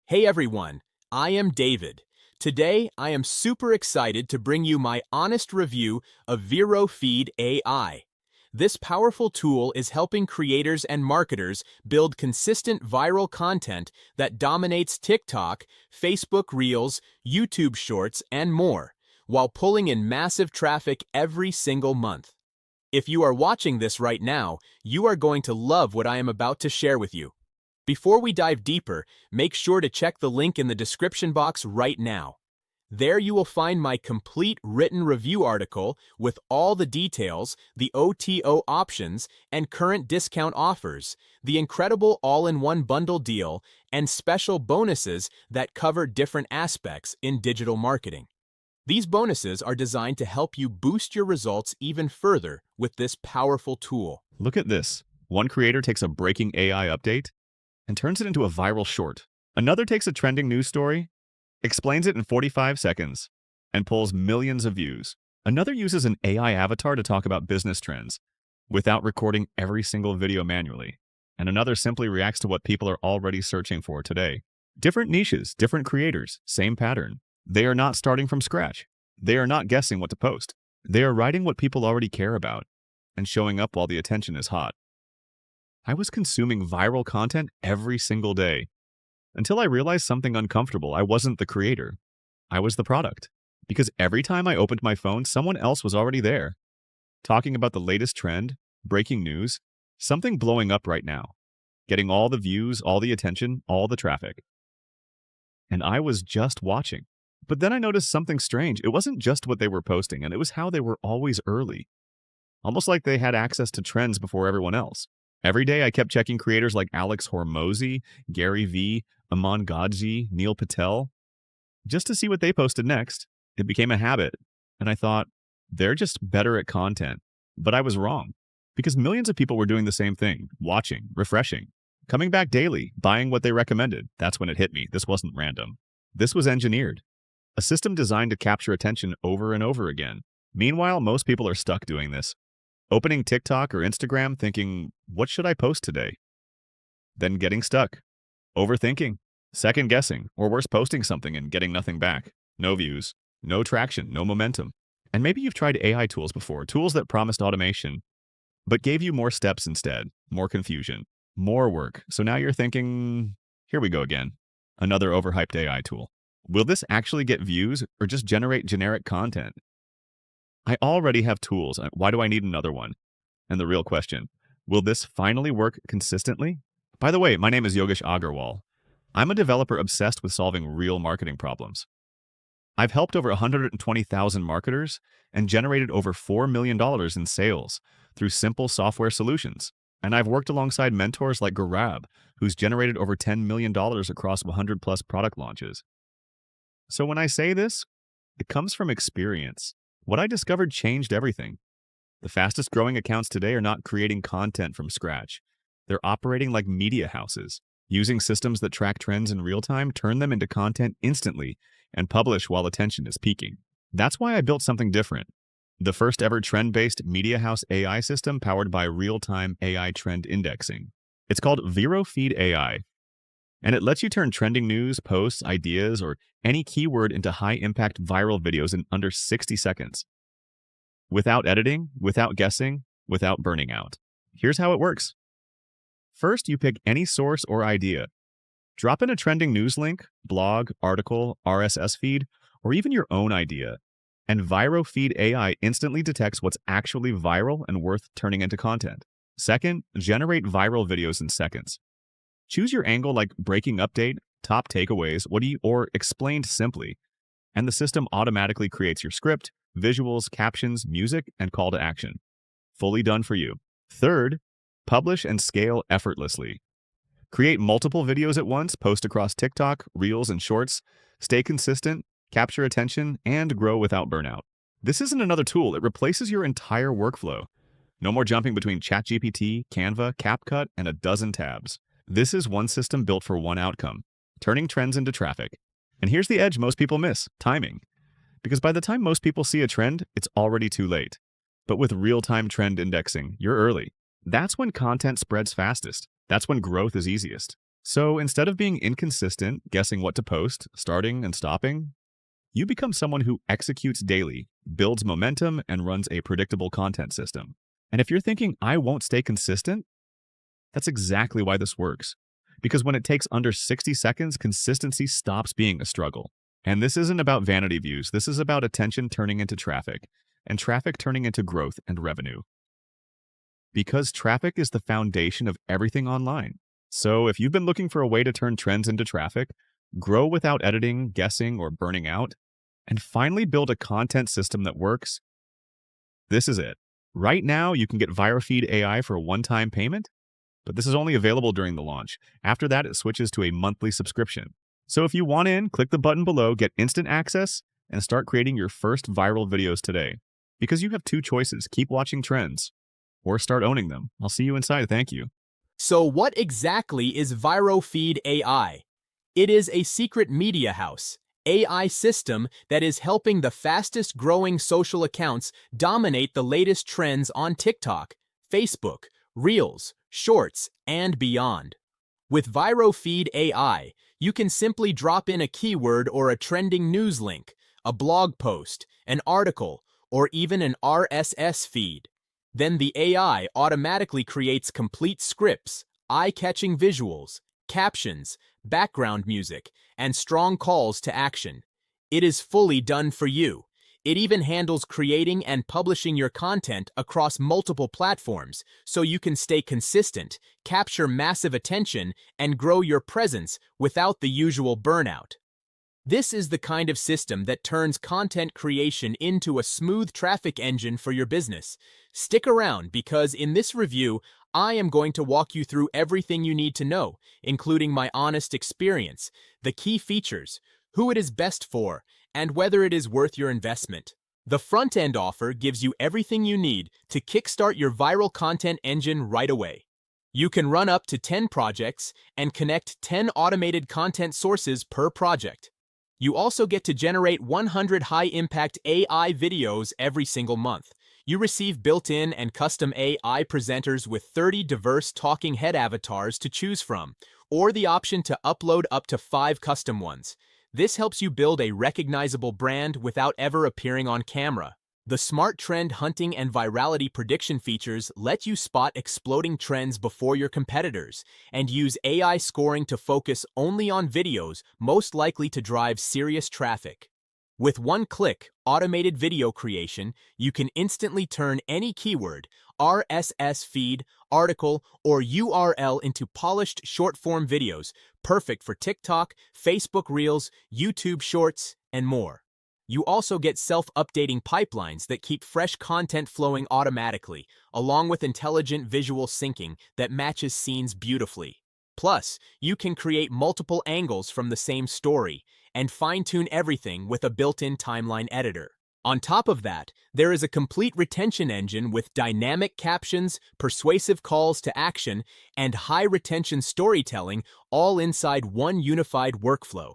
Hey everyone, I am David. Today, I am super excited to bring you my honest review of ViroFeed AI. This powerful tool is helping creators and marketers build consistent viral content that dominates TikTok, Facebook Reels, YouTube Shorts, and more, while pulling in massive traffic every single month. If you are watching this right now, you are going to love what I am about to share with you. Before we dive deeper, make sure to check the link in the description box right now. There you will find my complete written review article with all the details, the OTO options, and current discount offers, the incredible all-in-one bundle deal, and special bonuses that cover different aspects in digital marketing. These bonuses are designed to help you boost your results even further with this powerful tool. Look at this. One creator takes a breaking AI update and turns it into a viral short. Another takes a trending news story, explains it in 45 seconds, and pulls millions of views. Another uses an AI avatar to talk about business trends without recording every single video manually. And another simply reacts to what people are already searching for today. Different niches, different creators, same pattern. They are not starting from scratch. They are not guessing what to post. They are writing what people already care about and showing up while the attention is hot. I was consuming viral content every single day until I realized something uncomfortable. I wasn't the creator. I was the product. Because every time I opened my phone, someone else was already there, talking about the latest trend, breaking news, something blowing up right now, getting all the views, all the attention, all the traffic. And I was just watching. But then I noticed something strange. It wasn't just what they were posting, and it was how they were always early. Almost like they had access to trends before everyone else. Every day I kept checking creators like Alex Hormozi, Gary Vee, Aman Gadji, Neil Patel, just to see what they posted next. It became a habit, and I thought, they're just better at content. But I was wrong, because millions of people were doing the same thing, watching, refreshing, coming back daily, buying what they recommended. That's when it hit me. This wasn't random. This was engineered. A system designed to capture attention over and over again. Meanwhile, most people are stuck doing this. Opening TikTok or Instagram thinking, what should I post today? Then getting stuck. Overthinking. Second guessing. Or worse, posting something and getting nothing back. No views. No traction. No momentum. And maybe you've tried AI tools before. Tools that promised automation, but gave you more steps instead. More confusion. More work. So now you're thinking, here we go again. Another overhyped AI tool. Will this actually get views or just generate generic content? I already have tools. Why do I need another one? And the real question, will this finally work consistently? By the way, my name is Yogesh Agarwal. I'm a developer obsessed with solving real marketing problems. I've helped over 120,000 marketers and generated over $4 million in sales through simple software solutions. And I've worked alongside mentors like Garab, who's generated over $10 million across 100+ product launches. So when I say this, it comes from experience. What I discovered changed everything. The fastest growing accounts today are not creating content from scratch. They're operating like media houses, using systems that track trends in real time, turn them into content instantly, and publish while attention is peaking. That's why I built something different. The first ever trend-based media house AI system powered by real-time AI trend indexing. It's called ViroFeed AI. And it lets you turn trending news, posts, ideas, or any keyword into high-impact viral videos in under 60 seconds. Without editing, without guessing, without burning out. Here's how it works. First, you pick any source or idea. Drop in a trending news link, blog, article, RSS feed, or even your own idea. And ViroFeed AI instantly detects what's actually viral and worth turning into content. Second, generate viral videos in seconds. Choose your angle like breaking update, top takeaways, or explained simply, and the system automatically creates your script, visuals, captions, music, and call to action. Fully done for you. Third, publish and scale effortlessly. Create multiple videos at once, post across TikTok, Reels, and Shorts, stay consistent, capture attention, and grow without burnout. This isn't another tool. It replaces your entire workflow. No more jumping between ChatGPT, Canva, CapCut, and a dozen tabs. This is one system built for one outcome, turning trends into traffic. And here's the edge most people miss, timing. Because by the time most people see a trend, it's already too late. But with real-time trend indexing, you're early. That's when content spreads fastest. That's when growth is easiest. So instead of being inconsistent, guessing what to post, starting and stopping, you become someone who executes daily, builds momentum, and runs a predictable content system. And if you're thinking, I won't stay consistent, that's exactly why this works. Because when it takes under 60 seconds, consistency stops being a struggle. And this isn't about vanity views. This is about attention turning into traffic, and traffic turning into growth and revenue. Because traffic is the foundation of everything online. So if you've been looking for a way to turn trends into traffic, grow without editing, guessing, or burning out, and finally build a content system that works, this is it. Right now, you can get ViroFeed AI for a one-time payment, but this is only available during the launch. After that, it switches to a monthly subscription. So if you want in, click the button below, get instant access, and start creating your first viral videos today. Because you have two choices: keep watching trends or start owning them. I'll see you inside. Thank you. So what exactly is ViroFeed AI? It is a secret media house, AI system that is helping the fastest growing social accounts dominate the latest trends on TikTok, Facebook, Reels, Shorts, and beyond. With ViroFeed AI, you can simply drop in a keyword or a trending news link, a blog post, an article, or even an RSS feed. Then the AI automatically creates complete scripts, eye-catching visuals, captions, background music, and strong calls to action. It is fully done for you. It even handles creating and publishing your content across multiple platforms, so you can stay consistent, capture massive attention, and grow your presence without the usual burnout. This is the kind of system that turns content creation into a smooth traffic engine for your business. Stick around because in this review, I am going to walk you through everything you need to know, including my honest experience, the key features, who it is best for, and whether it is worth your investment. The front-end offer gives you everything you need to kickstart your viral content engine right away. You can run up to 10 projects and connect 10 automated content sources per project. You also get to generate 100 high-impact AI videos every single month. You receive built-in and custom AI presenters with 30 diverse talking head avatars to choose from, or the option to upload up to 5 custom ones. This helps you build a recognizable brand without ever appearing on camera. The smart trend hunting and virality prediction features let you spot exploding trends before your competitors and use AI scoring to focus only on videos most likely to drive serious traffic. With one click, automated video creation, you can instantly turn any keyword, RSS feed, article, or URL into polished short-form videos, perfect for TikTok, Facebook Reels, YouTube Shorts, and more. You also get self-updating pipelines that keep fresh content flowing automatically, along with intelligent visual syncing that matches scenes beautifully. Plus, you can create multiple angles from the same story and fine-tune everything with a built-in timeline editor. On top of that, there is a complete retention engine with dynamic captions, persuasive calls to action, and high-retention storytelling all inside one unified workflow.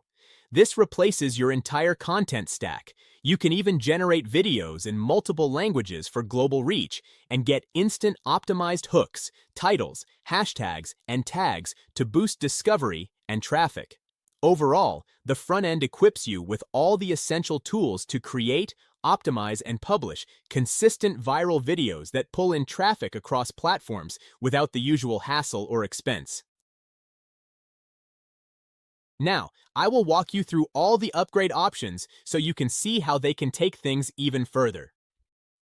This replaces your entire content stack. You can even generate videos in multiple languages for global reach and get instant optimized hooks, titles, hashtags, and tags to boost discovery and traffic. Overall, the front end equips you with all the essential tools to create, optimize, and publish consistent viral videos that pull in traffic across platforms without the usual hassle or expense. Now, I will walk you through all the upgrade options so you can see how they can take things even further.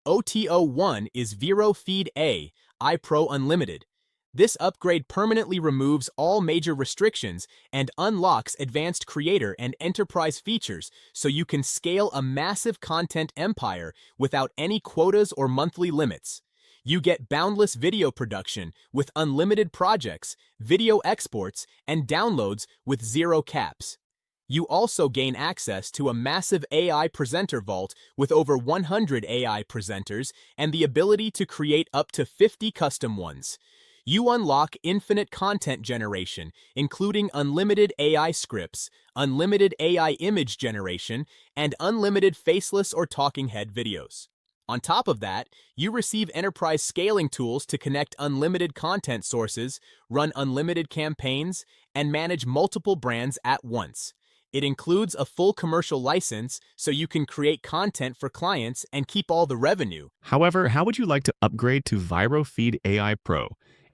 OTO 1 is ViroFeed AI Pro Unlimited. This upgrade permanently removes all major restrictions and unlocks advanced creator and enterprise features so you can scale a massive content empire without any quotas or monthly limits. You get boundless video production with unlimited projects, video exports, and downloads with zero caps. You also gain access to a massive AI presenter vault with over 100 AI presenters and the ability to create up to 50 custom ones. You unlock infinite content generation, including unlimited AI scripts, unlimited AI image generation, and unlimited faceless or talking head videos. On top of that, you receive enterprise scaling tools to connect unlimited content sources, run unlimited campaigns, and manage multiple brands at once. It includes a full commercial license so you can create content for clients and keep all the revenue. However, how would you like to upgrade to ViroFeed AI Pro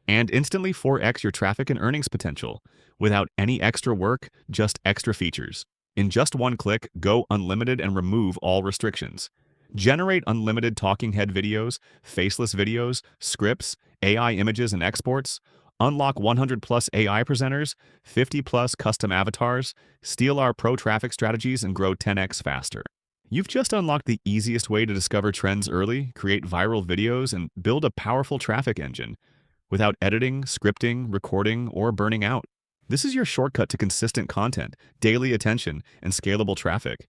and instantly 4x your traffic and earnings potential without any extra work, just extra features? In just one click, go unlimited and remove all restrictions. Generate unlimited talking head videos, faceless videos, scripts, AI images and exports. Unlock 100 plus AI presenters, 50 plus custom avatars, steal our pro traffic strategies, and grow 10x faster. You've just unlocked the easiest way to discover trends early, create viral videos, and build a powerful traffic engine without editing, scripting, recording, or burning out. This is your shortcut to consistent content, daily attention, and scalable traffic.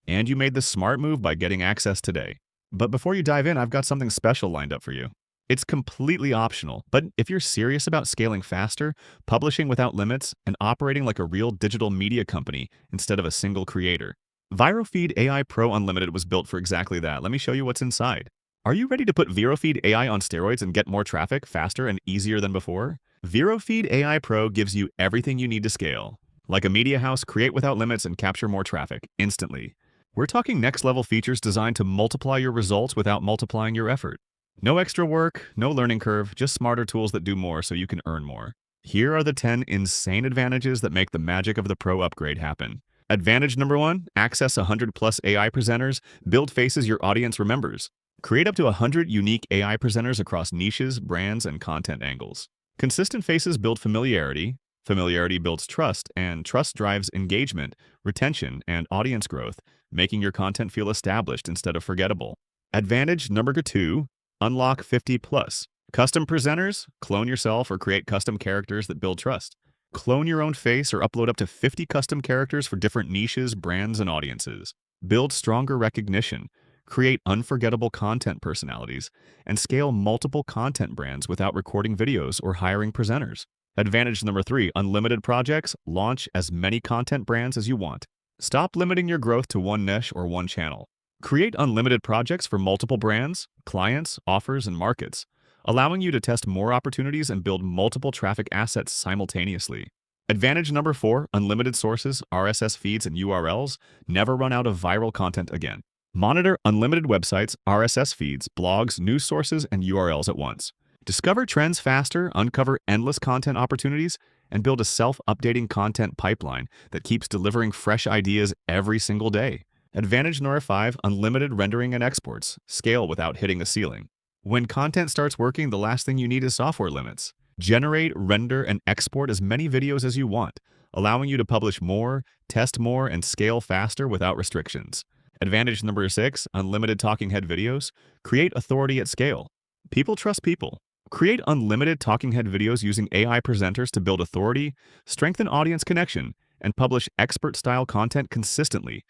And you made the smart move by getting access today. But before you dive in, I've got something special lined up for you. It's completely optional, but if you're serious about scaling faster, publishing without limits, and operating like a real digital media company instead of a single creator, ViroFeed AI Pro Unlimited was built for exactly that. Let me show you what's inside. Are you ready to put ViroFeed AI on steroids and get more traffic faster and easier than before? ViroFeed AI Pro gives you everything you need to scale. Like a media house, create without limits and capture more traffic instantly. We're talking next-level features designed to multiply your results without multiplying your effort. No extra work, no learning curve, just smarter tools that do more so you can earn more. Here are the 10 insane advantages that make the magic of the Pro upgrade happen. Advantage number 1, access 100 plus AI presenters, build faces your audience remembers. Create up to 100 unique AI presenters across niches, brands, and content angles. Consistent faces build familiarity, familiarity builds trust, and trust drives engagement, retention, and audience growth, making your content feel established instead of forgettable. Advantage number 2, unlock 50 plus. Custom presenters, clone yourself or create custom characters that build trust. Clone your own face or upload up to 50 custom characters for different niches, brands, and audiences. Build stronger recognition, create unforgettable content personalities, and scale multiple content brands without recording videos or hiring presenters. Advantage number 3, unlimited projects, launch as many content brands as you want. Stop limiting your growth to one niche or one channel. Create unlimited projects for multiple brands, clients, offers, and markets, allowing you to test more opportunities and build multiple traffic assets simultaneously. Advantage number 4, unlimited sources, RSS feeds, and URLs. Never run out of viral content again. Monitor unlimited websites, RSS feeds, blogs, news sources, and URLs at once. Discover trends faster, uncover endless content opportunities, and build a self-updating content pipeline that keeps delivering fresh ideas every single day. Advantage number 5, unlimited rendering and exports. Scale without hitting a ceiling. When content starts working, the last thing you need is software limits. Generate, render, and export as many videos as you want, allowing you to publish more, test more, and scale faster without restrictions. Advantage number 6, unlimited talking head videos. Create authority at scale. People trust people. Create unlimited talking head videos using AI presenters to build authority, strengthen audience connection, and publish expert-style content consistently,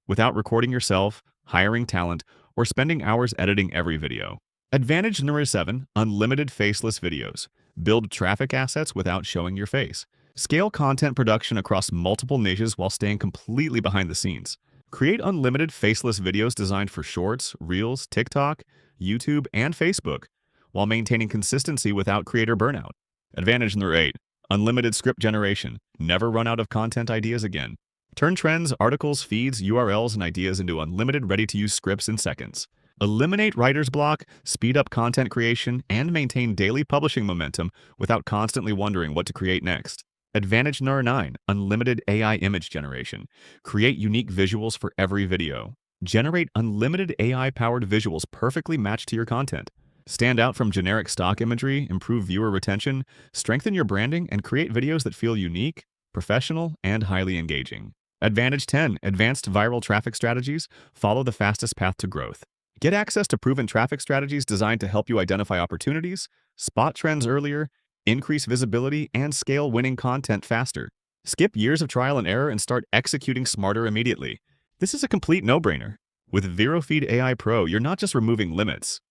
without recording yourself, hiring talent, or spending hours editing every video. Advantage number 7, unlimited faceless videos. Build traffic assets without showing your face. Scale content production across multiple niches while staying completely behind the scenes. Create unlimited faceless videos designed for Shorts, Reels, TikTok, YouTube, and Facebook, while maintaining consistency without creator burnout. Advantage number 8, unlimited script generation. Never run out of content ideas again. Turn trends, articles, feeds, URLs, and ideas into unlimited ready-to-use scripts in seconds. Eliminate writer's block, speed up content creation, and maintain daily publishing momentum without constantly wondering what to create next. Advantage number 9, unlimited AI image generation. Create unique visuals for every video. Generate unlimited AI-powered visuals perfectly matched to your content. Stand out from generic stock imagery, improve viewer retention, strengthen your branding, and create videos that feel unique, professional, and highly engaging. Advantage 10, advanced viral traffic strategies. Follow the fastest path to growth. Get access to proven traffic strategies designed to help you identify opportunities, spot trends earlier, increase visibility, and scale winning content faster. Skip years of trial and error and start executing smarter immediately. This is a complete no-brainer. With ViroFeed AI Pro, you're not just removing limits.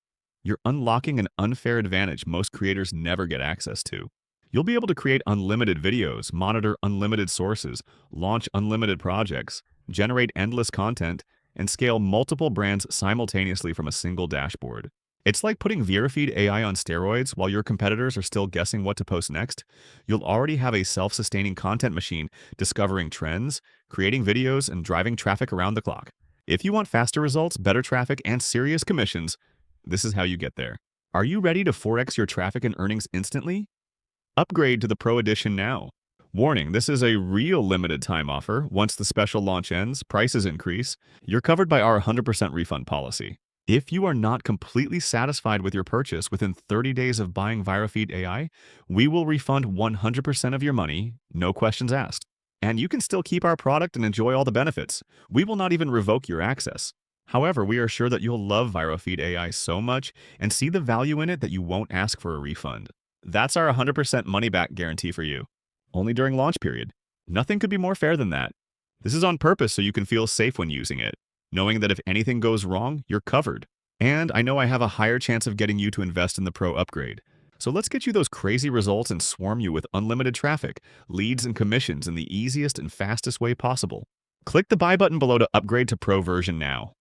You're unlocking an unfair advantage most creators never get access to. You'll be able to create unlimited videos, monitor unlimited sources, launch unlimited projects, generate endless content, and scale multiple brands simultaneously from a single dashboard. It's like putting ViroFeed AI on steroids while your competitors are still guessing what to post next. You'll already have a self-sustaining content machine discovering trends, creating videos, and driving traffic around the clock. If you want faster results, better traffic, and serious commissions, this is how you get there. Are you ready to 4x your traffic and earnings instantly? Upgrade to the Pro Edition now. Warning, this is a real limited time offer. Once the special launch ends, prices increase. You're covered by our 100% refund policy. If you are not completely satisfied with your purchase within 30 days of buying ViroFeed AI, we will refund 100% of your money, no questions asked. And you can still keep our product and enjoy all the benefits. We will not even revoke your access. However, we are sure that you'll love ViroFeed AI so much and see the value in it that you won't ask for a refund. That's our 100% money-back guarantee for you. Only during launch period. Nothing could be more fair than that. This is on purpose so you can feel safe when using it, knowing that if anything goes wrong, you're covered. And I know I have a higher chance of getting you to invest in the Pro upgrade. So let's get you those crazy results and swarm you with unlimited traffic, leads, and commissions in the easiest and fastest way possible. Click the buy button below to upgrade to Pro version now.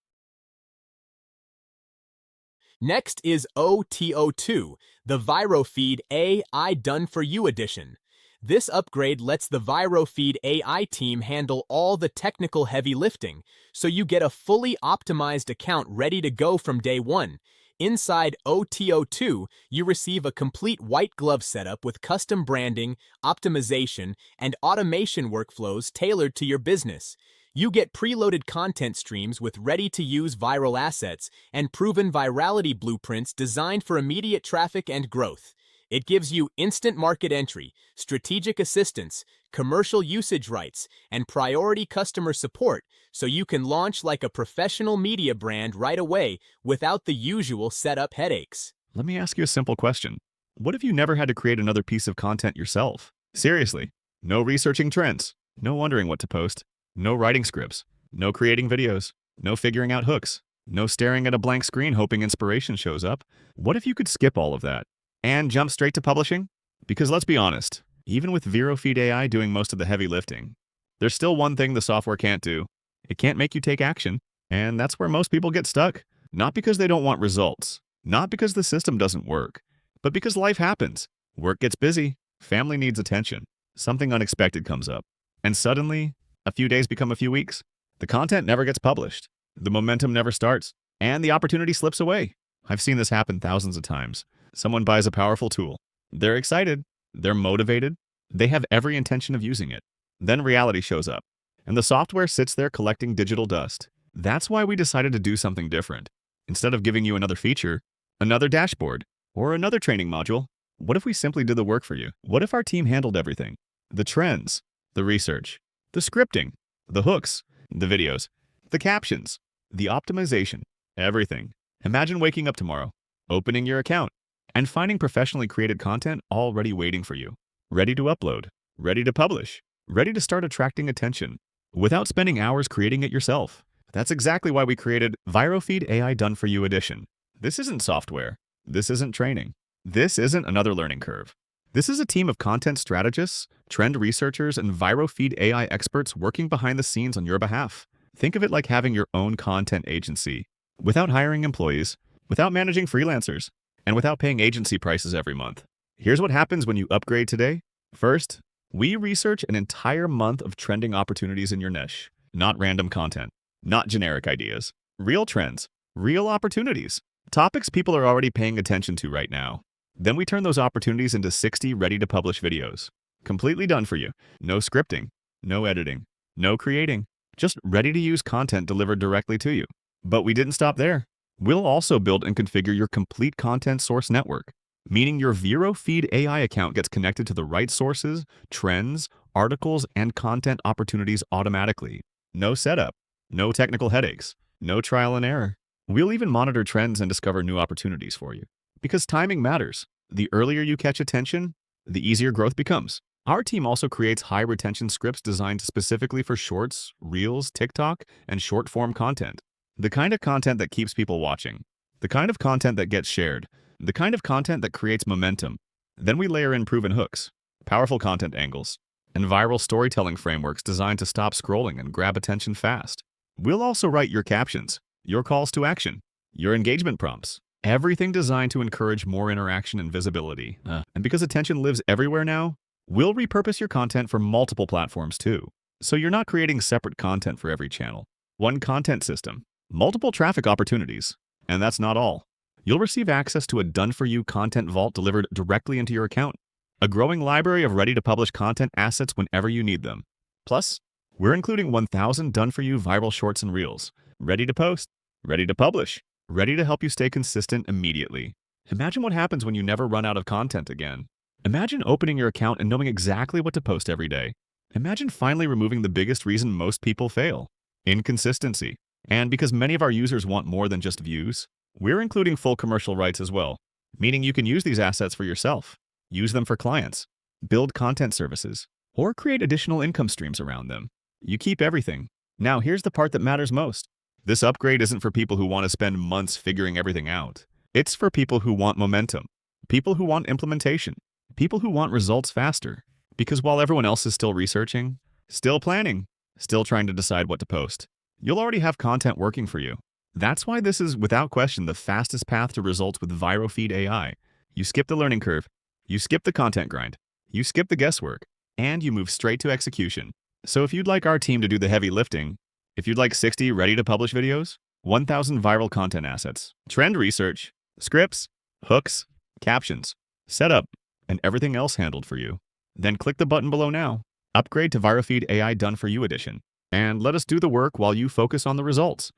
Next is OTO2, the ViroFeed AI Done For You edition. This upgrade lets the ViroFeed AI team handle all the technical heavy lifting, so you get a fully optimized account ready to go from day one. Inside OTO2, you receive a complete white glove setup with custom branding, optimization, and automation workflows tailored to your business. You get preloaded content streams with ready-to-use viral assets and proven virality blueprints designed for immediate traffic and growth. It gives you instant market entry, strategic assistance, commercial usage rights, and priority customer support, so you can launch like a professional media brand right away without the usual setup headaches. Let me ask you a simple question. What if you never had to create another piece of content yourself? Seriously, no researching trends, no wondering what to post, no writing scripts, no creating videos, no figuring out hooks, no staring at a blank screen hoping inspiration shows up. What if you could skip all of that and jump straight to publishing? Because let's be honest, even with ViroFeed AI doing most of the heavy lifting, there's still one thing the software can't do. It can't make you take action, and that's where most people get stuck. Not because they don't want results, not because the system doesn't work, but because life happens. Work gets busy, family needs attention, something unexpected comes up, and suddenly, a few days become a few weeks. The content never gets published, the momentum never starts, and the opportunity slips away. I've seen this happen thousands of times. Someone buys a powerful tool. They're excited, they're motivated, they have every intention of using it. Then reality shows up, and the software sits there collecting digital dust. That's why we decided to do something different. Instead of giving you another feature, another dashboard, or another training module, what if we simply did the work for you? What if our team handled everything? The trends, the research, the scripting, the hooks, the videos, the captions, the optimization, everything. Imagine waking up tomorrow, opening your account, and finding professionally created content already waiting for you, ready to upload, ready to publish, ready to start attracting attention, without spending hours creating it yourself. That's exactly why we created ViroFeed AI Done For You edition. This isn't software. This isn't training. This isn't another learning curve. This is a team of content strategists, trend researchers, and ViroFeed AI experts working behind the scenes on your behalf. Think of it like having your own content agency, without hiring employees, without managing freelancers, and without paying agency prices every month. Here's what happens when you upgrade today. First, we research an entire month of trending opportunities in your niche. Not random content, not generic ideas. Real trends, real opportunities, topics people are already paying attention to right now. Then we turn those opportunities into 60 ready-to-publish videos. Completely done for you. No scripting, no editing, no creating. Just ready-to-use content delivered directly to you. But we didn't stop there. We'll also build and configure your complete content source network, meaning your ViroFeed AI account gets connected to the right sources, trends, articles, and content opportunities automatically. No setup, no technical headaches, no trial and error. We'll even monitor trends and discover new opportunities for you. Because timing matters. The earlier you catch attention, the easier growth becomes. Our team also creates high-retention scripts designed specifically for shorts, reels, TikTok, and short-form content. The kind of content that keeps people watching. The kind of content that gets shared. The kind of content that creates momentum. Then we layer in proven hooks, powerful content angles, and viral storytelling frameworks designed to stop scrolling and grab attention fast. We'll also write your captions, your calls to action, your engagement prompts, Everything designed to encourage more interaction and visibility. And because attention lives everywhere now, we'll repurpose your content for multiple platforms too. So you're not creating separate content for every channel. One content system, multiple traffic opportunities. And that's not all. You'll receive access to a done-for-you content vault delivered directly into your account. A growing library of ready-to-publish content assets whenever you need them. Plus, we're including 1,000 done-for-you viral shorts and reels. Ready to post, ready to publish, ready to help you stay consistent immediately. Imagine what happens when you never run out of content again. Imagine opening your account and knowing exactly what to post every day. Imagine finally removing the biggest reason most people fail: inconsistency. And because many of our users want more than just views, we're including full commercial rights as well, meaning you can use these assets for yourself, use them for clients, build content services, or create additional income streams around them. You keep everything. Now here's the part that matters most. This upgrade isn't for people who want to spend months figuring everything out. It's for people who want momentum, people who want implementation, people who want results faster. Because while everyone else is still researching, still planning, still trying to decide what to post, you'll already have content working for you. That's why this is, without question, the fastest path to results with ViroFeed AI. You skip the learning curve, you skip the content grind, you skip the guesswork, and you move straight to execution. So if you'd like our team to do the heavy lifting, if you'd like 60 ready-to-publish videos, 1,000 viral content assets, trend research, scripts, hooks, captions, setup, and everything else handled for you, then click the button below now. Upgrade to ViroFeed AI Done For You Edition, and let us do the work while you focus on the results.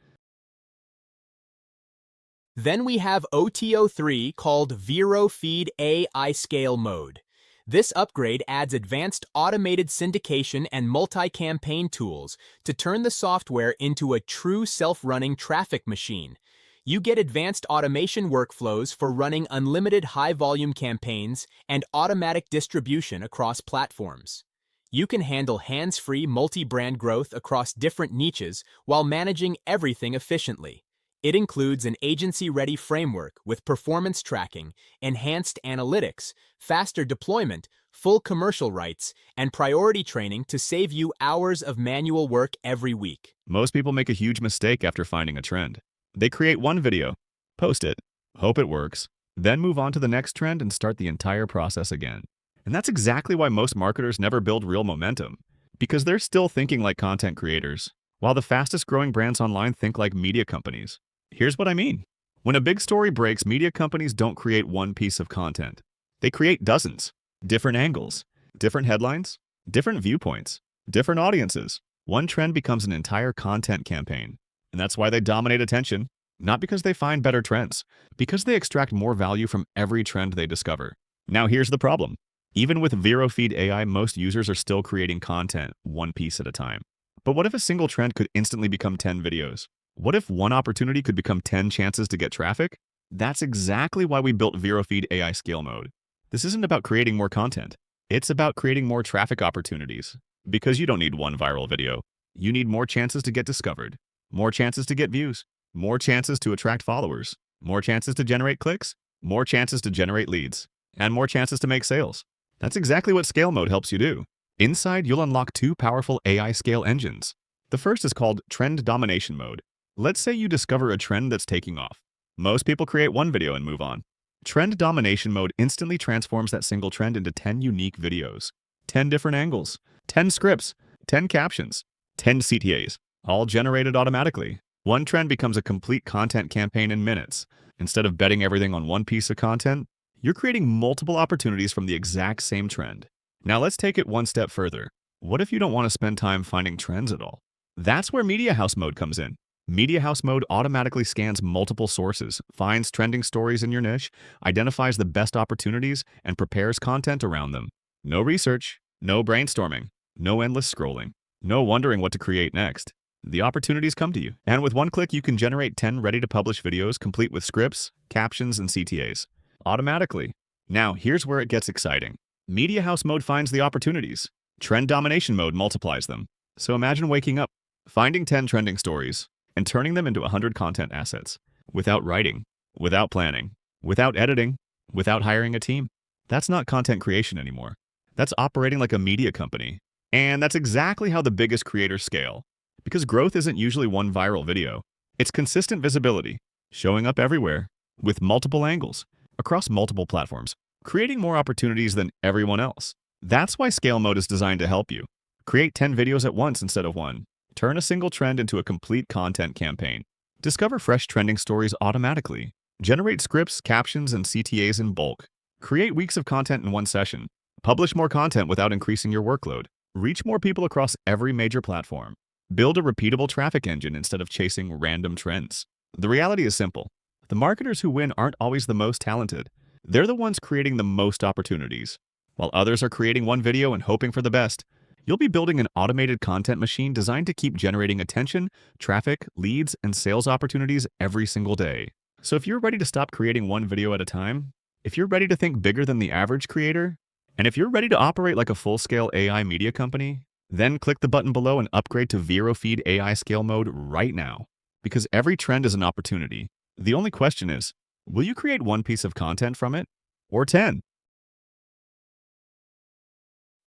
Then we have OTO 3 called ViroFeed AI Scale Mode. This upgrade adds advanced automated syndication and multi-campaign tools to turn the software into a true self-running traffic machine. You get advanced automation workflows for running unlimited high-volume campaigns and automatic distribution across platforms. You can handle hands-free multi-brand growth across different niches while managing everything efficiently. It includes an agency-ready framework with performance tracking, enhanced analytics, faster deployment, full commercial rights, and priority training to save you hours of manual work every week. Most people make a huge mistake after finding a trend. They create one video, post it, hope it works, then move on to the next trend and start the entire process again. And that's exactly why most marketers never build real momentum, because they're still thinking like content creators, while the fastest growing brands online think like media companies. Here's what I mean. When a big story breaks, media companies don't create one piece of content. They create dozens, different angles, different headlines, different viewpoints, different audiences. One trend becomes an entire content campaign. And that's why they dominate attention, not because they find better trends, because they extract more value from every trend they discover. Now here's the problem. Even with ViroFeed AI, most users are still creating content one piece at a time. But what if a single trend could instantly become 10 videos? What if one opportunity could become 10 chances to get traffic? That's exactly why we built ViroFeed AI Scale Mode. This isn't about creating more content. It's about creating more traffic opportunities. Because you don't need one viral video. You need more chances to get discovered, more chances to get views, more chances to attract followers, more chances to generate clicks, more chances to generate leads, and more chances to make sales. That's exactly what Scale Mode helps you do. Inside, you'll unlock two powerful AI scale engines. The first is called Trend Domination Mode. Let's say you discover a trend that's taking off. Most people create one video and move on. Trend Domination Mode instantly transforms that single trend into 10 unique videos, 10 different angles, 10 scripts, 10 captions, 10 CTAs, all generated automatically. One trend becomes a complete content campaign in minutes. Instead of betting everything on one piece of content, you're creating multiple opportunities from the exact same trend. Now let's take it one step further. What if you don't want to spend time finding trends at all? That's where Media House Mode comes in. Media House Mode automatically scans multiple sources, finds trending stories in your niche, identifies the best opportunities, and prepares content around them. No research, no brainstorming, no endless scrolling, no wondering what to create next. The opportunities come to you, and with one click you can generate 10 ready-to-publish videos complete with scripts, captions, and CTAs. Automatically. Now, here's where it gets exciting. Media House Mode finds the opportunities. Trend Domination Mode multiplies them. So imagine waking up, finding 10 trending stories, and turning them into 100 content assets, without writing, without planning, without editing, without hiring a team. That's not content creation anymore. That's operating like a media company. And that's exactly how the biggest creators scale. Because growth isn't usually one viral video. It's consistent visibility, showing up everywhere, with multiple angles, across multiple platforms, creating more opportunities than everyone else. That's why Scale Mode is designed to help you. Create 10 videos at once instead of one. Turn a single trend into a complete content campaign. Discover fresh trending stories automatically. Generate scripts, captions, and CTAs in bulk. Create weeks of content in one session. Publish more content without increasing your workload. Reach more people across every major platform. Build a repeatable traffic engine instead of chasing random trends. The reality is simple. The marketers who win aren't always the most talented. They're the ones creating the most opportunities. While others are creating one video and hoping for the best, you'll be building an automated content machine designed to keep generating attention, traffic, leads, and sales opportunities every single day. So if you're ready to stop creating one video at a time, if you're ready to think bigger than the average creator, and if you're ready to operate like a full-scale AI media company, then click the button below and upgrade to ViroFeed AI Scale Mode right now. Because every trend is an opportunity. The only question is, will you create one piece of content from it? Or 10?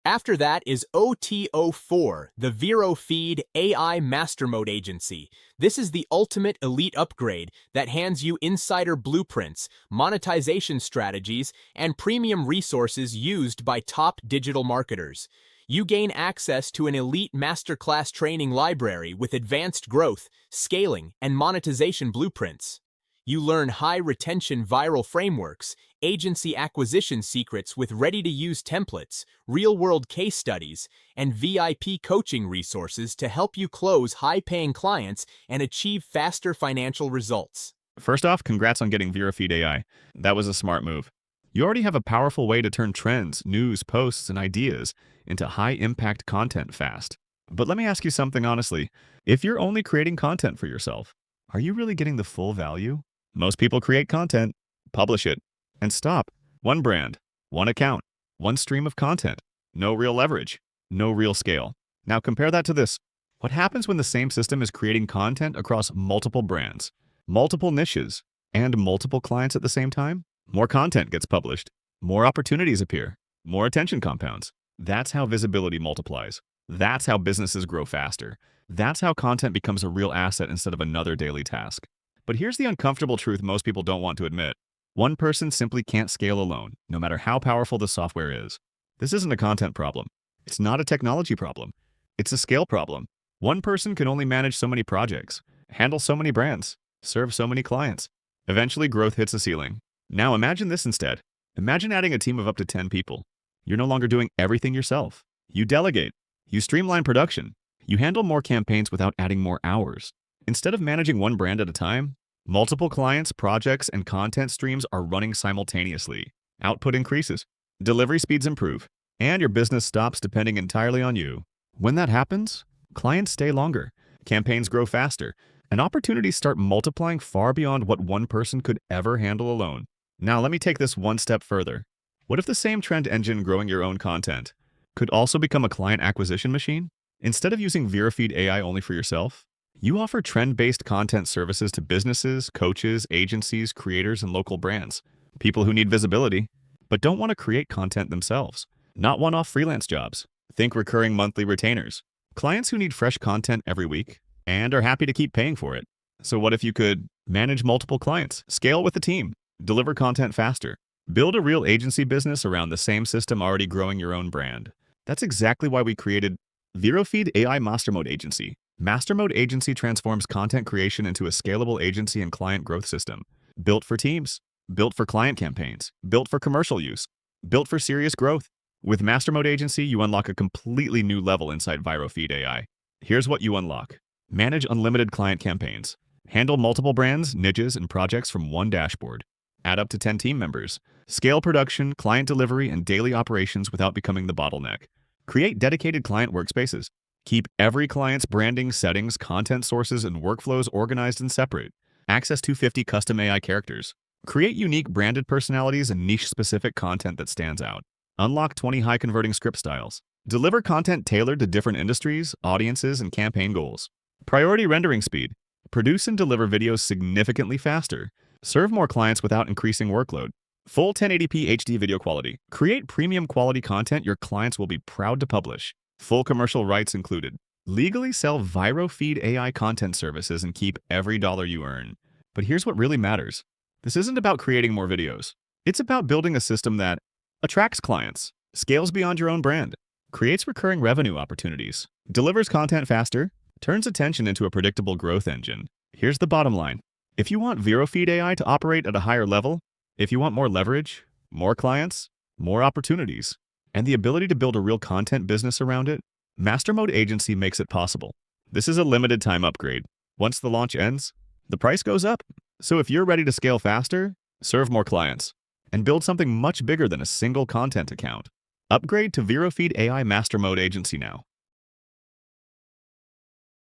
After that is OTO4, the ViroFeed AI Mastermode agency. This is the ultimate elite upgrade that hands you insider blueprints, monetization strategies, and premium resources used by top digital marketers. You gain access to an elite masterclass training library with advanced growth, scaling, and monetization blueprints. You learn high-retention viral frameworks, agency acquisition secrets with ready-to-use templates, real-world case studies, and VIP coaching resources to help you close high-paying clients and achieve faster financial results. First off, congrats on getting ViroFeed AI. That was a smart move. You already have a powerful way to turn trends, news, posts, and ideas into high-impact content fast. But let me ask you something honestly. If you're only creating content for yourself, are you really getting the full value? Most people create content, publish it, and stop. One brand, one account, one stream of content. No real leverage, no real scale. Now compare that to this. What happens when the same system is creating content across multiple brands, multiple niches, and multiple clients at the same time? More content gets published, more opportunities appear, more attention compounds. That's how visibility multiplies. That's how businesses grow faster. That's how content becomes a real asset instead of another daily task. But here's the uncomfortable truth most people don't want to admit. One person simply can't scale alone, no matter how powerful the software is. This isn't a content problem. It's not a technology problem. It's a scale problem. One person can only manage so many projects, handle so many brands, serve so many clients. Eventually, growth hits a ceiling. Now imagine this instead. Imagine adding a team of up to 10 people. You're no longer doing everything yourself. You delegate. You streamline production. You handle more campaigns without adding more hours. Instead of managing one brand at a time, multiple clients, projects, and content streams are running simultaneously. Output increases, delivery speeds improve, and your business stops depending entirely on you. When that happens, clients stay longer, campaigns grow faster, and opportunities start multiplying far beyond what one person could ever handle alone. Now let me take this one step further. What if the same trend engine growing your own content could also become a client acquisition machine? Instead of using ViroFeed AI only for yourself, you offer trend-based content services to businesses, coaches, agencies, creators, and local brands. People who need visibility, but don't want to create content themselves. Not one-off freelance jobs. Think recurring monthly retainers. Clients who need fresh content every week and are happy to keep paying for it. So what if you could manage multiple clients, scale with a team, deliver content faster, build a real agency business around the same system already growing your own brand? That's exactly why we created ViroFeed AI Mastermode Agency. Mastermode Agency transforms content creation into a scalable agency and client growth system. Built for teams, built for client campaigns, built for commercial use, built for serious growth. With Mastermode Agency, you unlock a completely new level inside ViroFeed AI. Here's what you unlock. Manage unlimited client campaigns. Handle multiple brands, niches, and projects from one dashboard. Add up to 10 team members. Scale production, client delivery, and daily operations without becoming the bottleneck. Create dedicated client workspaces. Keep every client's branding, settings, content sources, and workflows organized and separate. Access 250 custom AI characters. Create unique branded personalities and niche-specific content that stands out. Unlock 20 high-converting script styles. Deliver content tailored to different industries, audiences, and campaign goals. Priority rendering speed. Produce and deliver videos significantly faster. Serve more clients without increasing workload. Full 1080p HD video quality. Create premium quality content your clients will be proud to publish. Full commercial rights included. Legally sell ViroFeed AI content services and keep every dollar you earn. But here's what really matters. This isn't about creating more videos. It's about building a system that attracts clients, scales beyond your own brand, creates recurring revenue opportunities, delivers content faster, turns attention into a predictable growth engine. Here's the bottom line. If you want ViroFeed AI to operate at a higher level, if you want more leverage, more clients, more opportunities, and the ability to build a real content business around it, Mastermode Agency makes it possible. This is a limited time upgrade. Once the launch ends, the price goes up. So if you're ready to scale faster, serve more clients, and build something much bigger than a single content account, upgrade to ViroFeed AI Mastermode Agency now.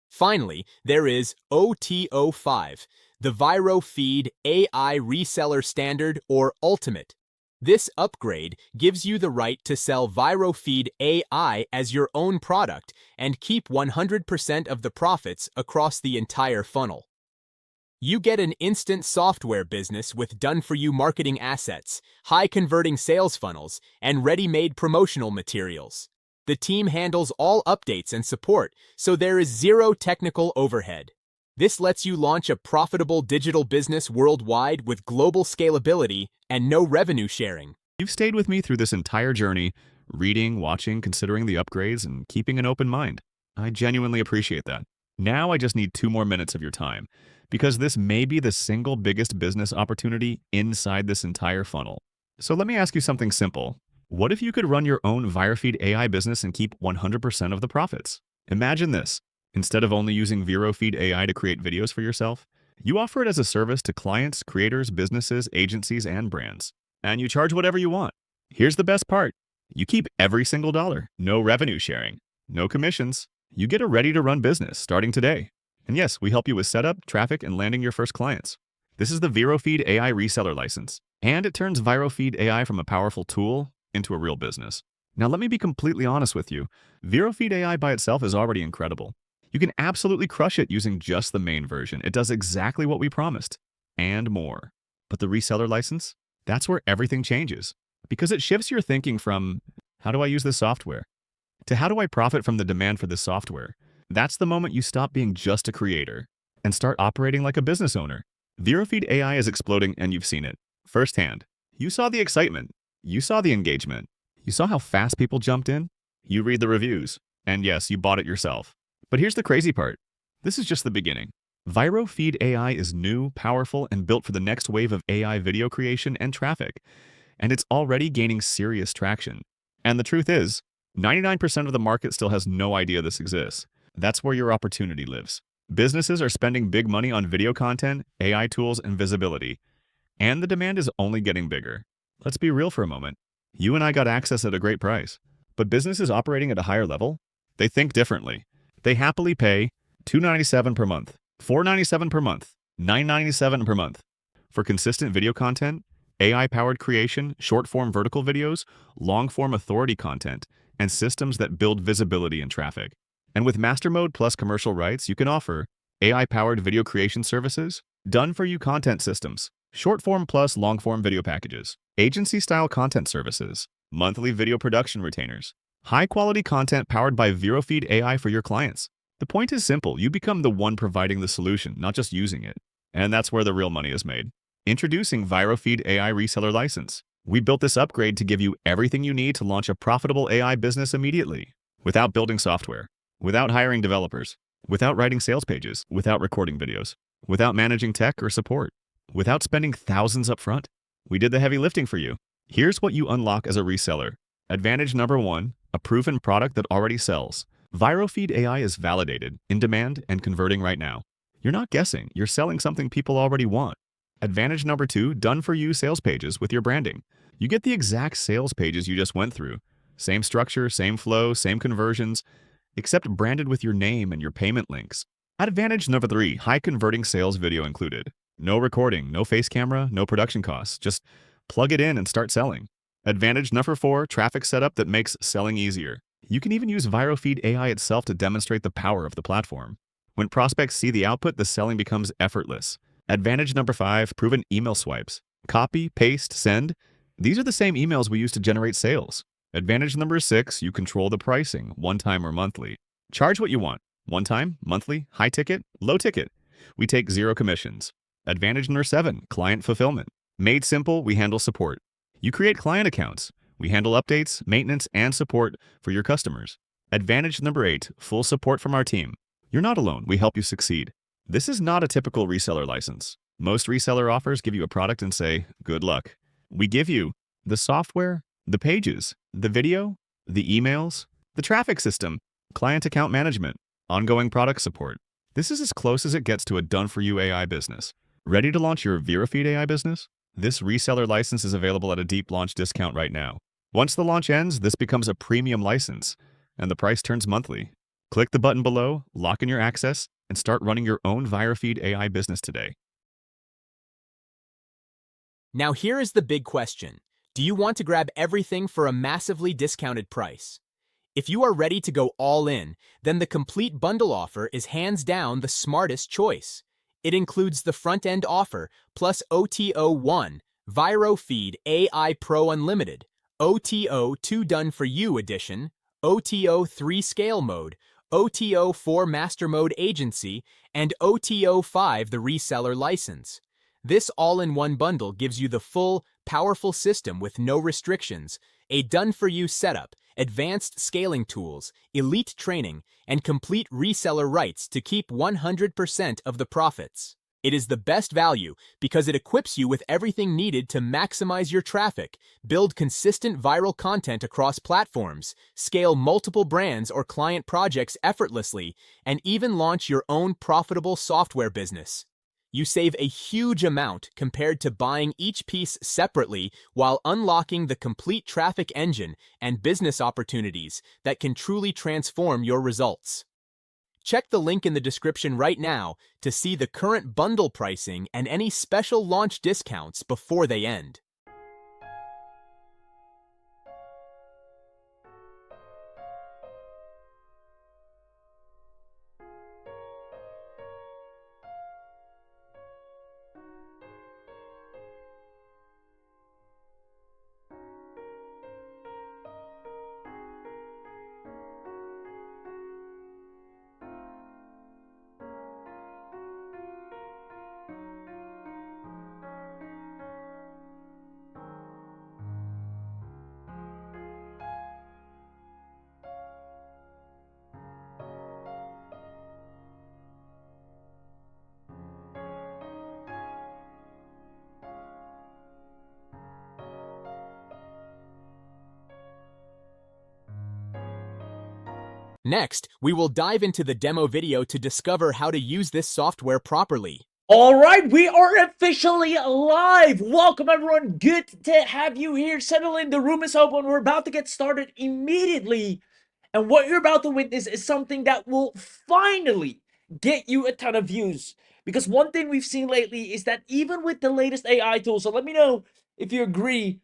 Finally, there is OTO 5, the ViroFeed AI Reseller Standard or Ultimate. This upgrade gives you the right to sell ViroFeed AI as your own product and keep 100% of the profits across the entire funnel. You get an instant software business with done-for-you marketing assets, high-converting sales funnels, and ready-made promotional materials. The team handles all updates and support, so there is zero technical overhead. This lets you launch a profitable digital business worldwide with global scalability and no revenue sharing. You've stayed with me through this entire journey, reading, watching, considering the upgrades, and keeping an open mind. I genuinely appreciate that. Now I just need 2 more minutes of your time, because this may be the single biggest business opportunity inside this entire funnel. So let me ask you something simple. What if you could run your own ViroFeed AI business and keep 100% of the profits? Imagine this. Instead of only using ViroFeed AI to create videos for yourself, you offer it as a service to clients, creators, businesses, agencies, and brands. And you charge whatever you want. Here's the best part. You keep every single dollar. No revenue sharing. No commissions. You get a ready-to-run business starting today. And yes, we help you with setup, traffic, and landing your first clients. This is the ViroFeed AI Reseller license. And it turns ViroFeed AI from a powerful tool into a real business. Now let me be completely honest with you. ViroFeed AI by itself is already incredible. You can absolutely crush it using just the main version. It does exactly what we promised, and more. But the reseller license? That's where everything changes. Because it shifts your thinking from, how do I use this software? To how do I profit from the demand for this software? That's the moment you stop being just a creator and start operating like a business owner. ViroFeed AI is exploding and you've seen it firsthand. You saw the excitement. You saw the engagement. You saw how fast people jumped in. You read the reviews. And yes, you bought it yourself. But here's the crazy part. This is just the beginning. ViroFeed AI is new, powerful, and built for the next wave of AI video creation and traffic. And it's already gaining serious traction. And the truth is, 99% of the market still has no idea this exists. That's where your opportunity lives. Businesses are spending big money on video content, AI tools, and visibility. And the demand is only getting bigger. Let's be real for a moment. You and I got access at a great price. But businesses operating at a higher level, they think differently. They happily pay $297 per month, $497 per month, $997 per month for consistent video content, AI-powered creation, short-form vertical videos, long-form authority content, and systems that build visibility and traffic. And with Mastermode plus commercial rights, you can offer AI-powered video creation services, done-for-you content systems, short-form plus long-form video packages, agency-style content services, monthly video production retainers, high-quality content powered by ViroFeed AI for your clients. The point is simple. You become the one providing the solution, not just using it. And that's where the real money is made. Introducing ViroFeed AI Reseller License. We built this upgrade to give you everything you need to launch a profitable AI business immediately, without building software, without hiring developers, without writing sales pages, without recording videos, without managing tech or support, without spending thousands up front. We did the heavy lifting for you. Here's what you unlock as a reseller. Advantage number 1, a proven product that already sells. ViroFeed AI is validated, in demand, and converting right now. You're not guessing, you're selling something people already want. Advantage number 2, done-for-you sales pages with your branding. You get the exact sales pages you just went through. Same structure, same flow, same conversions, except branded with your name and your payment links. Advantage number 3, high-converting sales video included. No recording, no face camera, no production costs. Just plug it in and start selling. Advantage number 4, traffic setup that makes selling easier. You can even use ViroFeed AI itself to demonstrate the power of the platform. When prospects see the output, the selling becomes effortless. Advantage number 5, proven email swipes. Copy, paste, send. These are the same emails we use to generate sales. Advantage number 6, you control the pricing, one time or monthly. Charge what you want. One time, monthly, high ticket, low ticket. We take 0 commissions. Advantage number 7, client fulfillment. Made simple, we handle support. You create client accounts. We handle updates, maintenance, and support for your customers. Advantage number 8, full support from our team. You're not alone, we help you succeed. This is not a typical reseller license. Most reseller offers give you a product and say, good luck. We give you the software, the pages, the video, the emails, the traffic system, client account management, ongoing product support. This is as close as it gets to a done-for-you AI business. Ready to launch your ViroFeed AI business? This reseller license is available at a deep launch discount right now. Once the launch ends, this becomes a premium license, and the price turns monthly. Click the button below, lock in your access, and start running your own ViroFeed AI business today. Now here is the big question. Do you want to grab everything for a massively discounted price? If you are ready to go all in, then the complete bundle offer is hands down the smartest choice. It includes the front-end offer plus OTO 1, ViroFeed AI Pro Unlimited, OTO 2 Done For You Edition, OTO 3 Scale Mode, OTO 4 Mastermode Agency, and OTO 5 the Reseller License. This all-in-one bundle gives you the full, powerful system with no restrictions, a done-for-you setup, advanced scaling tools, elite training, and complete reseller rights to keep 100% of the profits. It is the best value because it equips you with everything needed to maximize your traffic, build consistent viral content across platforms, scale multiple brands or client projects effortlessly, and even launch your own profitable software business. You save a huge amount compared to buying each piece separately while unlocking the complete traffic engine and business opportunities that can truly transform your results. Check the link in the description right now to see the current bundle pricing and any special launch discounts before they end. Next, we will dive into the demo video to discover how to use this software properly. All right, we are officially live. Welcome, everyone. Good to have you here. Settle in. The room is open. We're about to get started immediately. And what you're about to witness is something that will finally get you a ton of views. Because one thing we've seen lately is that even with the latest AI tools, so let me know if you agree,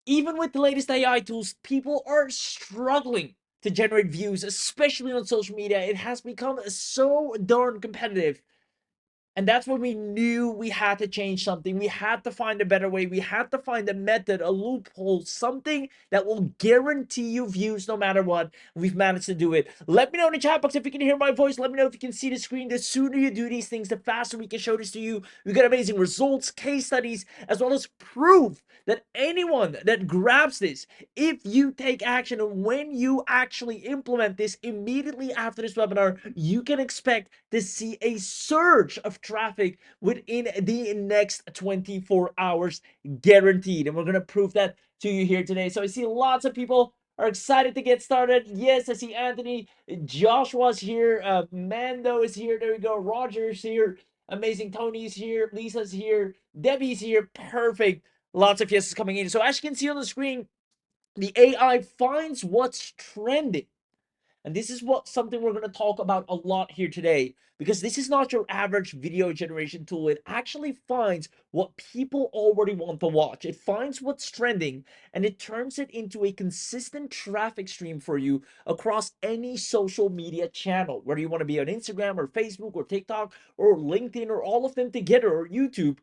even with the latest AI tools, people are struggling to generate views, especially on social media. It has become so darn competitive. And that's when we knew we had to change something. We had to find a better way. We had to find a method, a loophole, something that will guarantee you views no matter what. We've managed to do it. Let me know in the chat box if you can hear my voice. Let me know if you can see the screen. The sooner you do these things, the faster we can show this to you. We got amazing results, case studies, as well as proof that anyone that grabs this, if you take action and when you actually implement this immediately after this webinar, you can expect to see a surge of traffic within the next 24 hours, guaranteed. And we're going to prove that to you here today. So I see lots of people are excited to get started. Yes, I see Anthony, Joshua's here, Mando is here. There we go. Roger's here. Amazing. Tony's here. Lisa's here. Debbie's here. Perfect. Lots of yeses coming in. So as you can see on the screen, the AI finds what's trending. And this is something we're going to talk about a lot here today, because this is not your average video generation tool. It actually finds what people already want to watch. It finds what's trending and it turns it into a consistent traffic stream for you across any social media channel, whether you want to be on Instagram or Facebook or TikTok or LinkedIn or all of them together or YouTube.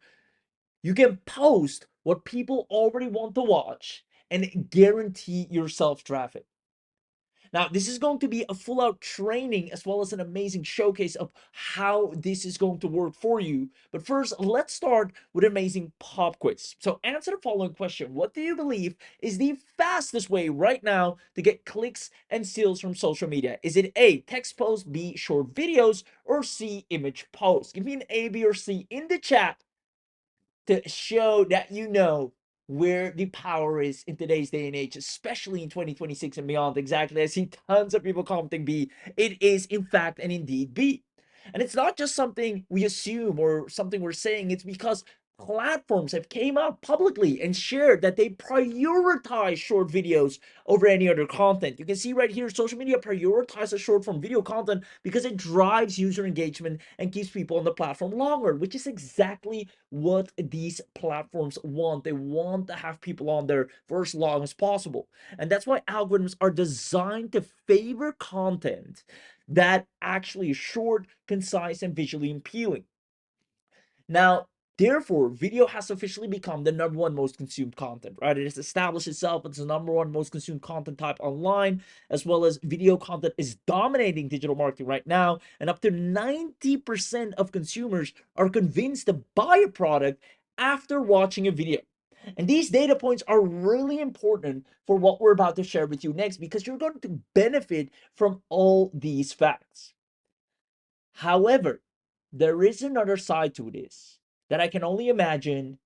You can post what people already want to watch and guarantee yourself traffic. Now, this is going to be a full-out training as well as an amazing showcase of how this is going to work for you. But first, let's start with an amazing pop quiz. So answer the following question. What do you believe is the fastest way right now to get clicks and sales from social media? Is it A, text posts, B, short videos, or C, image posts? Give me an A, B, or C in the chat to show that you know where the power is in today's day and age, especially in 2026 and beyond. Exactly. I see tons of people commenting B. It is, in fact, and indeed B. And it's not just something we assume or something we're saying, it's because platforms have came out publicly and shared that they prioritize short videos over any other content. You can see right here, social media prioritizes short form video content because it drives user engagement and keeps people on the platform longer, which is exactly what these platforms want. They want to have people on there for as long as possible. And that's why algorithms are designed to favor content that actually is short, concise, and visually appealing. Now, therefore, video has officially become the number one most consumed content, right? It has established itself as the number one most consumed content type online, as well as video content is dominating digital marketing right now. And up to 90% of consumers are convinced to buy a product after watching a video. And these data points are really important for what we're about to share with you next because you're going to benefit from all these facts. However, there is another side to this that I can only imagine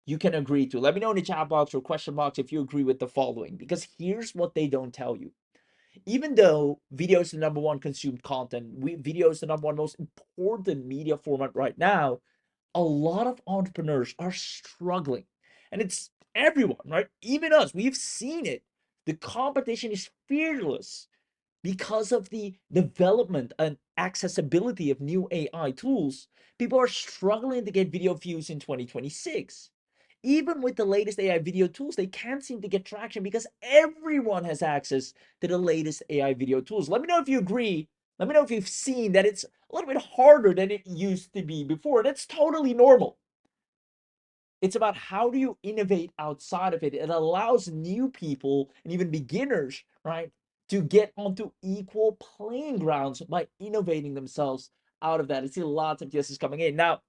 you can agree to. Let me know in the chat box or question box if you agree with the following, because here's what they don't tell you. Even though video is the number one consumed content, video is the number one most important media format right now, a lot of entrepreneurs are struggling. And it's everyone, right? Even us, we've seen it. The competition is fearless because of the development and accessibility of new AI tools. People are struggling to get video views in 2026. Even with the latest AI video tools, they can't seem to get traction because everyone has access to the latest AI video tools. Let me know if you agree. Let me know if you've seen that it's a little bit harder than it used to be before. That's totally normal. It's about how do you innovate outside of it. It allows new people and even beginners, right, to get onto equal playing grounds by innovating themselves out of that. I see lots of yeses coming in. Now,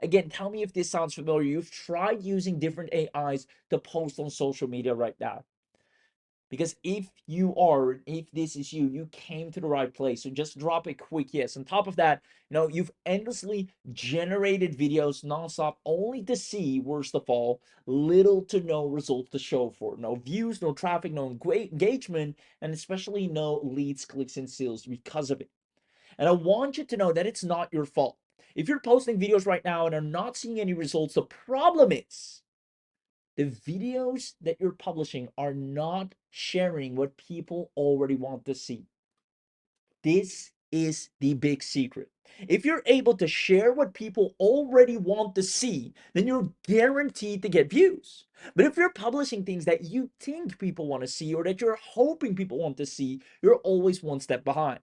again, tell me if this sounds familiar. You've tried using different AIs to post on social media right now. Because if you are, if this is you, you came to the right place. So just drop a quick yes. On top of that, you've endlessly generated videos nonstop only to see, worst of all, little to no results to show for. No views, no traffic, no engagement, and especially no leads, clicks, and sales because of it. And I want you to know that it's not your fault. If you're posting videos right now and are not seeing any results, the problem is the videos that you're publishing are not sharing what people already want to see. This is the big secret. If you're able to share what people already want to see, then you're guaranteed to get views. But if you're publishing things that you think people want to see or that you're hoping people want to see, you're always one step behind.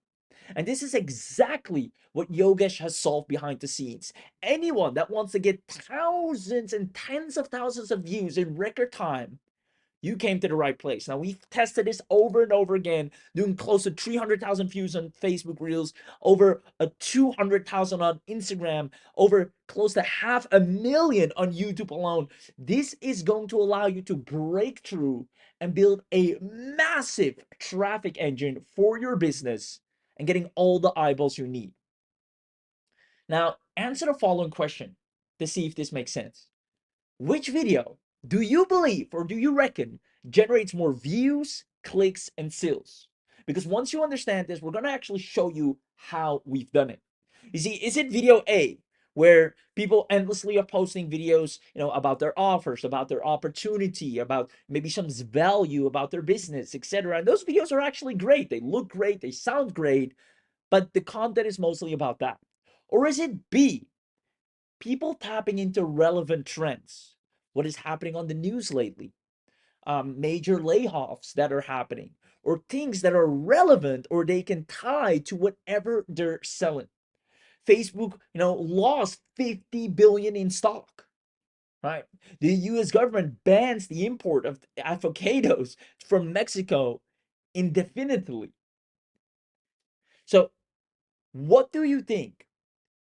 And this is exactly what Yogesh has solved behind the scenes. Anyone that wants to get thousands and tens of thousands of views in record time, you came to the right place. Now, we've tested this over and over again, doing close to 300,000 views on Facebook Reels, over a 200,000 on Instagram, over close to 500,000 on YouTube alone. This is going to allow you to break through and build a massive traffic engine for your business and getting all the eyeballs you need. Now, answer the following question to see if this makes sense. Which video do you believe or do you reckon generates more views, clicks, and sales? Because once you understand this, we're going to actually show you how we've done it. You see, is it video A, where people endlessly are posting videos, about their offers, about their opportunity, about maybe some value about their business, etc. And those videos are actually great. They look great, they sound great, but the content is mostly about that. Or is it B, people tapping into relevant trends? What is happening on the news lately? Major layoffs that are happening, or things that are relevant or they can tie to whatever they're selling. Facebook, lost 50 billion in stock, right? The US government bans the import of avocados from Mexico indefinitely. So what do you think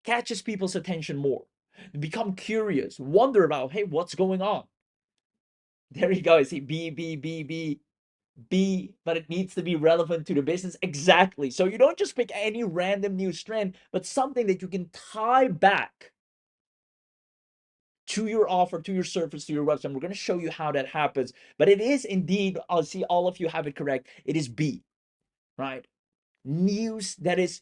catches people's attention more? Become curious, wonder about, hey, what's going on? There you go. See, B, but it needs to be relevant to the business. Exactly. So you don't just pick any random news trend, but something that you can tie back to your offer, to your service, to your website. We're going to show you how that happens. But it is indeed, I'll see all of you have it correct. It is B, right? News that is,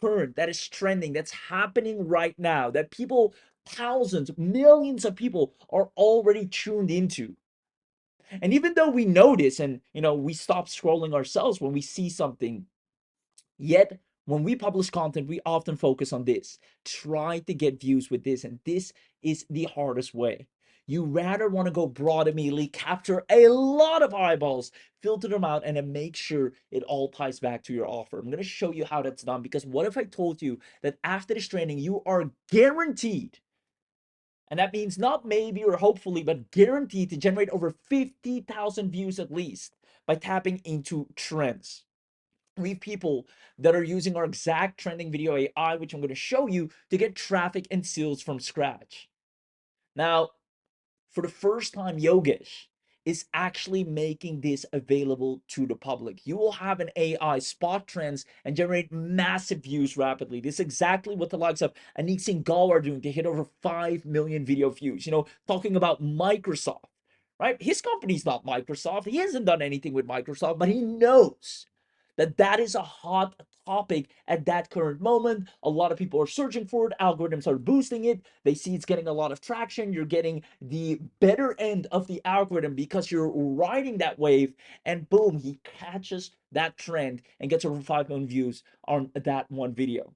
current, that is trending, that's happening right now, that people, thousands, millions of people are already tuned into. And even though we notice and, we stop scrolling ourselves when we see something, yet when we publish content, we often focus on this. Try to get views with this, and this is the hardest way. You rather want to go broad immediately, capture a lot of eyeballs, filter them out, and then make sure it all ties back to your offer. I'm going to show you how that's done, because what if I told you that after this training, you are guaranteed, and that means not maybe or hopefully, but guaranteed to generate over 50,000 views at least by tapping into trends. We have people that are using our exact trending video AI, which I'm going to show you, to get traffic and sales from scratch. Now, for the first time, Yogesh is actually making this available to the public. You will have an AI spot trends and generate massive views rapidly. This is exactly what the likes of Anik Singhal are doing to hit over 5 million video views. Talking about Microsoft, right? His company's not Microsoft. He hasn't done anything with Microsoft, but he knows that is a hot topic at that current moment. A lot of people are searching for it. Algorithms are boosting it. They see it's getting a lot of traction. You're getting the better end of the algorithm because you're riding that wave, and boom, he catches that trend and gets over 5 million views on that one video.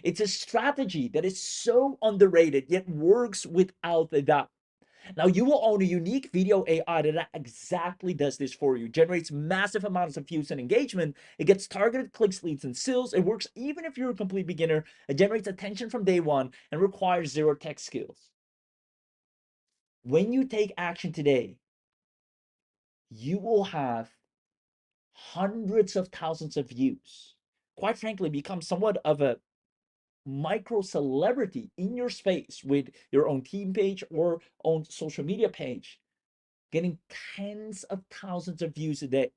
It's a strategy that is so underrated, yet works without a doubt. Now, you will own a unique video AI that exactly does this for you. Generates massive amounts of views and engagement. It gets targeted clicks, leads, and sales. It works even if you're a complete beginner. It generates attention from day one and requires zero tech skills. When you take action today, you will have hundreds of thousands of views. Quite frankly, become somewhat of a micro celebrity in your space with your own team page or own social media page, getting tens of thousands of views a day.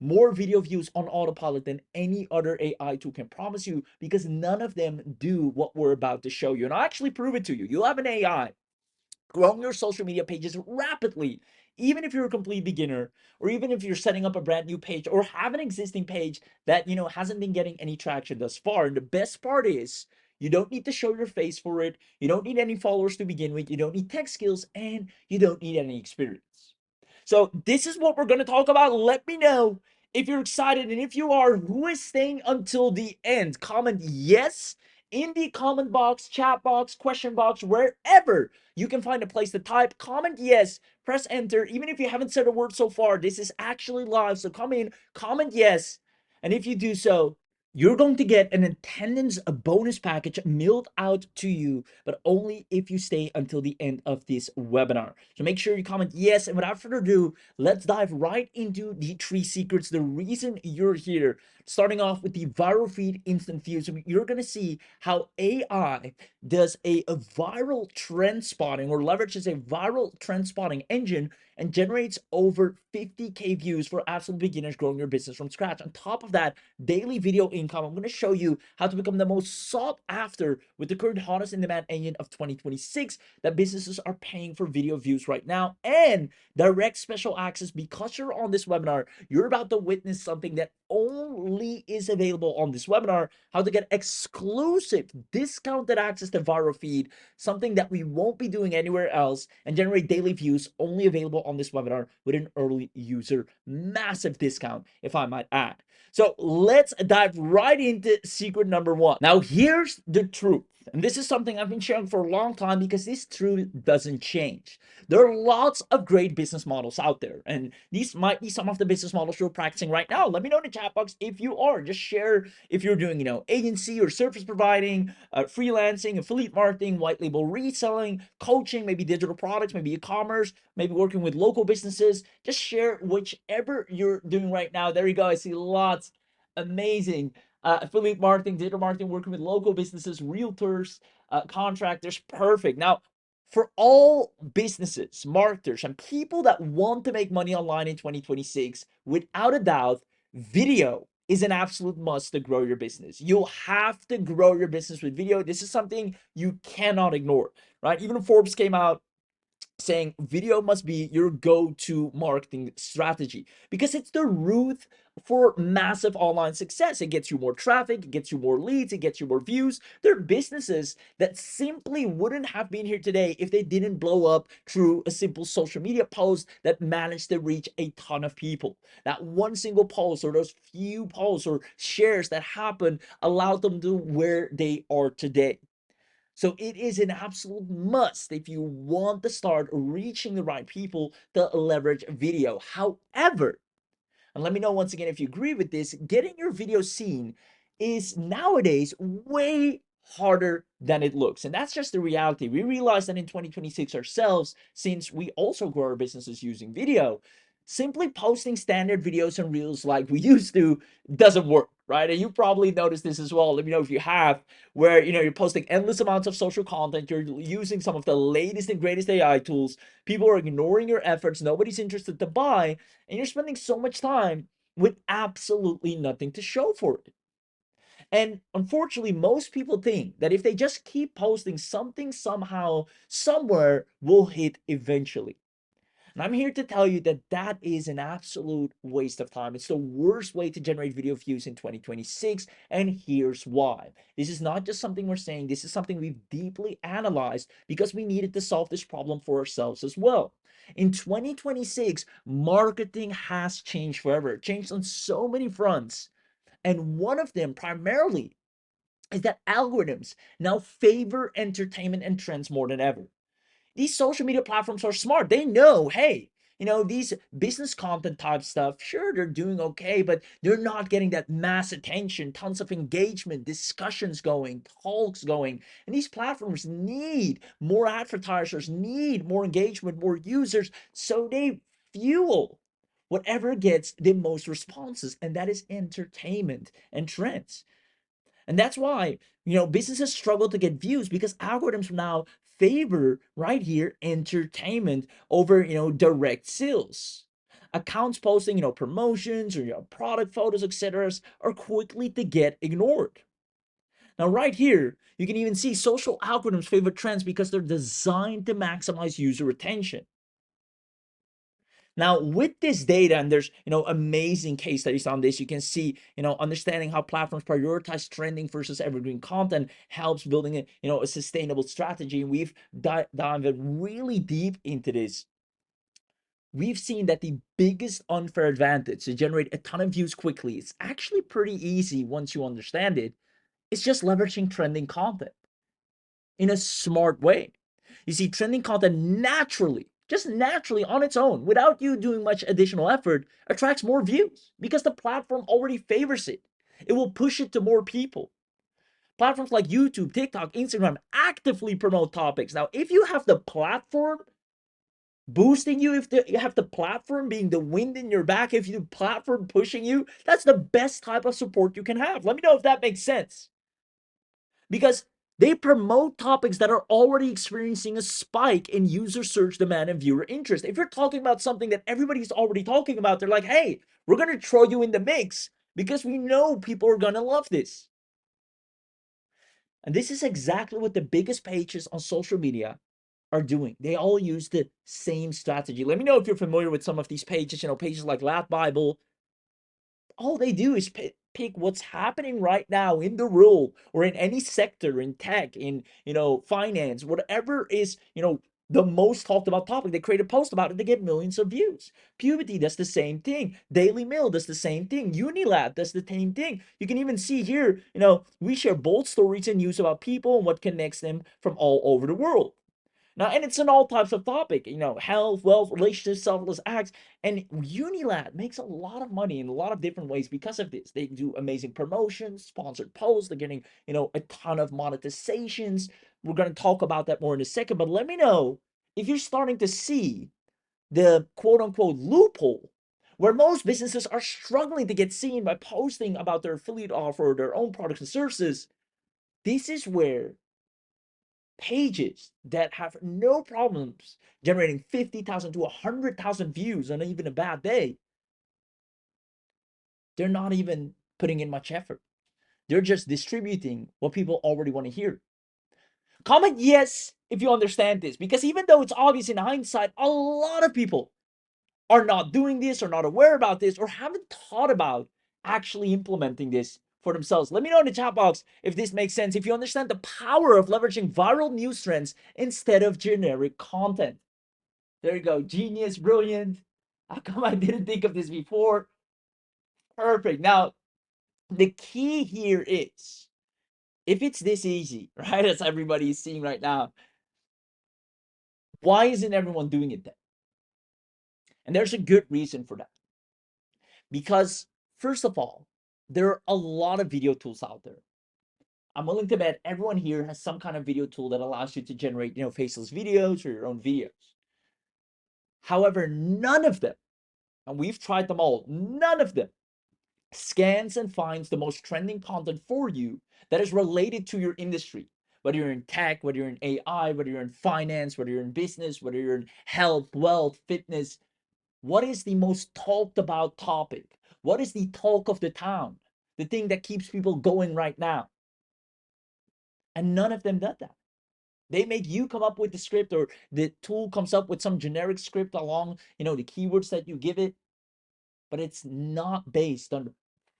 More video views on autopilot than any other AI tool can promise you, because none of them do what we're about to show you. And I'll actually prove it to you. You'll have an AI growing your social media pages rapidly, even if you're a complete beginner, or even if you're setting up a brand new page or have an existing page that hasn't been getting any traction thus far. And the best part is, you don't need to show your face for it. You don't need any followers to begin with. You don't need tech skills, and you don't need any experience. So this is what we're going to talk about. Let me know if you're excited, and if you are, who is staying until the end. Comment yes in the comment box, chat box, question box, wherever you can find a place to type. Comment yes, press enter. Even if you haven't said a word so far, this is actually live. So come in, comment yes. And if you do so, you're going to get an attendance, a bonus package mailed out to you, but only if you stay until the end of this webinar. So make sure you comment yes. And without further ado, let's dive right into the 3 secrets, the reason you're here. Starting off with the ViroFeed Instant Views, you're going to see how AI does a viral trend spotting, or leverages a viral trend spotting engine, and generates over 50K views for absolute beginners growing your business from scratch. On top of that, daily video income. I'm going to show you how to become the most sought after with the current hottest in demand engine of 2026 that businesses are paying for video views right now, and direct special access. Because you're on this webinar, you're about to witness something that only is available on this webinar: how to get exclusive discounted access to ViroFeed, something that we won't be doing anywhere else, and generate daily views only available on this webinar with an early user massive discount, if I might add. So let's dive right into secret number 1. Now, here's the truth. And this is something I've been sharing for a long time because this truth doesn't change. There are lots of great business models out there, and these might be some of the business models you're practicing right now. Let me know in the chat box if you are. Just share if you're doing, agency or service providing, freelancing, affiliate marketing, white label reselling, coaching, maybe digital products, maybe e-commerce, maybe working with local businesses. Just share whichever you're doing right now. There you go. I see lots. Amazing. Affiliate marketing, digital marketing, working with local businesses, realtors, contractors. Perfect. Now, for all businesses, marketers, and people that want to make money online in 2026, without a doubt, video is an absolute must to grow your business. You'll have to grow your business with video. This is something you cannot ignore, right? Even Forbes came out saying video must be your go-to marketing strategy because it's the root for massive online success. It gets you more traffic, it gets you more leads, it gets you more views. There are businesses that simply wouldn't have been here today if they didn't blow up through a simple social media post that managed to reach a ton of people. That one single post or those few posts or shares that happened allowed them to where they are today. So it is an absolute must if you want to start reaching the right people to leverage video. However, and let me know once again if you agree with this, getting your video seen is nowadays way harder than it looks. And that's just the reality. We realize that in 2026 ourselves, since we also grow our businesses using video, simply posting standard videos and reels like we used to doesn't work, right? And you probably noticed this as well. Let me know if you have, where you're posting endless amounts of social content, you're using some of the latest and greatest AI tools, people are ignoring your efforts, nobody's interested to buy, and you're spending so much time with absolutely nothing to show for it. And unfortunately, most people think that if they just keep posting, something somehow, somewhere will hit eventually. And I'm here to tell you that that is an absolute waste of time. It's the worst way to generate video views in 2026. And here's why. This is not just something we're saying, this is something we've deeply analyzed because we needed to solve this problem for ourselves as well. In 2026, marketing has changed forever. It changed on so many fronts. And one of them primarily is that algorithms now favor entertainment and trends more than ever. These social media platforms are smart. They know, hey, these business content type stuff, sure, they're doing okay, but they're not getting that mass attention, tons of engagement, discussions going, talks going. And these platforms need more advertisers, need more engagement, more users. So they fuel whatever gets the most responses, and that is entertainment and trends. And that's why, businesses struggle to get views because algorithms now favor right here entertainment over, direct sales. Accounts posting, promotions or product photos, etc., are quickly to get ignored. Now, right here, you can even see social algorithms favor trends because they're designed to maximize user attention. Now, with this data, and there's amazing case studies on this, you can see understanding how platforms prioritize trending versus evergreen content helps building a sustainable strategy. And we've dived really deep into this. We've seen that the biggest unfair advantage to generate a ton of views quickly, it's actually pretty easy once you understand it. It's just leveraging trending content in a smart way. You see, trending content naturally, just naturally on its own, without you doing much additional effort, attracts more views because the platform already favors it. It will push it to more people. Platforms like YouTube, TikTok, Instagram actively promote topics. Now, if you have the platform boosting you, if you have the platform being the wind in your back, if you platform pushing you, that's the best type of support you can have. Let me know if that makes sense. Because they promote topics that are already experiencing a spike in user search demand and viewer interest. If you're talking about something that everybody's already talking about, they're like, hey, we're going to throw you in the mix because we know people are going to love this. And this is exactly what the biggest pages on social media are doing. They all use the same strategy. Let me know if you're familiar with some of these pages, pages like Lat Bible. All they do is pick what's happening right now in the world or in any sector, in tech, in finance, whatever is the most talked about topic. They create a post about it, they get millions of views. Puberty does the same thing. Daily Mail does the same thing. Unilab does the same thing. You can even see here, we share bold stories and news about people and what connects them from all over the world. Now, and it's in all types of topic, health, wealth, relationships, selfless acts. And Unilab makes a lot of money in a lot of different ways because of this. They do amazing promotions, sponsored posts. They're getting, a ton of monetizations. We're going to talk about that more in a second. But let me know if you're starting to see the quote unquote loophole where most businesses are struggling to get seen by posting about their affiliate offer or their own products and services. This is where pages that have no problems generating 50,000 to 100,000 views on even a bad day, they're not even putting in much effort. They're just distributing what people already want to hear. Comment yes if you understand this, because even though it's obvious in hindsight, a lot of people are not doing this or not aware about this or haven't thought about actually implementing this for themselves. Let me know in the chat box if this makes sense, if you understand the power of leveraging viral news trends instead of generic content. There you go. Genius, brilliant. How come I didn't think of this before? Perfect. Now, the key here is if it's this easy, right, as everybody is seeing right now, why isn't everyone doing it then? And there's a good reason for that. Because, first of all, there are a lot of video tools out there. I'm willing to bet everyone here has some kind of video tool that allows you to generate, faceless videos or your own videos. However, none of them, and we've tried them all, none of them scans and finds the most trending content for you that is related to your industry. Whether you're in tech, whether you're in AI, whether you're in finance, whether you're in business, whether you're in health, wealth, fitness, what is the most talked about topic? What is the talk of the town? The thing that keeps people going right now? And none of them does that. They make you come up with the script, or the tool comes up with some generic script along, the keywords that you give it, but it's not based on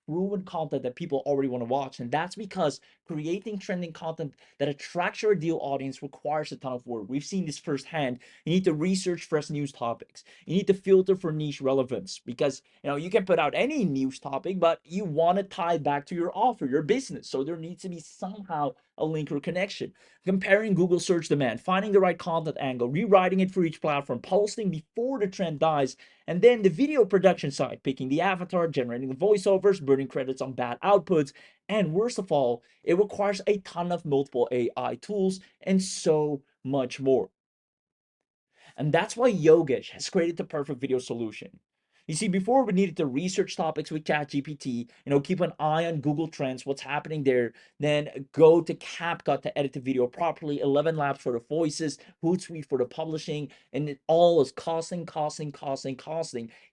proven content that people already want to watch. And that's because creating trending content that attracts your ideal audience requires a ton of work. We've seen this firsthand. You need to research fresh news topics. You need to filter for niche relevance, because you can put out any news topic, but you want to tie back to your offer, your business. So there needs to be somehow a link or connection. Comparing Google search demand, finding the right content angle, rewriting it for each platform, posting before the trend dies, and then the video production side, picking the avatar, generating the voiceovers, burning credits on bad outputs. And worst of all, it requires a ton of multiple AI tools and so much more. And that's why Yogesh has created the perfect video solution. You see, before we needed to research topics with ChatGPT, keep an eye on Google Trends, what's happening there, then go to CapCut to edit the video properly, 11 Labs for the voices, Hootsuite for the publishing, and it all is costing.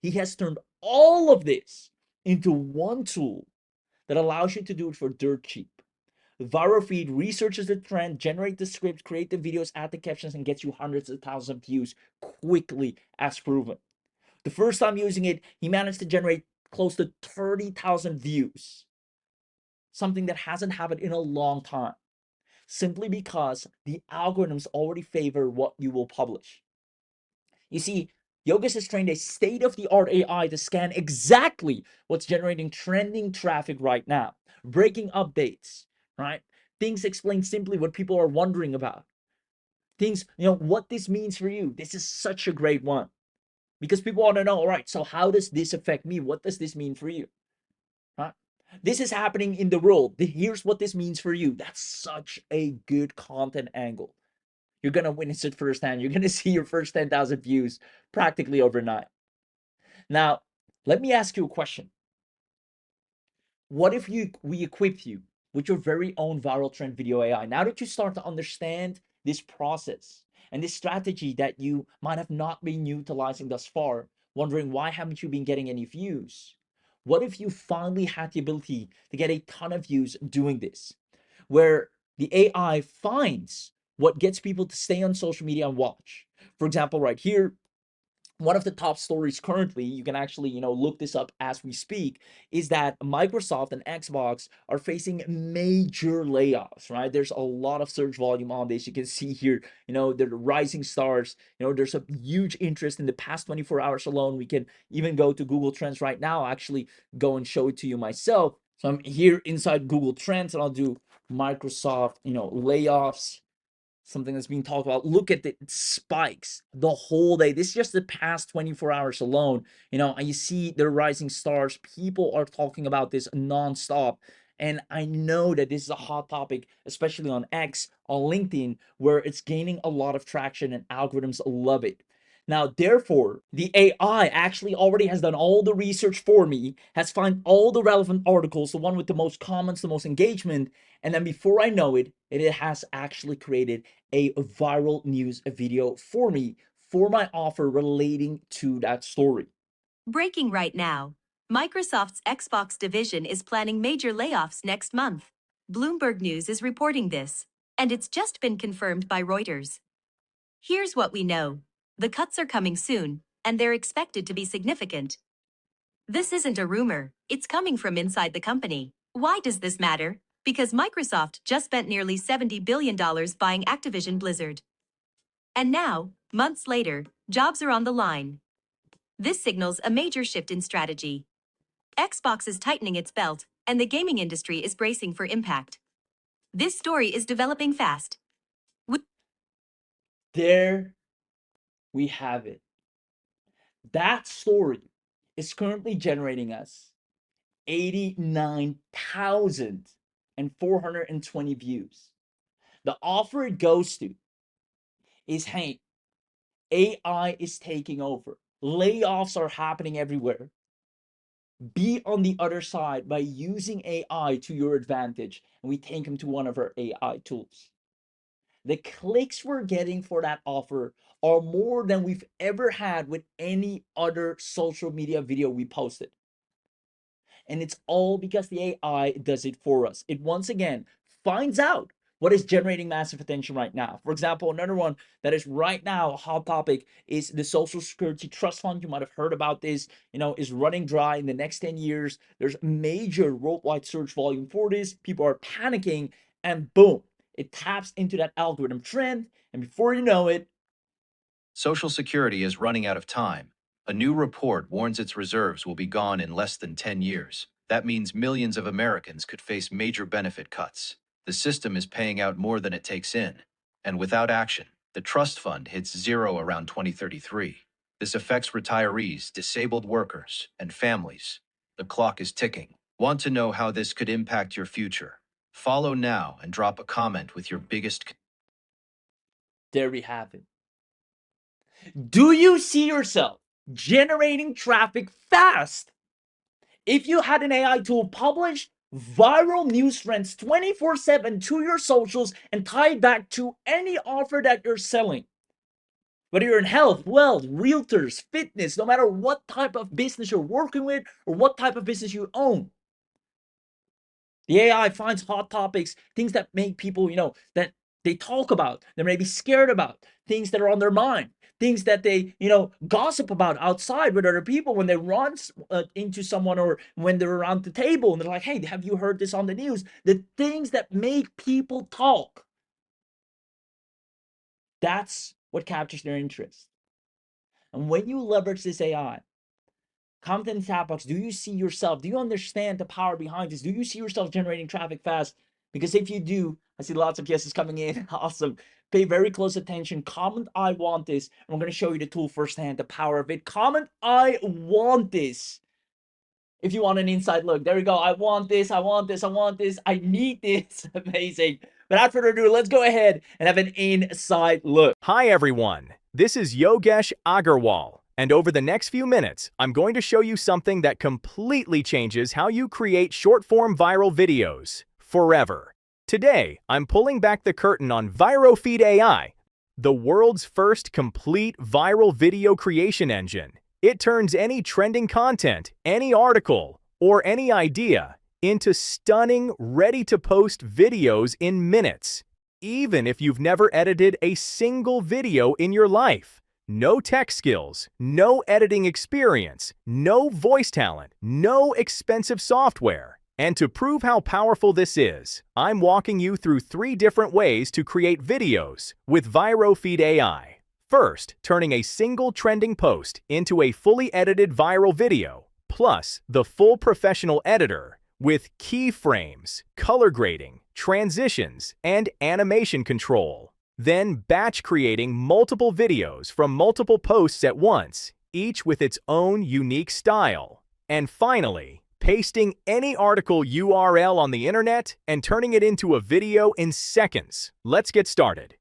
He has turned all of this into one tool that allows you to do it for dirt cheap. ViroFeed researches the trend, generate the script, create the videos, add the captions, and gets you hundreds of thousands of views quickly, as proven. The first time using it, he managed to generate close to 30,000 views, something that hasn't happened in a long time, simply because the algorithms already favor what you will publish. You see, Yogesh has trained a state-of-the-art AI to scan exactly what's generating trending traffic right now, breaking updates, right? Things explained simply what people are wondering about. Things, what this means for you. This is such a great one. Because people want to know, all right, so how does this affect me? What does this mean for you? Right? This is happening in the world. Here's what this means for you. That's such a good content angle. You're going to witness it firsthand. You're going to see your first 10,000 views practically overnight. Now, let me ask you a question. What if we equip you with your very own viral trend video AI? Now that you start to understand this process and this strategy that you might have not been utilizing thus far, wondering why haven't you been getting any views? What if you finally had the ability to get a ton of views doing this, where the AI finds what gets people to stay on social media and watch? For example, right here, one of the top stories currently, you can actually, look this up as we speak, is that Microsoft and Xbox are facing major layoffs, right? There's a lot of search volume on this. You can see here, the rising stars, there's a huge interest in the past 24 hours alone. We can even go to Google Trends right now, actually go and show it to you myself. So I'm here inside Google Trends and I'll do Microsoft, layoffs, something that's being talked about. Look at the spikes the whole day. This is just the past 24 hours alone, and you see the rising stars. People are talking about this nonstop. And I know that this is a hot topic, especially on X, on LinkedIn, where it's gaining a lot of traction and algorithms love it. Now, therefore, the AI actually already has done all the research for me, has found all the relevant articles, the one with the most comments, the most engagement, and then before I know it, it has actually created a viral news video for me for my offer relating to that story. Breaking right now. Microsoft's Xbox division is planning major layoffs next month. Bloomberg News is reporting this, and it's just been confirmed by Reuters. Here's what we know. The cuts are coming soon, and they're expected to be significant. This isn't a rumor, it's coming from inside the company. Why does this matter? Because Microsoft just spent nearly $70 billion buying Activision Blizzard. And now, months later, jobs are on the line. This signals a major shift in strategy. Xbox is tightening its belt, and the gaming industry is bracing for impact. This story is developing fast. There we have it. That story is currently generating us 89,420 views. The offer it goes to is, hey, AI is taking over. Layoffs are happening everywhere. Be on the other side by using AI to your advantage. And we take them to one of our AI tools. The clicks we're getting for that offer are more than we've ever had with any other social media video we posted. And it's all because the AI does it for us. It once again finds out what is generating massive attention right now. For example, another one that is right now a hot topic is the Social Security Trust Fund. You might have heard about this, is running dry in the next 10 years. There's major worldwide search volume for this. People are panicking, and boom, it taps into that algorithm trend. And before you know it, Social Security is running out of time. A new report warns its reserves will be gone in less than 10 years. That means millions of Americans could face major benefit cuts. The system is paying out more than it takes in. And without action, the trust fund hits zero around 2033. This affects retirees, disabled workers, and families. The clock is ticking. Want to know how this could impact your future? Follow now and drop a comment with your biggest. there we have it. Do you see yourself generating traffic fast? If you had an AI tool publish viral news trends 24/7 to your socials and tie it back to any offer that you're selling, whether you're in health, wealth, realtors, fitness, no matter what type of business you're working with or what type of business you own, the AI finds hot topics, things that make people, that they talk about, they may be scared about, things that are on their mind, things that they, gossip about outside with other people when they run into someone or when they're around the table and they're like, hey, have you heard this on the news? The things that make people talk. That's what captures their interest. And when you leverage this AI, comment in the chat box, do you see yourself? Do you understand the power behind this? Do you see yourself generating traffic fast? Because if you do, I see lots of yeses coming in. Awesome. Pay very close attention. Comment, I want this. And I'm going to show you the tool firsthand, the power of it. Comment, I want this. If you want an inside look, there we go. I want this. I want this. I want this. I need this. Amazing. But without further ado, let's go ahead and have an inside look. Hi everyone, this is Yogesh Agarwal, and over the next few minutes, I'm going to show you something that completely changes how you create short-form viral videos forever. Today, I'm pulling back the curtain on ViroFeed AI, the world's first complete viral video creation engine. It turns any trending content, any article, or any idea into stunning, ready-to-post videos in minutes, even if you've never edited a single video in your life. No tech skills, no editing experience, no voice talent, no expensive software. And to prove how powerful this is, I'm walking you through 3 different ways to create videos with ViroFeed AI. First, turning a single trending post into a fully edited viral video, plus the full professional editor with keyframes, color grading, transitions, and animation control. Then batch creating multiple videos from multiple posts at once, each with its own unique style. And finally, pasting any article URL on the internet and turning it into a video in seconds. Let's get started.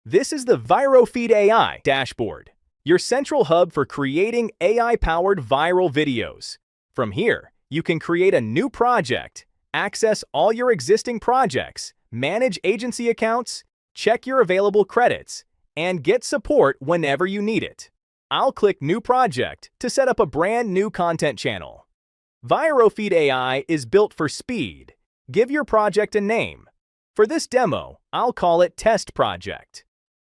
This is the ViroFeed AI dashboard, your central hub for creating AI-powered viral videos. From here, you can create a new project, access all your existing projects, manage agency accounts, check your available credits, and get support whenever you need it. I'll click New Project to set up a brand new content channel. ViroFeed AI is built for speed. Give your project a name. For this demo, I'll call it Test Project.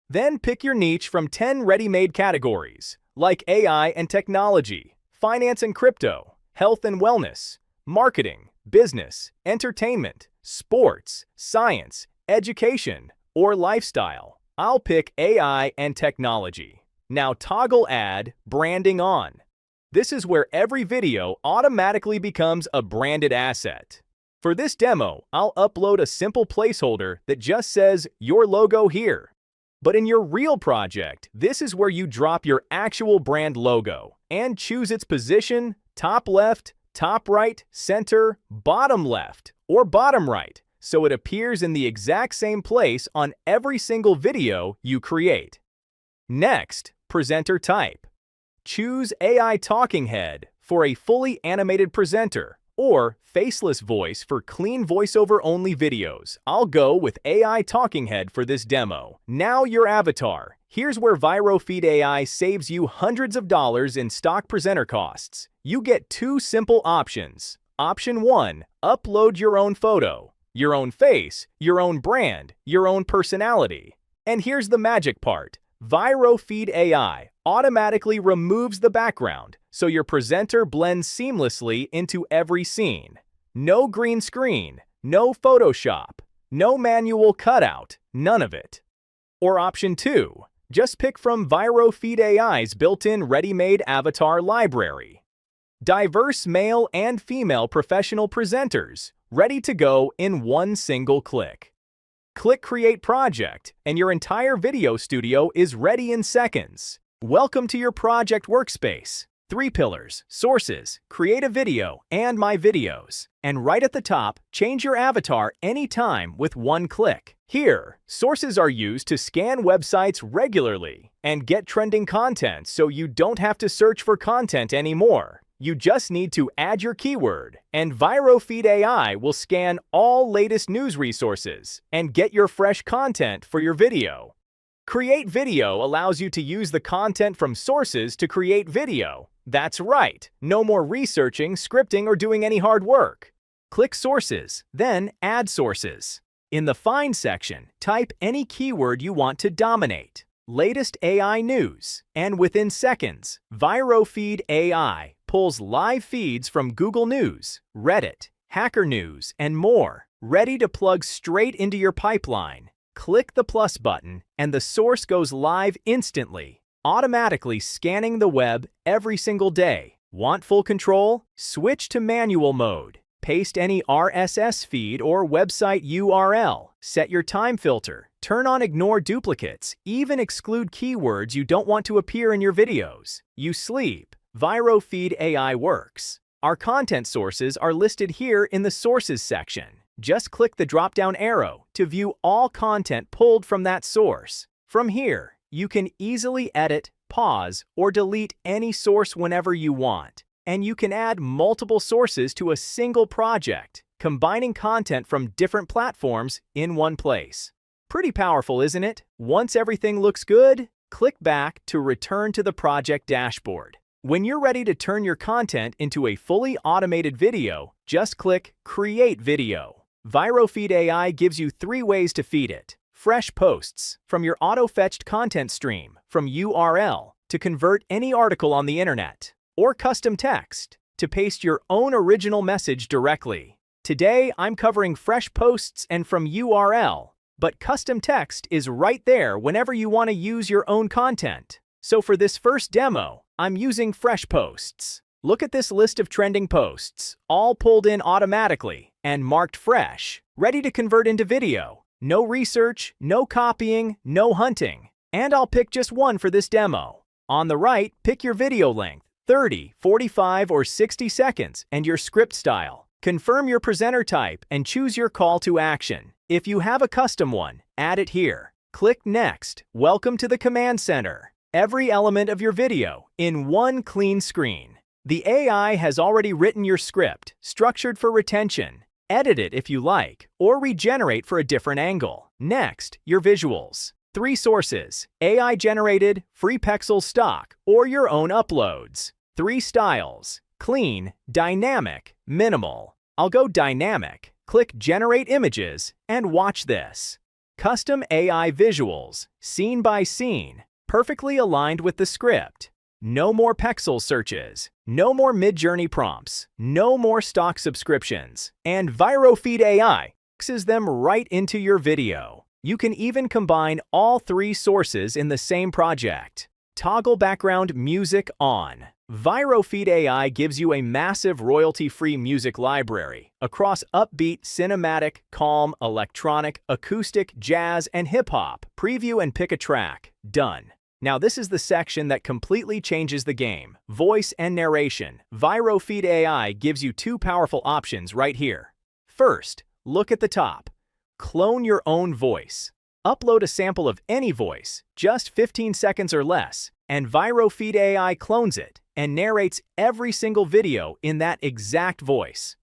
Then pick your niche from 10 ready-made categories, like AI and technology, finance and crypto, health and wellness, marketing, business, entertainment, sports, science, education, or lifestyle. I'll pick AI and technology. Now toggle Add Branding on. This is where every video automatically becomes a branded asset. For this demo, I'll upload a simple placeholder that just says your logo here. But in your real project, this is where you drop your actual brand logo and choose its position, top left, top right, center, bottom left, or bottom right, so it appears in the exact same place on every single video you create. Next, presenter type. Choose AI Talking Head for a fully animated presenter, or faceless voice for clean voiceover-only videos. I'll go with AI Talking Head for this demo. Now your avatar. Here's where ViroFeed AI saves you hundreds of dollars in stock presenter costs. You get 2 simple options. Option 1, upload your own photo, your own face, your own brand, your own personality. And here's the magic part. ViroFeed AI automatically removes the background, so your presenter blends seamlessly into every scene. No green screen, no Photoshop, no manual cutout, none of it. Or option 2, just pick from ViroFeed AI's built-in ready-made avatar library. Diverse male and female professional presenters, ready to go in one single click. Click Create Project, and your entire video studio is ready in seconds. Welcome to your project workspace. 3 pillars: sources, create a video, and my videos. And right at the top, change your avatar anytime with one click. Here, sources are used to scan websites regularly and get trending content so you don't have to search for content anymore. You just need to add your keyword, and ViroFeed AI will scan all latest news resources and get your fresh content for your video. Create Video allows you to use the content from sources to create video. That's right, no more researching, scripting, or doing any hard work. Click Sources, then Add Sources. In the Find section, type any keyword you want to dominate. Latest AI news, and within seconds, ViroFeed AI pulls live feeds from Google News, Reddit, Hacker News, and more, ready to plug straight into your pipeline. Click the plus button, and the source goes live instantly, automatically scanning the web every single day. Want full control? Switch to manual mode. Paste any RSS feed or website URL. Set your time filter. Turn on Ignore Duplicates. Even exclude keywords you don't want to appear in your videos. You sleep. ViroFeed AI works. Our content sources are listed here in the Sources section. Just click the drop-down arrow to view all content pulled from that source. From here, you can easily edit, pause, or delete any source whenever you want. And you can add multiple sources to a single project, combining content from different platforms in one place. Pretty powerful, isn't it? Once everything looks good, click back to return to the project dashboard. When you're ready to turn your content into a fully automated video, just click Create Video. ViroFeed AI gives you 3 ways to feed it. Fresh posts from your auto-fetched content stream from URL, to convert any article on the internet, or custom text to paste your own original message directly. Today, I'm covering fresh posts and from URL, but custom text is right there whenever you want to use your own content. So for this first demo, I'm using fresh posts. Look at this list of trending posts, all pulled in automatically and marked fresh, ready to convert into video. No research, no copying, no hunting. And I'll pick just one for this demo. On the right, pick your video length, 30, 45, or 60 seconds, and your script style. Confirm your presenter type and choose your call to action. If you have a custom one, add it here. Click Next. Welcome to the Command Center. Every element of your video in one clean screen. The AI has already written your script, structured for retention. Edit it if you like, or regenerate for a different angle. Next, your visuals. 3 sources: AI-generated, free pixel stock, or your own uploads. 3 styles: clean, dynamic, minimal. I'll go dynamic. Click Generate Images, and watch this. Custom AI visuals, scene by scene, perfectly aligned with the script. No more pixel searches, no more mid-journey prompts, no more stock subscriptions, and ViroFeed AI mixes them right into your video. You can even combine all 3 sources in the same project. Toggle background music on. ViroFeed AI gives you a massive royalty-free music library across upbeat, cinematic, calm, electronic, acoustic, jazz, and hip-hop. Preview and pick a track. Done. Now this is the section that completely changes the game. Voice and narration. ViroFeed AI gives you 2 powerful options right here. First, look at the top. Clone your own voice. Upload a sample of any voice, just 15 seconds or less, and ViroFeed AI clones it and narrates every single video in that exact voice.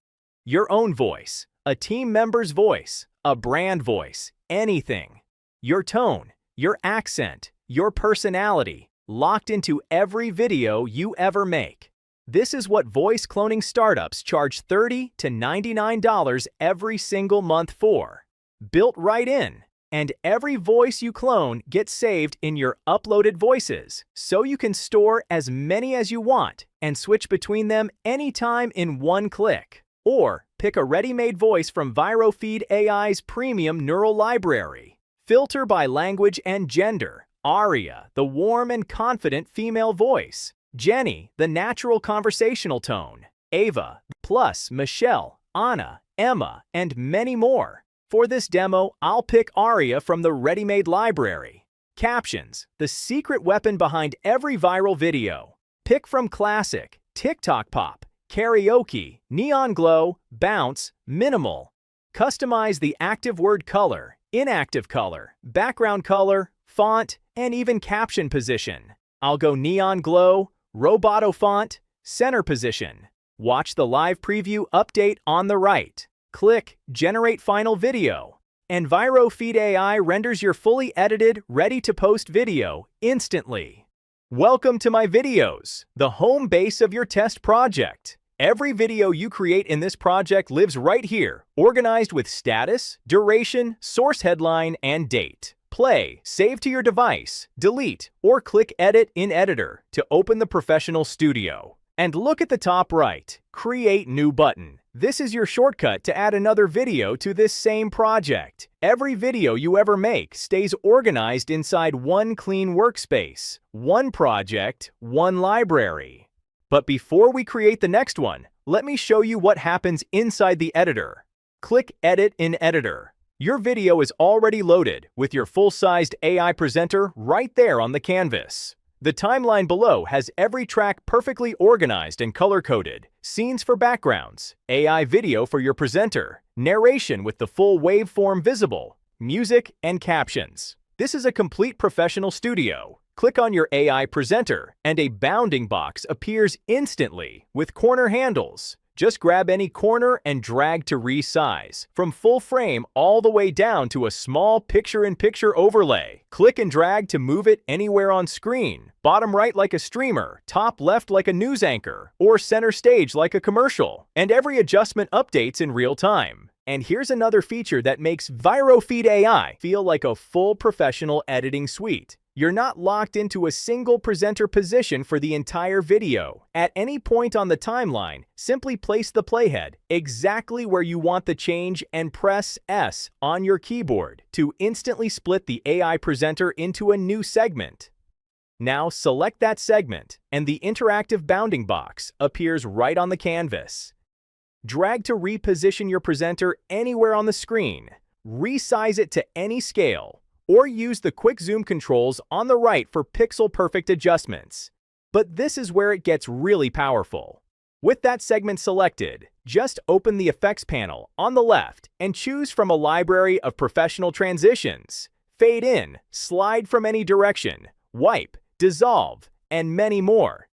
Your own voice, a team member's voice, a brand voice, anything. Your tone, your accent, your personality, locked into every video you ever make. This is what voice cloning startups charge $30 to $99 every single month for. Built right in. And every voice you clone gets saved in your uploaded voices, so you can store as many as you want and switch between them anytime in one click. Or pick a ready-made voice from ViroFeed AI's premium neural library. Filter by language and gender. Aria, the warm and confident female voice. Jenny, the natural conversational tone. Ava, plus Michelle, Anna, Emma, and many more. For this demo, I'll pick Aria from the ready-made library. Captions, the secret weapon behind every viral video. Pick from classic, TikTok pop, karaoke, neon glow, bounce, minimal. Customize the active word color, inactive color, background color, font, and even caption position. I'll go neon glow, roboto font, center position. Watch the live preview update on the right. Click Generate Final Video, and ViroFeed AI renders your fully edited, ready-to-post video instantly. Welcome to my videos, the home base of your test project. Every video you create in this project lives right here, organized with status, duration, source headline, and date. Play, save to your device, delete, or click Edit in Editor to open the professional studio. And look at the top right, Create New button. This is your shortcut to add another video to this same project. Every video you ever make stays organized inside one clean workspace, one project, one library. But before we create the next one, let me show you what happens inside the editor. Click Edit in Editor. Your video is already loaded with your full-sized AI presenter right there on the canvas. The timeline below has every track perfectly organized and color-coded, scenes for backgrounds, AI video for your presenter, narration with the full waveform visible, music, and captions. This is a complete professional studio. Click on your AI presenter, and a bounding box appears instantly with corner handles. Just grab any corner and drag to resize, from full frame all the way down to a small picture-in-picture overlay. Click and drag to move it anywhere on screen, bottom right like a streamer, top left like a news anchor, or center stage like a commercial. And every adjustment updates in real time. And here's another feature that makes ViroFeed AI feel like a full professional editing suite. You're not locked into a single presenter position for the entire video. At any point on the timeline, simply place the playhead exactly where you want the change and press S on your keyboard to instantly split the AI presenter into a new segment. Now select that segment, and the interactive bounding box appears right on the canvas. Drag to reposition your presenter anywhere on the screen. Resize it to any scale, or use the quick zoom controls on the right for pixel-perfect adjustments. But this is where it gets really powerful. With that segment selected, just open the Effects panel on the left and choose from a library of professional transitions. Fade in, slide from any direction, wipe, dissolve, and many more.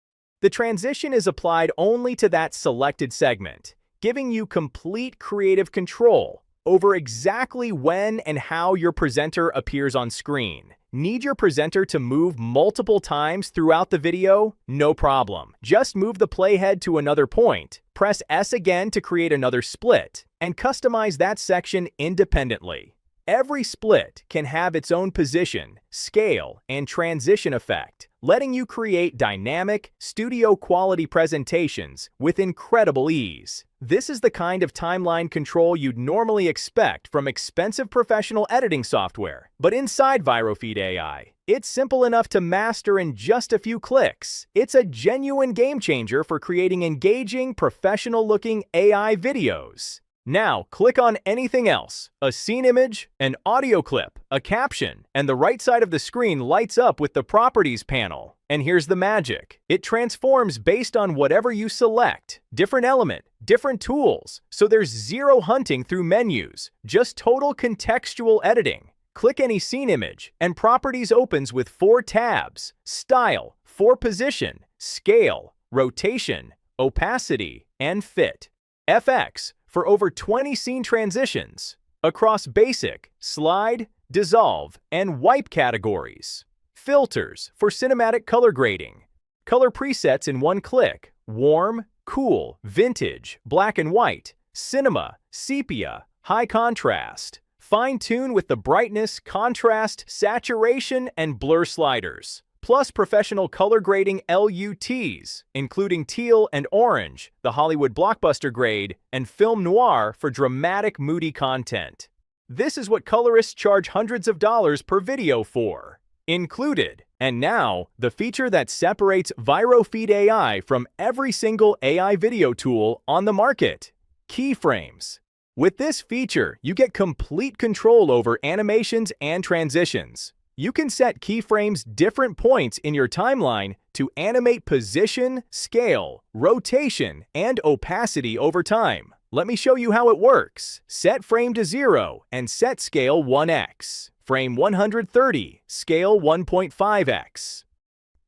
The transition is applied only to that selected segment, giving you complete creative control over exactly when and how your presenter appears on screen. Need your presenter to move multiple times throughout the video? No problem. Just move the playhead to another point, press S again to create another split, and customize that section independently. Every split can have its own position, scale, and transition effect, letting you create dynamic, studio-quality presentations with incredible ease. This is the kind of timeline control you'd normally expect from expensive professional editing software. But inside ViroFeed AI, it's simple enough to master in just a few clicks. It's a genuine game changer for creating engaging, professional-looking AI videos. Now, click on anything else, a scene image, an audio clip, a caption, and the right side of the screen lights up with the Properties panel. And here's the magic. It transforms based on whatever you select. Different element, different tools, so there's zero hunting through menus, just total contextual editing. Click any scene image, and Properties opens with 4 tabs: Style, for Position, Scale, Rotation, Opacity, and Fit. FX for over 20 scene transitions across basic, slide, dissolve, and wipe categories. Filters for cinematic color grading. Color presets in one click: warm, cool, vintage, black and white, cinema, sepia, high contrast. Fine-tune with the brightness, contrast, saturation, and blur sliders. Plus professional color grading LUTs, including teal and orange, the Hollywood blockbuster grade, and film noir for dramatic, moody content. This is what colorists charge hundreds of dollars per video for. Included. And now, the feature that separates ViroFeed AI from every single AI video tool on the market: keyframes. With this feature, you get complete control over animations and transitions. You can set keyframes different points in your timeline to animate position, scale, rotation, and opacity over time. Let me show you how it works. Set frame to 0 and set scale 1x. Frame 130, scale 1.5x.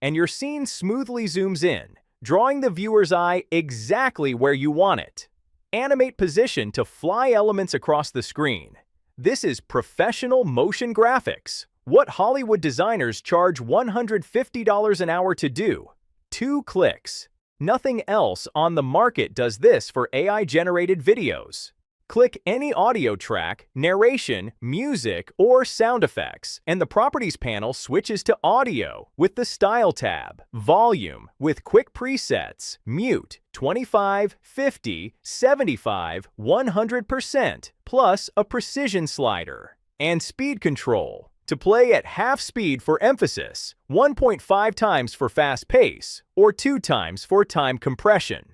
And your scene smoothly zooms in, drawing the viewer's eye exactly where you want it. Animate position to fly elements across the screen. This is professional motion graphics. What Hollywood designers charge $150 an hour to do. 2 clicks. Nothing else on the market does this for AI-generated videos. Click any audio track, narration, music, or sound effects, and the Properties panel switches to Audio with the Style tab, Volume with quick presets, Mute, 25, 50, 75, 100%, plus a precision slider, and Speed Control to play at half speed for emphasis, 1.5 times for fast pace, or 2 times for time compression.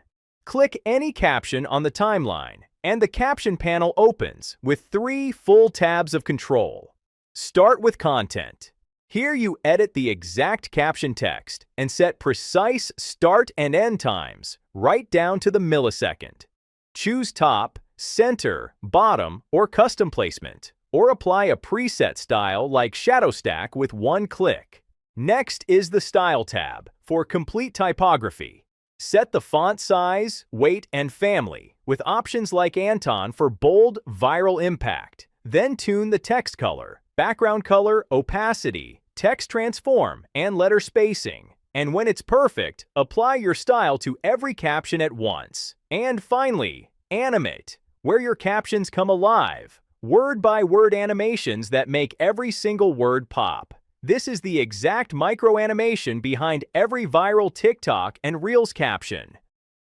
Click any caption on the timeline, and the Caption panel opens with 3 full tabs of control. Start with Content. Here you edit the exact caption text and set precise start and end times, right down to the millisecond. Choose top, center, bottom, or custom placement, or apply a preset style like Shadow Stack with 1 click. Next is the Style tab for complete typography. Set the font size, weight, and family with options like Anton for bold, viral impact. Then tune the text color, background color, opacity, text transform, and letter spacing. And when it's perfect, apply your style to every caption at once. And finally, animate, where your captions come alive. Word-by-word animations that make every single word pop. This is the exact micro animation behind every viral TikTok and Reels caption.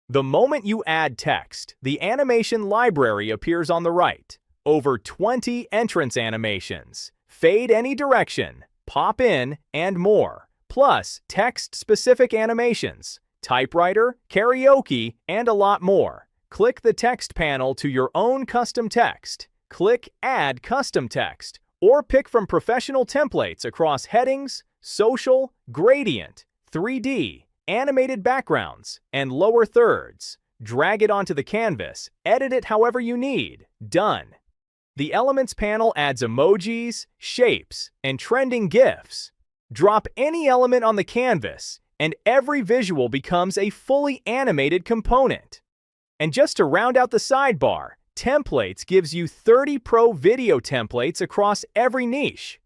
The moment you add text, the animation library appears on the right. Over 20 entrance animations, fade any direction, pop in, and more. Plus, text-specific animations, typewriter, karaoke, and a lot more. Click the text panel to your own custom text. Click Add Custom Text, or pick from professional templates across headings, social, gradient, 3D, animated backgrounds, and lower thirds. Drag it onto the canvas, edit it however you need. Done. The Elements panel adds emojis, shapes, and trending GIFs. Drop any element on the canvas, and every visual becomes a fully animated component. And just to round out the sidebar, Templates gives you 30 pro video templates across every niche.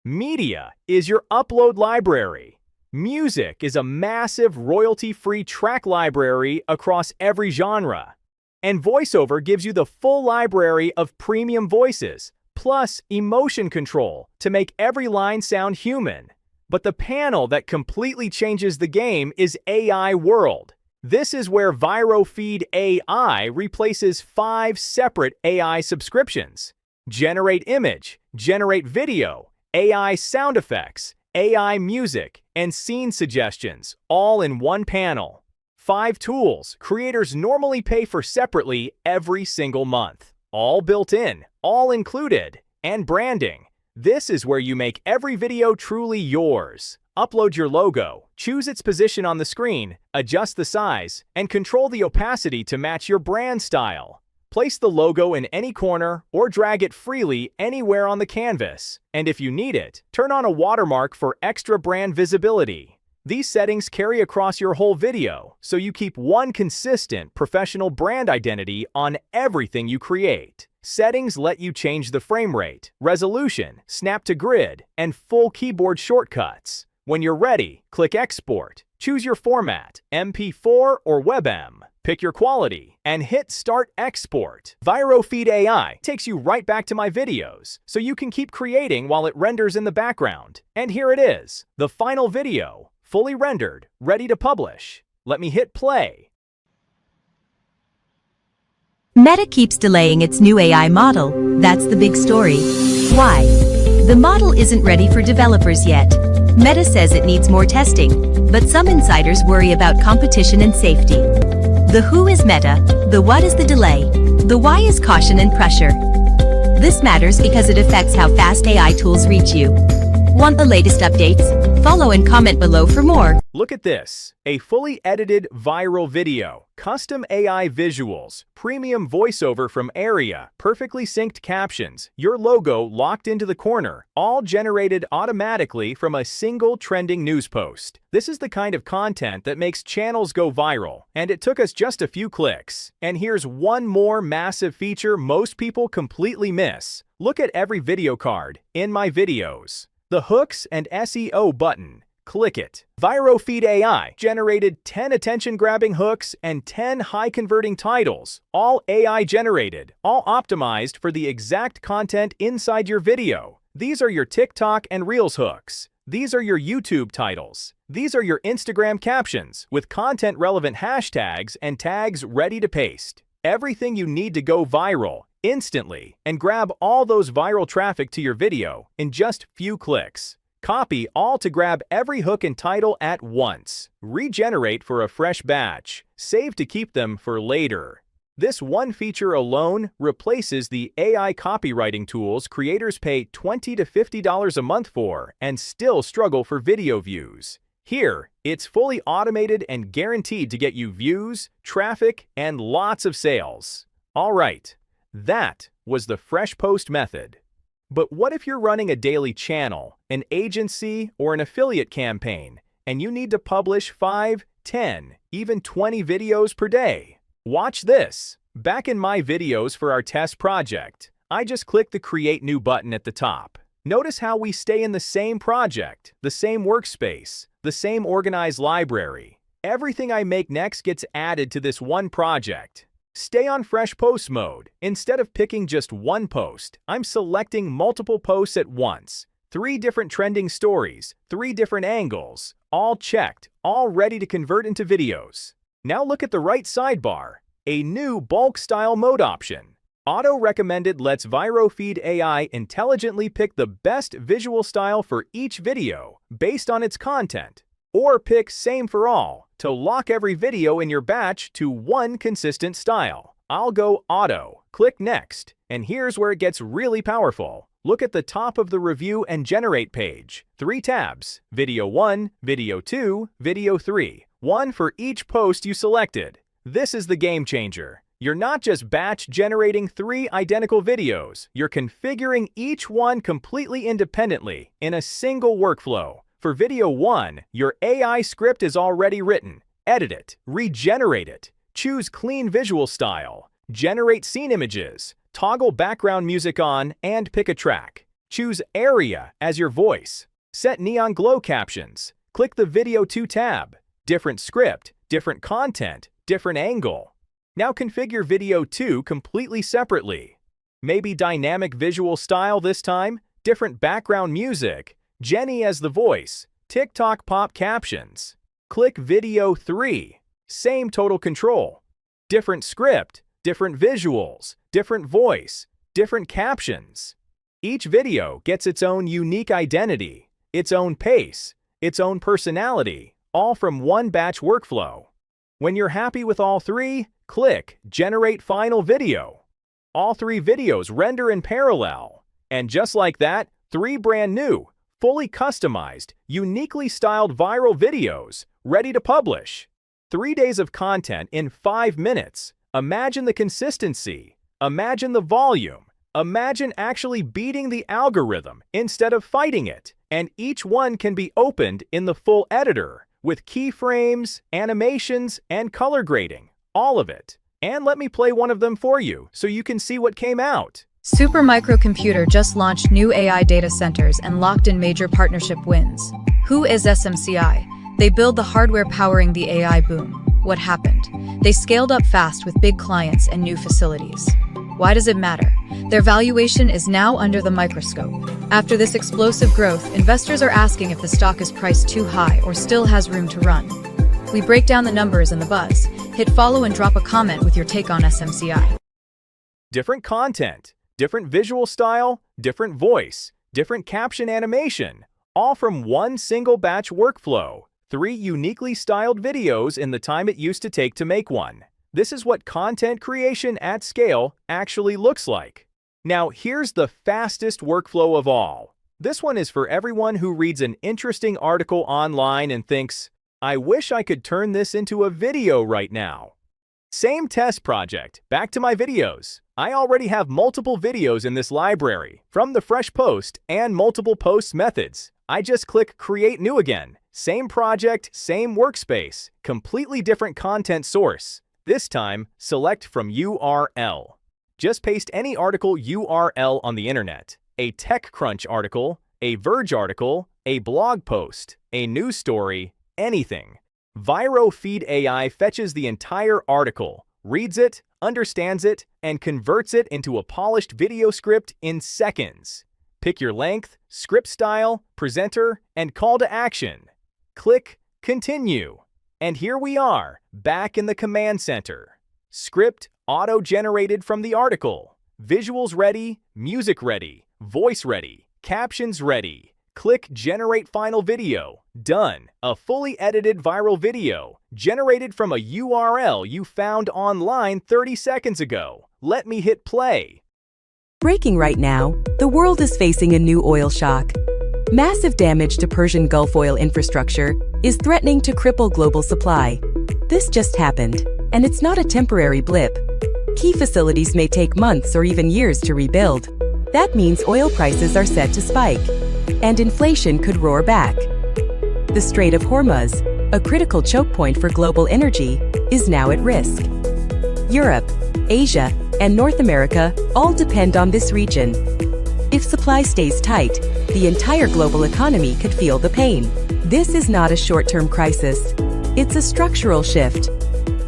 Media is your upload library. Music is a massive royalty-free track library across every genre. And VoiceOver gives you the full library of premium voices, plus emotion control to make every line sound human. But the panel that completely changes the game is AI World. This is where ViroFeed AI replaces 5 separate AI subscriptions. Generate image, generate video, AI sound effects, AI music, and scene suggestions, all in one panel. 5 tools creators normally pay for separately every single month. All built in, all included, and branding. This is where you make every video truly yours. Upload your logo, choose its position on the screen, adjust the size, and control the opacity to match your brand style. Place the logo in any corner or drag it freely anywhere on the canvas. And if you need it, turn on a watermark for extra brand visibility. These settings carry across your whole video, so you keep one consistent professional brand identity on everything you create. Settings let you change the frame rate, resolution, snap to grid, and full keyboard shortcuts. When you're ready, click Export. Choose your format, MP4 or WebM. Pick your quality, and hit Start Export. ViroFeed AI takes you right back to my videos, so you can keep creating while it renders in the background. And here it is, the final video, fully rendered, ready to publish. Let me hit play. Meta keeps delaying its new AI model. That's the big story. Why? The model isn't ready for developers yet. Meta says it needs more testing, but some insiders worry about competition and safety. The who is Meta, the what is the delay, the why is caution and pressure. This matters because it affects how fast AI tools reach you. Want the latest updates? Follow and comment below for more. Look at this, a fully edited viral video, custom AI visuals, premium voiceover from Area, perfectly synced captions, your logo locked into the corner, all generated automatically from a single trending news post. This is the kind of content that makes channels go viral, and it took us just a few clicks. And here's one more massive feature most people completely miss. Look at every video card in my videos. The hooks and SEO button. Click it. ViroFeed AI generated 10 attention-grabbing hooks and 10 high-converting titles, all AI-generated, all optimized for the exact content inside your video. These are your TikTok and Reels hooks. These are your YouTube titles. These are your Instagram captions with content-relevant hashtags and tags ready to paste. Everything you need to go viral instantly and grab all those viral traffic to your video in just few clicks. Copy all to grab every hook and title at once. Regenerate for a fresh batch. Save to keep them for later. This one feature alone replaces the AI copywriting tools creators pay $20 to $50 a month for and still struggle for video views. Here, it's fully automated and guaranteed to get you views, traffic, and lots of sales. All right, that was the fresh post method. But what if you're running a daily channel, an agency, or an affiliate campaign, and you need to publish 5, 10, even 20 videos per day? Watch this. Back in my videos for our test project, I just click the Create New button at the top. Notice how we stay in the same project, the same workspace, the same organized library. Everything I make next gets added to this one project. Stay on fresh post mode. Instead of picking just one post, I'm selecting multiple posts at once. 3 different trending stories, 3 different angles, all checked, all ready to convert into videos. Now look at the right sidebar, a new bulk style mode option. Auto Recommended lets ViroFeed AI intelligently pick the best visual style for each video based on its content, or pick Same for All to lock every video in your batch to one consistent style. I'll go Auto, click Next, and here's where it gets really powerful. Look at the top of the Review and Generate page. 3 tabs, Video 1, Video 2, Video 3, one for each post you selected. This is the game changer. You're not just batch generating 3 identical videos, you're configuring each one completely independently in a single workflow. For Video 1, your AI script is already written. Edit it, regenerate it, choose Clean Visual Style, generate scene images, toggle background music on and pick a track. Choose Area as your voice. Set neon glow captions. Click the Video 2 tab. Different script, different content, different angle. Now configure Video 2 completely separately. Maybe dynamic visual style this time, different background music, Jenny as the voice, TikTok pop captions. Click Video 3. Same total control. Different script, different visuals, different voice, different captions. Each video gets its own unique identity, its own pace, its own personality, all from one batch workflow. When you're happy with all 3, click Generate Final Video. All 3 videos render in parallel. And just like that, 3 brand new, fully customized, uniquely styled viral videos ready to publish. 3 days of content in 5 minutes. Imagine the consistency. Imagine the volume. Imagine actually beating the algorithm instead of fighting it. And each one can be opened in the full editor with keyframes, animations, and color grading. All of it. And let me play one of them for you so you can see what came out. Supermicrocomputer just launched new AI data centers and locked in major partnership wins. Who is SMCI? They build the hardware powering the AI boom. What happened? They scaled up fast with big clients and new facilities. Why does it matter? Their valuation is now under the microscope. After this explosive growth, investors are asking if the stock is priced too high or still has room to run. We break down the numbers and the buzz. Hit follow and drop a comment with your take on SMCI. Different content, different visual style, different voice, different caption animation, all from one single batch workflow. 3 uniquely styled videos in the time it used to take to make one. This is what content creation at scale actually looks like. Now here's the fastest workflow of all. This one is for everyone who reads an interesting article online and thinks, I wish I could turn this into a video right now. Same test project, back to my videos. I already have multiple videos in this library, from the fresh post and multiple posts methods. I just click Create New again. Same project, same workspace, completely different content source. This time, select from URL. Just paste any article URL on the internet. A TechCrunch article, a Verge article, a blog post, a news story, anything. ViroFeed AI fetches the entire article, reads it, understands it, and converts it into a polished video script in seconds. Pick your length, script style, presenter, and call to action. Click Continue. And here we are, back in the command center. Script auto-generated from the article. Visuals ready, music ready, voice ready, captions ready. Click Generate Final Video. Done. A fully edited viral video, generated from a URL you found online 30 seconds ago. Let me hit play. Breaking right now, the world is facing a new oil shock. Massive damage to Persian Gulf oil infrastructure is threatening to cripple global supply. This just happened, and it's not a temporary blip. Key facilities may take months or even years to rebuild. That means oil prices are set to spike, and inflation could roar back. The Strait of Hormuz, a critical choke point for global energy, is now at risk. Europe, Asia, and North America all depend on this region. If supply stays tight, the entire global economy could feel the pain. This is not a short-term crisis. It's a structural shift.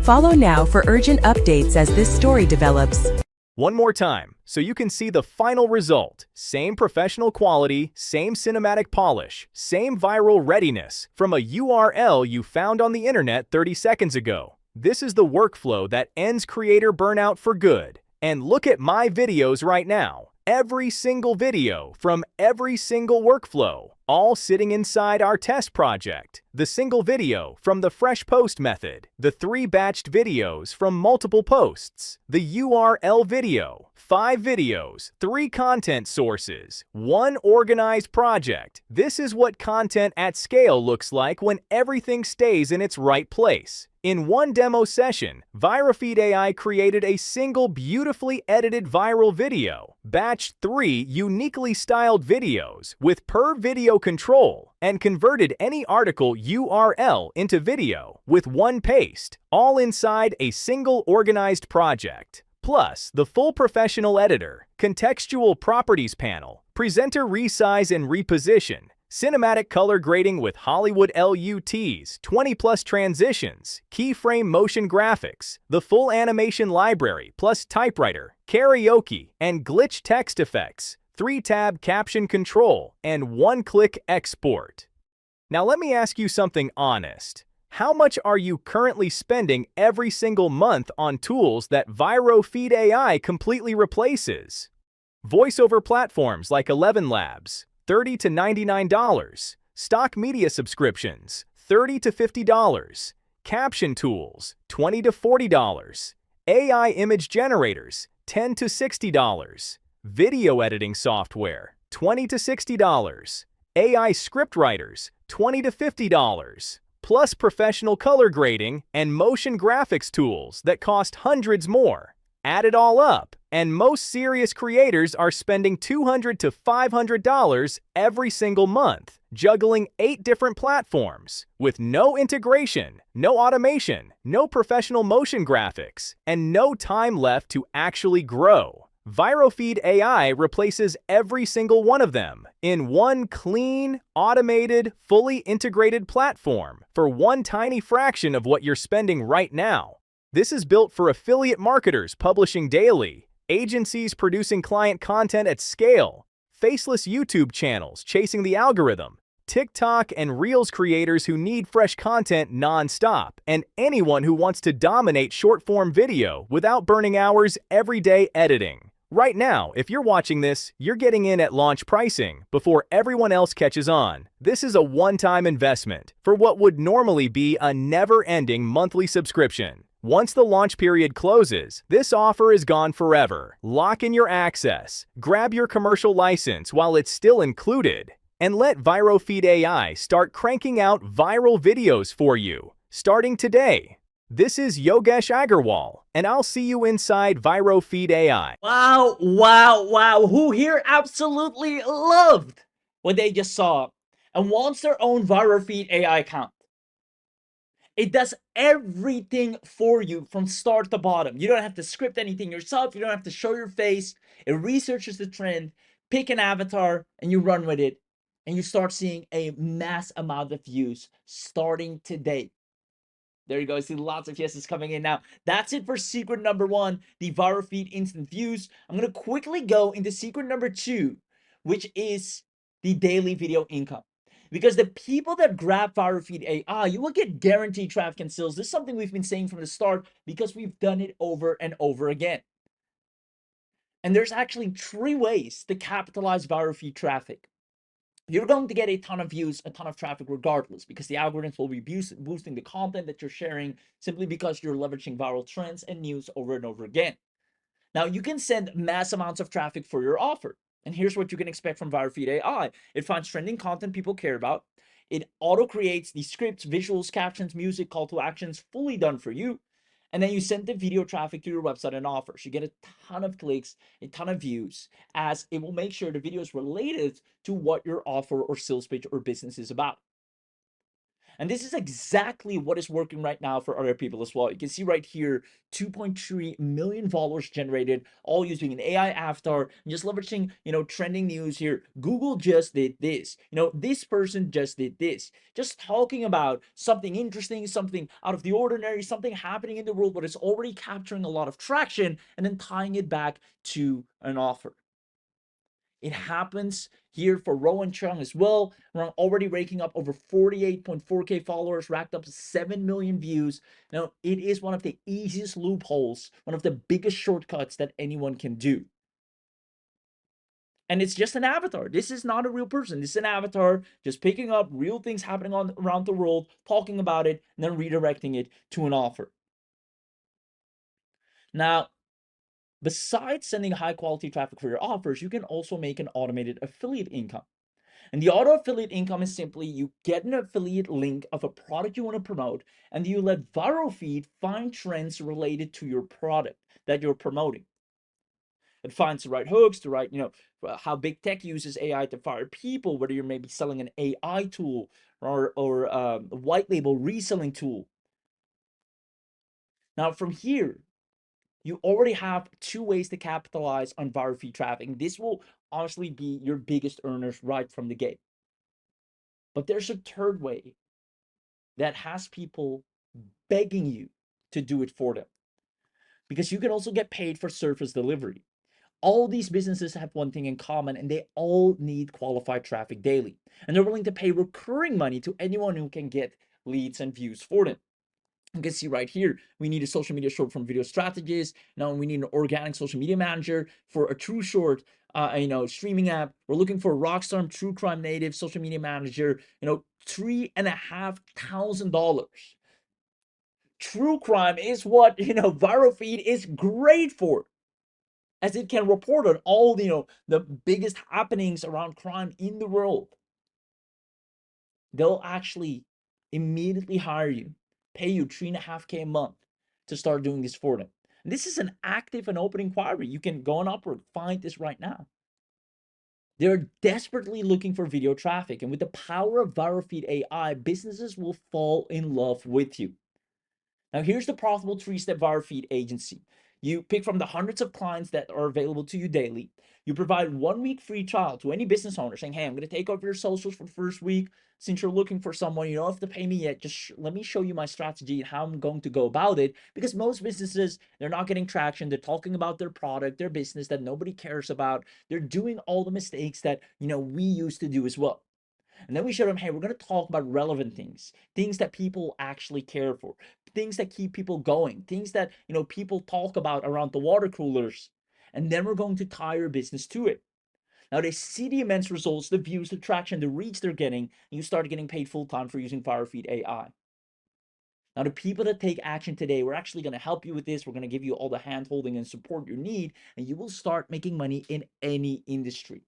Follow now for urgent updates as this story develops. One more time, so you can see the final result. Same professional quality, same cinematic polish, same viral readiness from a URL you found on the internet 30 seconds ago. This is the workflow that ends creator burnout for good. And look at my videos right now. Every single video from every single workflow, all sitting inside our test project. The single video from the fresh post method, the 3 batched videos from multiple posts, the URL video, 5 videos, 3 content sources, 1 organized project. This is what content at scale looks like when everything stays in its right place. In one demo session, ViroFeed AI created a single beautifully edited viral video, batched 3 uniquely styled videos with per video control, and converted any article URL into video with 1 paste, all inside a single organized project. Plus, the full professional editor, contextual properties panel, presenter resize and reposition, cinematic color grading with Hollywood LUTs, 20+ transitions, keyframe motion graphics, the full animation library plus typewriter, karaoke, and glitch text effects, 3-tab caption control, and 1-click export. Now let me ask you something honest. How much are you currently spending every single month on tools that ViroFeed AI completely replaces? Voiceover platforms like 11 Labs, $30 to $99. Stock media subscriptions, $30 to $50. Caption tools, $20 to $40. AI image generators, $10 to $60. Video editing software, $20 to $60. AI script writers, $20 to $50. Plus professional color grading and motion graphics tools that cost hundreds more. Add it all up, and most serious creators are spending $200 to $500 every single month, juggling 8 different platforms, with no integration, no automation, no professional motion graphics, and no time left to actually grow. ViroFeed AI replaces every single one of them in one clean, automated, fully integrated platform for one tiny fraction of what you're spending right now. This is built for affiliate marketers publishing daily, agencies producing client content at scale, faceless YouTube channels chasing the algorithm, TikTok and Reels creators who need fresh content non-stop, and anyone who wants to dominate short-form video without burning hours every day editing. Right now, if you're watching this, you're getting in at launch pricing before everyone else catches on. This is a one-time investment for what would normally be a never-ending monthly subscription. Once the launch period closes, this offer is gone forever. Lock in your access, grab your commercial license while it's still included, and let ViroFeed AI start cranking out viral videos for you, starting today. This is Yogesh Agarwal, and I'll see you inside ViroFeed AI. Wow, wow, wow. Who here absolutely loved what they just saw and wants their own ViroFeed AI account? It does everything for you from start to bottom. You don't have to script anything yourself. You don't have to show your face. It researches the trend, pick an avatar, and you run with it. And you start seeing a mass amount of views starting today. There you go. I see lots of yeses coming in now. That's it for secret number 1, the ViroFeed instant views. I'm going to quickly go into secret number 2, which is the daily video income. Because the people that grab ViroFeed AI, you will get guaranteed traffic and sales. This is something we've been saying from the start because we've done it over and over again. And there's actually 3 ways to capitalize ViroFeed traffic. You're going to get a ton of views, a ton of traffic regardless, because the algorithms will be boosting the content that you're sharing simply because you're leveraging viral trends and news over and over again. Now, you can send mass amounts of traffic for your offer. And here's what you can expect from ViroFeed AI. It finds trending content people care about. It auto-creates the scripts, visuals, captions, music, call to actions, fully done for you. And then you send the video traffic to your website and offers. You get a ton of clicks, a ton of views, as it will make sure the video is related to what your offer or sales page or business is about. And this is exactly what is working right now for other people as well. You can see right here, 2.3 million followers generated, all using an AI avatar, and just leveraging, trending news here. Google just did this. This person just did this. Just talking about something interesting, something out of the ordinary, something happening in the world, but it's already capturing a lot of traction, and then tying it back to an offer. It happens here for Rowan Chung as well. We're already raking up over 48.4K followers, racked up 7 million views. Now, it is one of the easiest loopholes, one of the biggest shortcuts that anyone can do. And it's just an avatar. This is not a real person. This is an avatar just picking up real things happening around the world, talking about it, and then redirecting it to an offer. Now, besides sending high quality traffic for your offers, you can also make an automated affiliate income. And the auto affiliate income is simply you get an affiliate link of a product you want to promote, and you let ViroFeed find trends related to your product that you're promoting. It finds the right hooks, the right, how big tech uses AI to fire people, whether you're maybe selling an AI tool or a white label reselling tool. Now, from here, you already have two ways to capitalize on ViroFeed traffic. And this will honestly be your biggest earners right from the gate. But there's a third way that has people begging you to do it for them, because you can also get paid for service delivery. All these businesses have one thing in common, and they all need qualified traffic daily, and they're willing to pay recurring money to anyone who can get leads and views for them. You can see right here, we need a social media short form video strategist. Now we need an organic social media manager for a true short, streaming app. We're looking for a rockstar true crime native social media manager. $3,500. True crime is what ViroFeed is great for, as it can report on all the biggest happenings around crime in the world. They'll actually immediately hire you, pay you $3.5K a month to start doing this for them. And this is an active and open inquiry. You can go on Upwork, find this right now. They're desperately looking for video traffic, and with the power of ViroFeed AI, businesses will fall in love with you. Now, here's the profitable three-step ViroFeed agency. You pick from the hundreds of clients that are available to you daily. You provide 1 week free trial to any business owner saying, hey, I'm going to take over your socials for the first week. Since you're looking for someone, you don't have to pay me yet. Just let me show you my strategy and how I'm going to go about it. Because most businesses, they're not getting traction. They're talking about their product, their business that nobody cares about. They're doing all the mistakes that, we used to do as well. And then we showed them, hey, we're going to talk about relevant things, things that people actually care for, things that keep people going, things that, people talk about around the water coolers. And then we're going to tie your business to it. Now they see the immense results, the views, the traction, the reach they're getting, and you start getting paid full time for using ViroFeed AI. Now, the people that take action today, we're actually going to help you with this. We're going to give you all the hand holding and support you need, and you will start making money in any industry.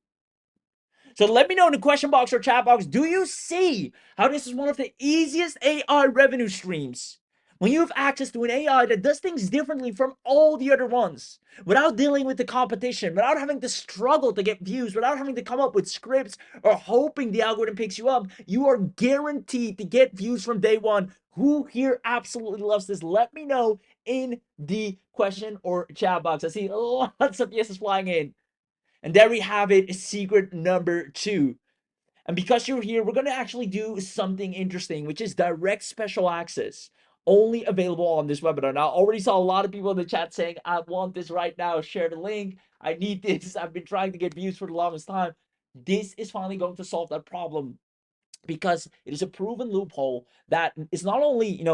So let me know in the question box or chat box, do you see how this is one of the easiest AI revenue streams? When you have access to an AI that does things differently from all the other ones, without dealing with the competition, without having to struggle to get views, without having to come up with scripts or hoping the algorithm picks you up, you are guaranteed to get views from day one. Who here absolutely loves this? Let me know in the question or chat box. I see lots of yeses flying in. And there we have it, secret number 2. And because you're here, we're going to actually do something interesting, which is direct special access, only available on this webinar. Now, I already saw a lot of people in the chat saying, I want this right now. Share the link. I need this. I've been trying to get views for the longest time. This is finally going to solve that problem, because it is a proven loophole that is not only,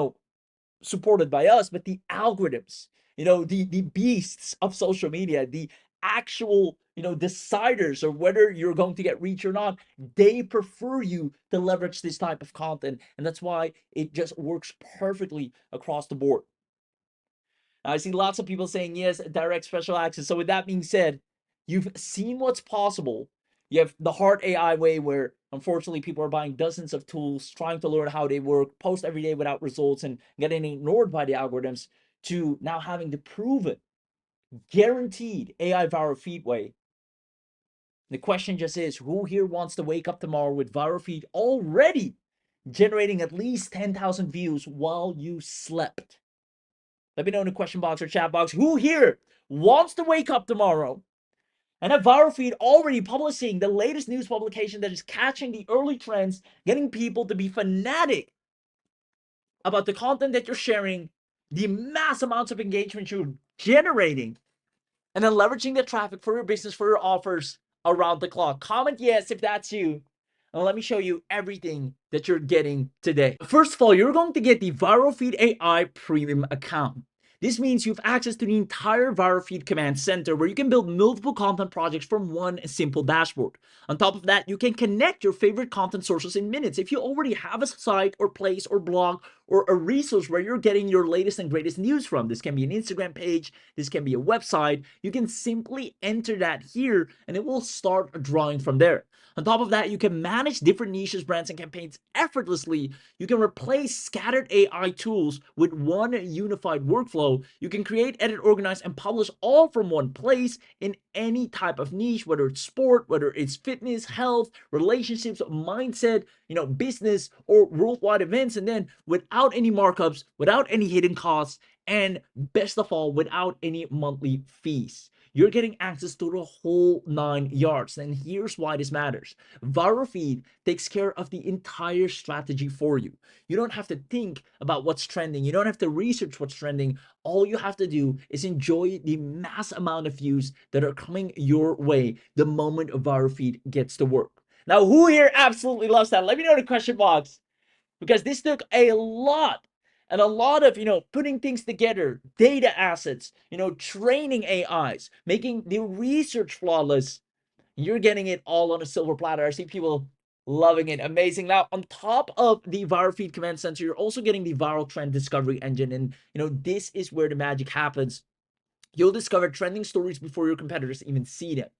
supported by us, but the algorithms, the beasts of social media, the actual, deciders of whether you're going to get reach or not, they prefer you to leverage this type of content. And that's why it just works perfectly across the board. Now, I see lots of people saying, yes, direct special access. So with that being said, you've seen what's possible. You have the hard AI way, where unfortunately people are buying dozens of tools, trying to learn how they work, post every day without results and getting ignored by the algorithms, to now having the proven, guaranteed AI ViroFeed way. The question just is, who here wants to wake up tomorrow with ViroFeed already generating at least 10,000 views while you slept? Let me know in the question box or chat box who here wants to wake up tomorrow and have ViroFeed already publishing the latest news publication that is catching the early trends, getting people to be fanatic about the content that you're sharing, the mass amounts of engagement you're generating, and then leveraging the traffic for your business, for your offers around the clock. Comment yes if that's you, and let me show you everything that you're getting today. First of all, you're going to get the ViroFeed AI Premium account. This means you have access to the entire ViroFeed Command Center where you can build multiple content projects from one simple dashboard. On top of that, you can connect your favorite content sources in minutes. If you already have a site or place or blog or a resource where you're getting your latest and greatest news from, this can be an Instagram page, this can be a website, you can simply enter that here and it will start drawing from there. On top of that, you can manage different niches, brands, and campaigns effortlessly. You can replace scattered AI tools with one unified workflow. You can create, edit, organize, and publish all from one place in any type of niche, whether it's sport, whether it's fitness, health, relationships, mindset, business, or worldwide events. And then without any markups, without any hidden costs, and best of all, without any monthly fees. You're getting access to the whole 9 yards. And here's why this matters. ViroFeed takes care of the entire strategy for you. You don't have to think about what's trending. You don't have to research what's trending. All you have to do is enjoy the mass amount of views that are coming your way the moment ViroFeed gets to work. Now, who here absolutely loves that? Let me know in the question box, because this took a lot and a lot of putting things together, data assets, training AIs, making the research flawless. You're getting it all on a silver platter. I see people loving it. Amazing. Now, on top of the ViroFeed Command Center, you're also getting the viral trend discovery engine, and this is where the magic happens. You'll discover trending stories before your competitors even see them.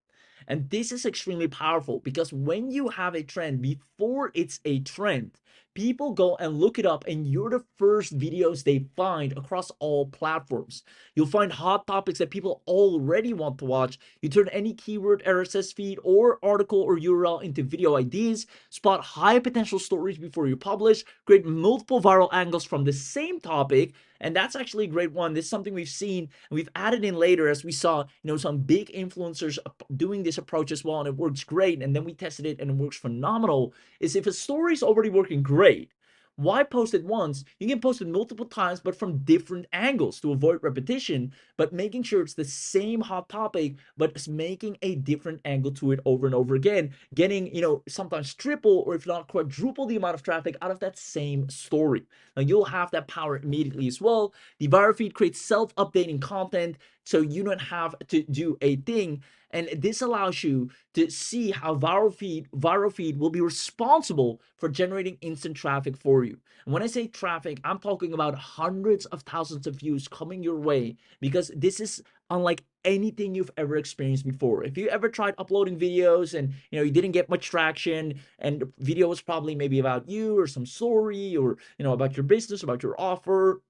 And this is extremely powerful because when you have a trend before it's a trend, people go and look it up and you're the first videos they find across all platforms. You'll find hot topics that people already want to watch. You turn any keyword, RSS feed, or article or URL into video ideas, spot high potential stories before you publish, create multiple viral angles from the same topic. And that's actually a great one. This is something we've seen and we've added in later as we saw, some big influencers doing this approach as well, and it works great. And then we tested it and it works phenomenal. Is if a story is already working great, why post it once? You can post it multiple times, but from different angles to avoid repetition, but making sure it's the same hot topic, but it's making a different angle to it over and over again, getting, sometimes triple or if not quadruple the amount of traffic out of that same story. Now you'll have that power immediately as well. The ViroFeed creates self-updating content, so you don't have to do a thing. And this allows you to see how ViroFeed will be responsible for generating instant traffic for you. And when I say traffic, I'm talking about hundreds of thousands of views coming your way, because this is unlike anything you've ever experienced before. If you ever tried uploading videos and you didn't get much traction, and the video was probably maybe about you or some story or about your business, about your offer,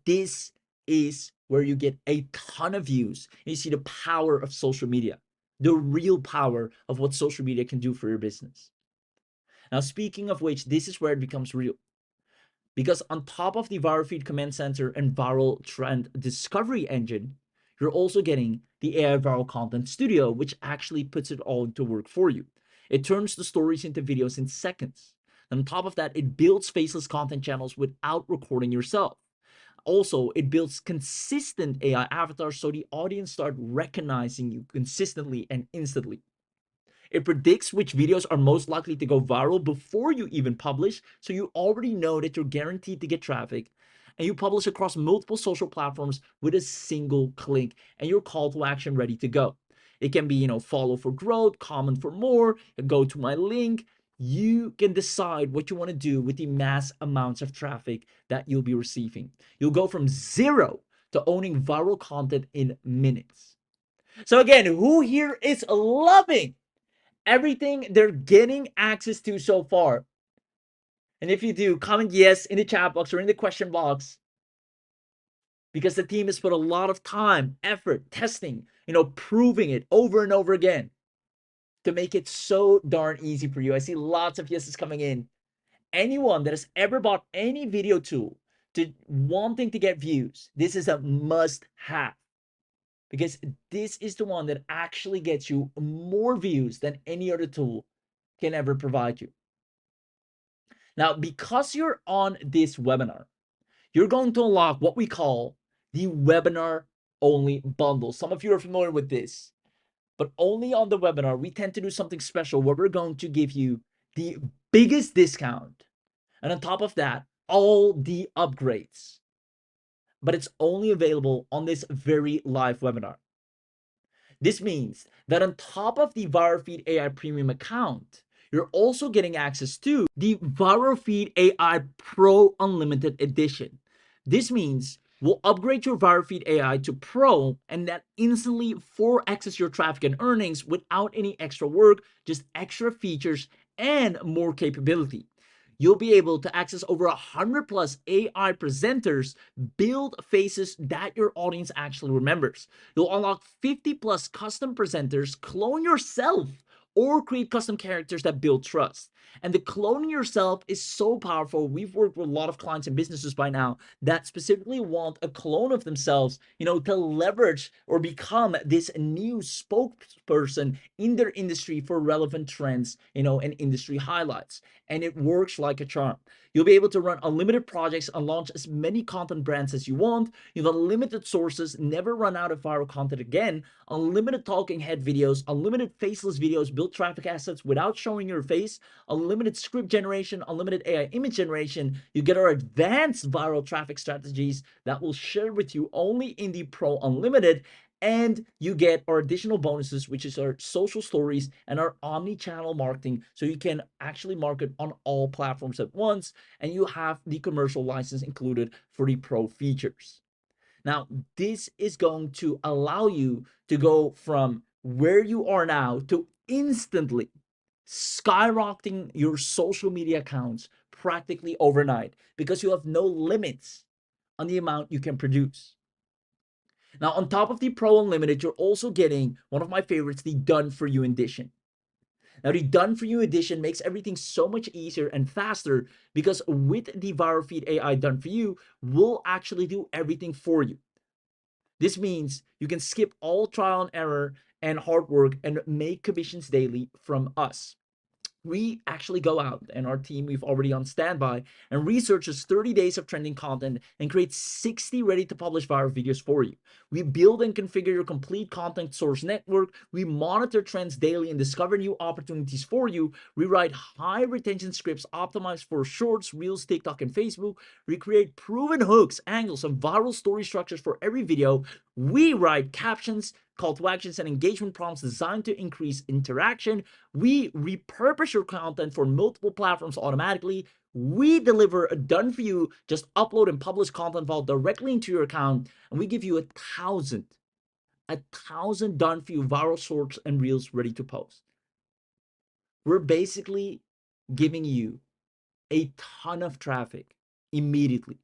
this is where you get a ton of views. You see the power of social media, the real power of what social media can do for your business. Now, speaking of which, this is where it becomes real. Because on top of the ViroFeed Command Center and Viral Trend Discovery Engine, you're also getting the AI Viral Content Studio, which actually puts it all into work for you. It turns the stories into videos in seconds. And on top of that, it builds faceless content channels without recording yourself. Also, it builds consistent AI avatars so the audience start recognizing you consistently and instantly. It predicts which videos are most likely to go viral before you even publish, so you already know that you're guaranteed to get traffic. And you publish across multiple social platforms with a single click, and your call to action ready to go. It can be, follow for growth, comment for more, go to my link. You can decide what you want to do with the mass amounts of traffic that you'll be receiving. You'll go from zero to owning viral content in minutes. So again, who here is loving everything they're getting access to so far? And if you do, comment yes in the chat box or in the question box, because the team has put a lot of time, effort, testing, proving it over and over again to make it so darn easy for you. I see lots of yeses coming in. Anyone that has ever bought any video tool to wanting to get views, this is a must have, because this is the one that actually gets you more views than any other tool can ever provide you. Now, because you're on this webinar, you're going to unlock what we call the webinar only bundle. Some of you are familiar with this, but only on the webinar, we tend to do something special where we're going to give you the biggest discount. And on top of that, all the upgrades. But it's only available on this very live webinar. This means that on top of the ViroFeed AI Premium account, you're also getting access to the ViroFeed AI Pro Unlimited Edition. This means we'll upgrade your ViroFeed AI to Pro, and that instantly 4x's your traffic and earnings without any extra work, just extra features and more capability. You'll be able to access over 100 plus AI presenters, build faces that your audience actually remembers. You'll unlock 50 plus custom presenters, clone yourself, or create custom characters that build trust. And the cloning yourself is so powerful. We've worked with a lot of clients and businesses by now that specifically want a clone of themselves, to leverage or become this new spokesperson in their industry for relevant trends, and industry highlights. And it works like a charm. You'll be able to run unlimited projects and launch as many content brands as you want. You have unlimited sources, never run out of viral content again, unlimited talking head videos, unlimited faceless videos, build traffic assets without showing your face, unlimited script generation, unlimited AI image generation. You get our advanced viral traffic strategies that we'll share with you only in the Pro Unlimited. And you get our additional bonuses, which is our social stories and our omni-channel marketing, so you can actually market on all platforms at once, and you have the commercial license included for the Pro features. Now, this is going to allow you to go from where you are now to instantly skyrocketing your social media accounts practically overnight, because you have no limits on the amount you can produce. Now, on top of the Pro Unlimited, you're also getting one of my favorites, the Done For You edition. Now, the Done For You edition makes everything so much easier and faster, because with the ViroFeed AI Done For You, we'll actually do everything for you. This means you can skip all trial and error and hard work and make commissions daily from us. We actually go out, and our team, we've already on standby, and researches 30 days of trending content and create 60 ready to publish viral videos for you. We build and configure your complete content source network. We monitor trends daily and discover new opportunities for you. We write high retention scripts optimized for shorts, reels, TikTok, and Facebook. We create proven hooks, angles, and viral story structures for every video. We write captions, call to actions, and engagement prompts designed to increase interaction. We repurpose your content for multiple platforms automatically. We deliver a done for you, just upload and publish content file directly into your account, and we give you 1,000 done for you viral shorts and reels ready to post. We're basically giving you a ton of traffic immediately.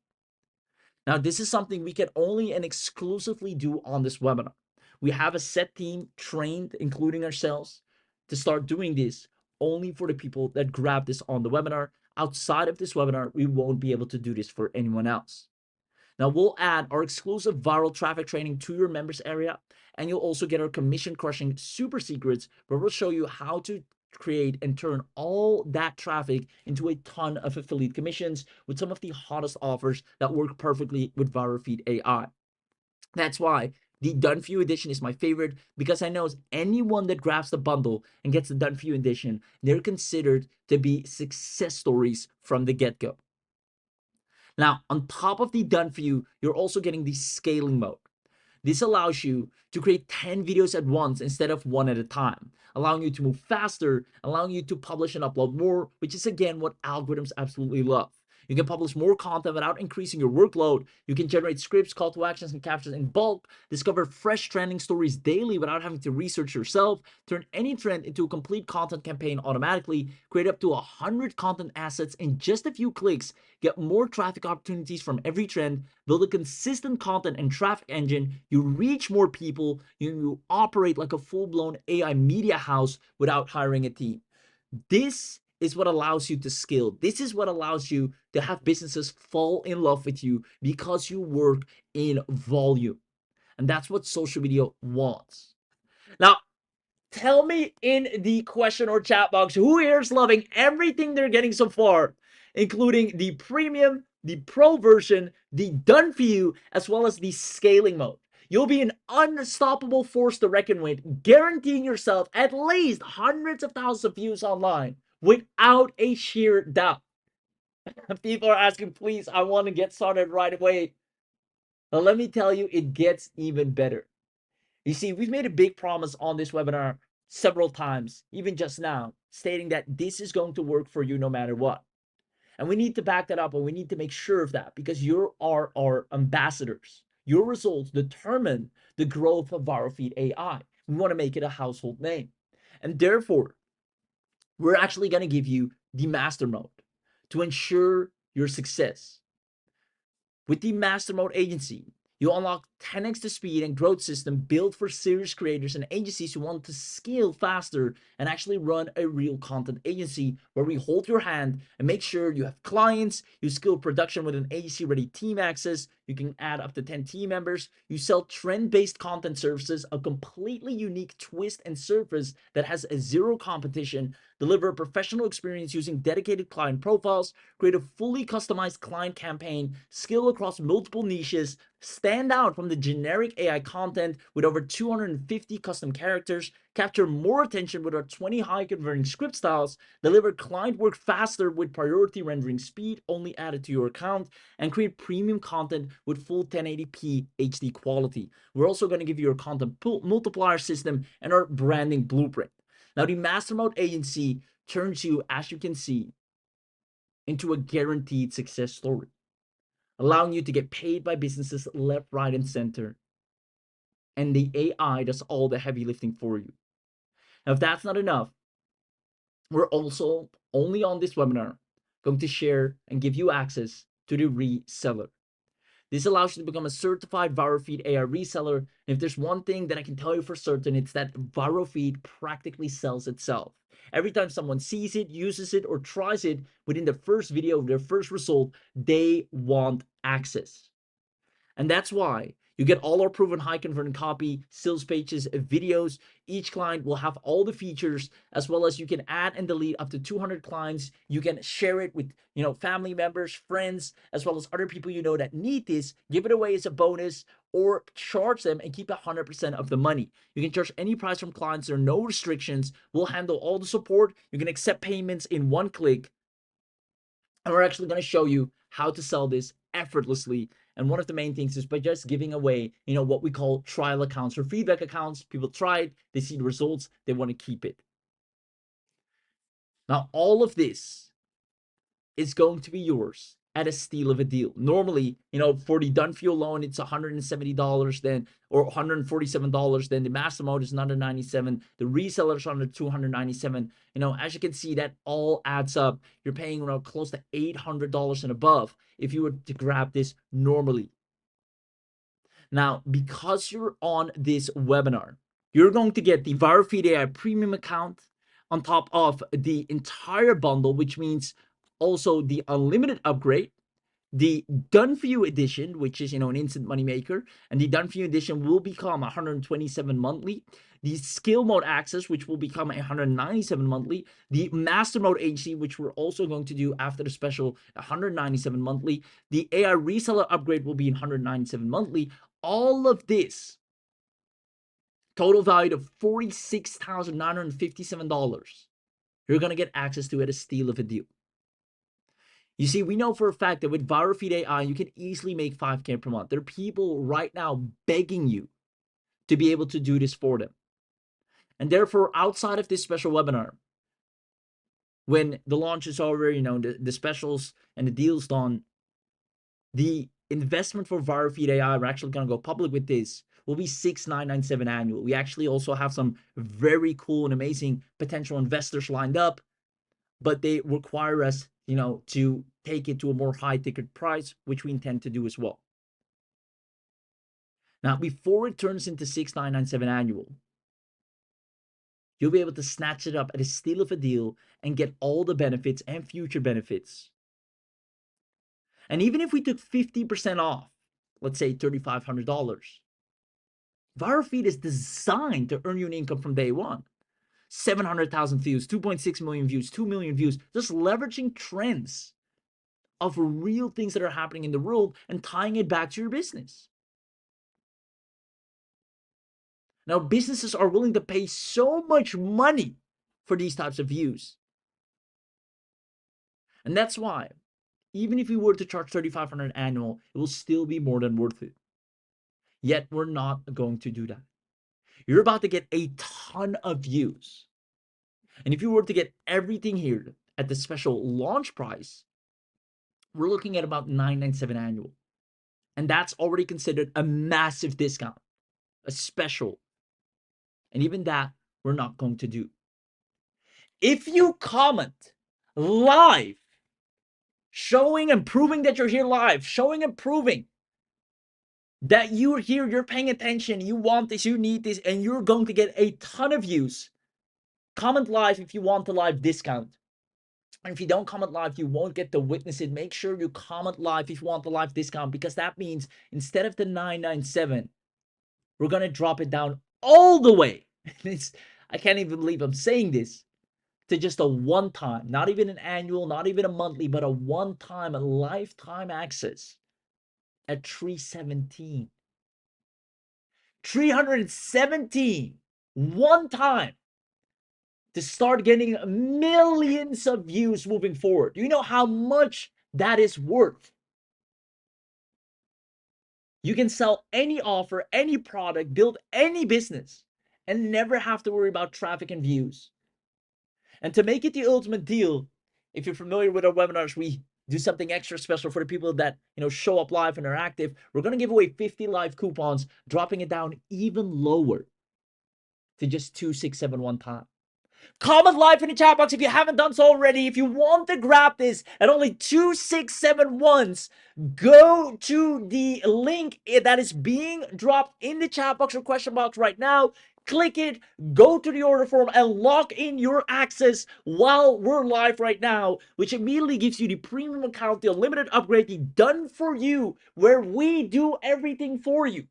Now, this is something we can only and exclusively do on this webinar. We have a set team trained, including ourselves, to start doing this only for the people that grab this on the webinar. Outside of this webinar, we won't be able to do this for anyone else. Now, we'll add our exclusive viral traffic training to your members area, and you'll also get our commission crushing super secrets, where we'll show you how to create and turn all that traffic into a ton of affiliate commissions with some of the hottest offers that work perfectly with ViroFeed AI. That's why the Done For You edition is my favorite, because I know anyone that grabs the bundle and gets the Done For You edition, they're considered to be success stories from the get-go. Now, on top of the Done For You, you're also getting the scaling mode. This allows you to create 10 videos at once instead of one at a time, allowing you to move faster, allowing you to publish and upload more, which is again what algorithms absolutely love. You can publish more content without increasing your workload. You can generate scripts, call to actions, and captions in bulk, discover fresh trending stories daily without having to research yourself, turn any trend into a complete content campaign automatically, create up to 100 content assets in just a few clicks, get more traffic opportunities from every trend, build a consistent content and traffic engine, you reach more people, you operate like a full-blown AI media house without hiring a team. This is what allows you to scale. This is what allows you to have businesses fall in love with you because you work in volume. And that's what social media wants. Now, tell me in the question or chat box who here is loving everything they're getting so far, including the premium, the pro version, the done for you, as well as the scaling mode. You'll be an unstoppable force to reckon with, guaranteeing yourself at least hundreds of thousands of views online without a sheer doubt. People are asking, please, I want to get started right away. Now, let me tell you, it gets even better. You see, we've made a big promise on this webinar several times, even just now, stating that this is going to work for you no matter what. And we need to back that up, and we need to make sure of that because you are our ambassadors. Your results determine the growth of ViroFeed AI. We want to make it a household name. And therefore, we're actually going to give you the master mode to ensure your success. With the Mastermode agency, you unlock 10x the speed and growth system built for serious creators and agencies who want to scale faster and actually run a real content agency where we hold your hand and make sure you have clients, you scale production with an agency-ready team access, you can add up to 10 team members, you sell trend-based content services, a completely unique twist and surface that has a zero competition, deliver a professional experience using dedicated client profiles, create a fully customized client campaign, scale across multiple niches, stand out from the generic AI content with over 250 custom characters, capture more attention with our 20 high converting script styles, deliver client work faster with priority rendering speed only added to your account, and create premium content with full 1080p HD quality. We're also going to give you your content multiplier system and our branding blueprint. Now, the Mastermode agency turns you, as you can see, into a guaranteed success story, allowing you to get paid by businesses left, right, and center. And the AI does all the heavy lifting for you. Now, if that's not enough, we're also only on this webinar going to share and give you access to the reseller. This allows you to become a certified ViroFeed AI reseller. And if there's one thing that I can tell you for certain, it's that ViroFeed practically sells itself. Every time someone sees it, uses it, or tries it within the first video, their first result, they want access. And that's why you get all our proven high converting copy, sales pages, videos. Each client will have all the features, as well as you can add and delete up to 200 clients. You can share it with, family members, friends, as well as other people you know that need this. Give it away as a bonus or charge them and keep 100% of the money. You can charge any price from clients. There are no restrictions. We'll handle all the support. You can accept payments in one click. And we're actually going to show you how to sell this effortlessly. And one of the main things is by just giving away, what we call trial accounts or feedback accounts. People try it, they see the results, they want to keep it. Now, all of this is going to be yours at a steal of a deal. Normally, for the done for you alone, it's $170 then, or $147. Then the master mode is another $97. The reseller is under $297. As you can see, that all adds up. You're paying close to $800 and above if you were to grab this normally. Now, because you're on this webinar, you're going to get the ViroFeed AI premium account on top of the entire bundle, which means also the unlimited upgrade, the done for you edition, which is an instant money maker, and the done for you edition will become 127 monthly. The skill mode access, which will become 197 monthly. The master mode agency, which we're also going to do after the special, 197 monthly. The AI reseller upgrade will be 197 monthly. All of this total value of $46,957. You're going to get access to at a steal of a deal. You see, we know for a fact that with ViroFeed AI, you can easily make $5K per month. There are people right now begging you to be able to do this for them. And therefore, outside of this special webinar, when the launch is over, the specials and the deals done, the investment for ViroFeed AI, we're actually going to go public with this, will be $6,997 annual. We actually also have some very cool and amazing potential investors lined up, but they require us, to take it to a more high ticket price, which we intend to do as well. Now, before it turns into $6,997 annual, you'll be able to snatch it up at a steal of a deal and get all the benefits and future benefits. And even if we took 50% off, let's say $3,500, ViroFeed is designed to earn you an income from day one. 700,000 views, 2.6 million views, 2 million views, just leveraging trends of real things that are happening in the world and tying it back to your business. Now, businesses are willing to pay so much money for these types of views. And that's why, even if we were to charge $3,500 annual, it will still be more than worth it. Yet, we're not going to do that. You're about to get a ton of views. And if you were to get everything here at the special launch price, we're looking at about $997 annual. And that's already considered a massive discount, a special. And even that, we're not going to do. If you comment live, showing and proving that you're here live, showing and proving that you're here, you're paying attention, you want this, you need this, and you're going to get a ton of views. Comment live if you want the live discount. And if you don't comment live, you won't get to witness it. Make sure you comment live if you want the live discount, because that means instead of the $997, we're going to drop it down all the way. I can't even believe I'm saying this, to just a one-time, not even an annual, not even a monthly, but a one-time, a lifetime access at $317. $317 one time to start getting millions of views moving forward. Do you know how much that is worth? You can sell any offer, any product, build any business, and never have to worry about traffic and views. And to make it the ultimate deal, if you're familiar with our webinars, we do something extra special for the people that show up live and are active. We're going to give away 50 live coupons, dropping it down even lower to just 2671 time. Comment live in the chat box if you haven't done so already. If you want to grab this at only 2671s, go to the link that is being dropped in the chat box or question box right now. Click it, go to the order form, and lock in your access while we're live right now, which immediately gives you the premium account, the unlimited upgrade, the done for you, where we do everything for you.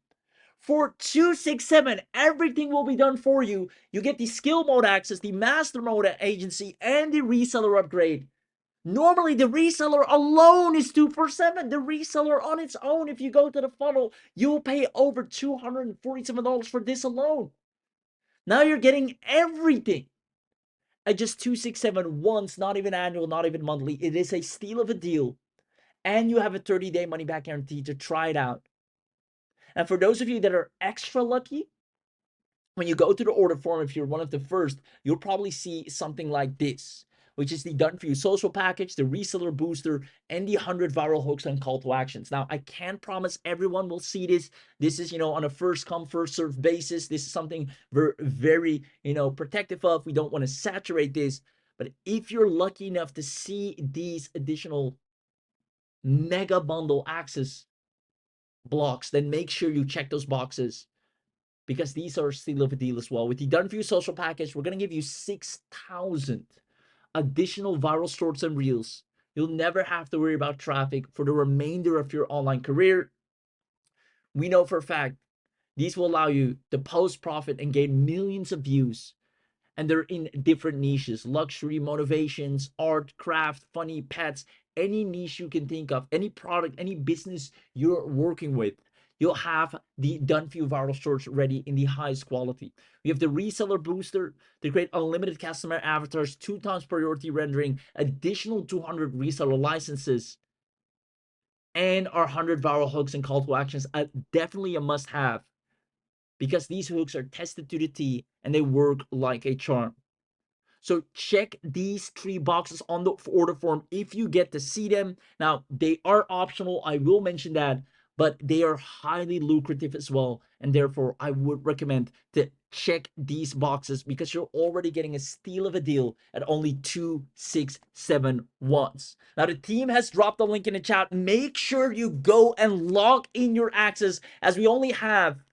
For $267, everything will be done for you. You get the skill mode access, the Mastermode agency, and the reseller upgrade. Normally, the reseller alone is $247. The reseller on its own, if you go to the funnel, you'll pay over $247 for this alone. Now you're getting everything at just $267 once, not even annual, not even monthly. It is a steal of a deal. And you have a 30-day money-back guarantee to try it out. And for those of you that are extra lucky, when you go to the order form, if you're one of the first, you'll probably see something like this, which is the done for you social package, the reseller booster, and the 100 viral hooks and call to actions. Now, I can't promise everyone will see this. This is, on a first come, first serve basis. This is something we're very, protective of. We don't want to saturate this. But if you're lucky enough to see these additional mega bundle access blocks, then make sure you check those boxes, because these are still of a deal as well. With the done for you social package, we're going to give you 6,000 additional viral shorts and reels. You'll never have to worry about traffic for the remainder of your online career. We know for a fact these will allow you to post, profit, and gain millions of views. And they're in different niches: luxury, motivations, art, craft, funny, pets, any niche you can think of, any product, any business you're working with. You'll have the done for you viral shorts ready in the highest quality. We have the reseller booster to create unlimited customer avatars, 2 times priority rendering, additional 200 reseller licenses, and our 100 viral hooks and call to actions. Definitely a must have, because these hooks are tested to the T and they work like a charm. So check these 3 boxes on the order form if you get to see them. Now, they are optional, I will mention that, but they are highly lucrative as well. And therefore, I would recommend to check these boxes, because you're already getting a steal of a deal at only 2671. Now, the team has dropped the link in the chat. Make sure you go and log in your access, as we only have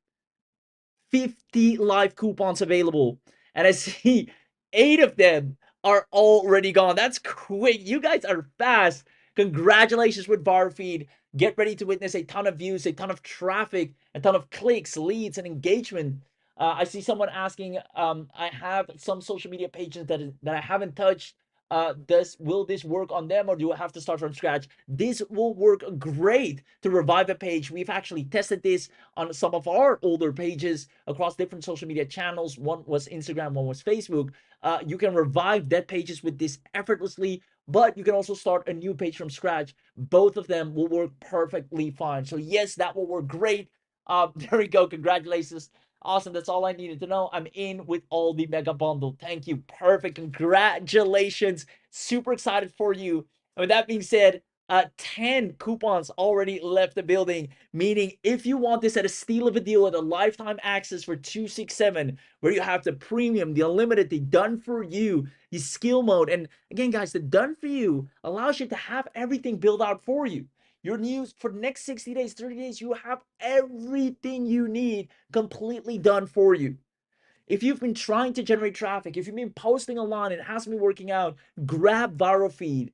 50 live coupons available. and I see 8 of them are already gone. That's quick. You guys are fast. Congratulations with ViroFeed. Get ready to witness a ton of views, a ton of traffic, a ton of clicks, leads, and engagement. I see someone asking, I have some social media pages that I haven't touched. Will this work on them, or do I have to start from scratch? This will work great to revive a page. We've actually tested this on some of our older pages across different social media channels. One was Instagram, one was Facebook. You can revive dead pages with this effortlessly, but you can also start a new page from scratch. Both of them will work perfectly fine. So yes, that will work great. There we go. Congratulations. Awesome. That's all I needed to know. I'm in with all the mega bundle. Thank you. Perfect. Congratulations. Super excited for you. And with that being said, 10 coupons already left the building, meaning if you want this at a steal of a deal at a lifetime access for 267, where you have the premium, the unlimited, the done for you, the skill mode. And again, guys, the done for you allows you to have everything built out for you. Your news for the next 60 days, 30 days, you have everything you need completely done for you. If you've been trying to generate traffic, if you've been posting a lot and it hasn't been working out, grab ViroFeed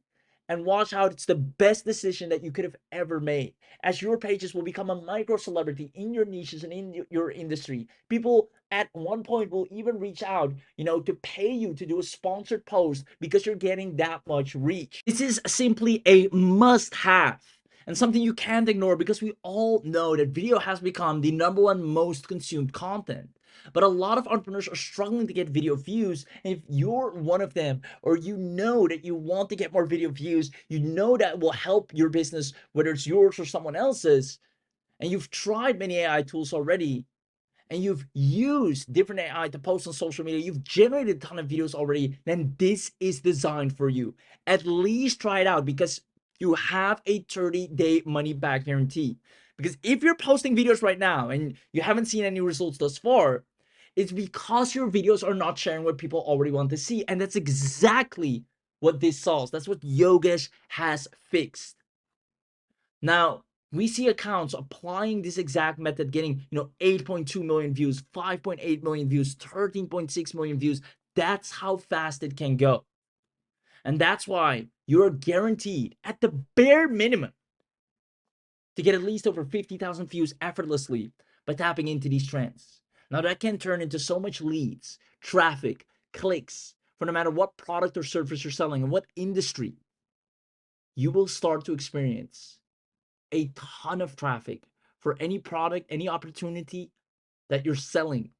and watch how it's the best decision that you could have ever made. As your pages will become a micro celebrity in your niches and in your industry. People at one point will even reach out, to pay you to do a sponsored post because you're getting that much reach. This is simply a must have and something you can't ignore, because we all know that video has become the #1 most consumed content. But a lot of entrepreneurs are struggling to get video views. And if you're one of them, or you know that you want to get more video views, you know that will help your business, whether it's yours or someone else's, and you've tried many AI tools already, and you've used different AI to post on social media, you've generated a ton of videos already, then this is designed for you. At least try it out, because you have a 30-day money back guarantee. Because if you're posting videos right now and you haven't seen any results thus far, it's because your videos are not sharing what people already want to see. And that's exactly what this solves. That's what Yogesh has fixed. Now, we see accounts applying this exact method, getting 8.2 million views, 5.8 million views, 13.6 million views. That's how fast it can go. And that's why you're guaranteed, at the bare minimum, to get at least over 50,000 views effortlessly by tapping into these trends. Now, that can turn into so much leads, traffic, clicks, for no matter what product or service you're selling and what industry. You will start to experience a ton of traffic for any product, any opportunity that you're selling.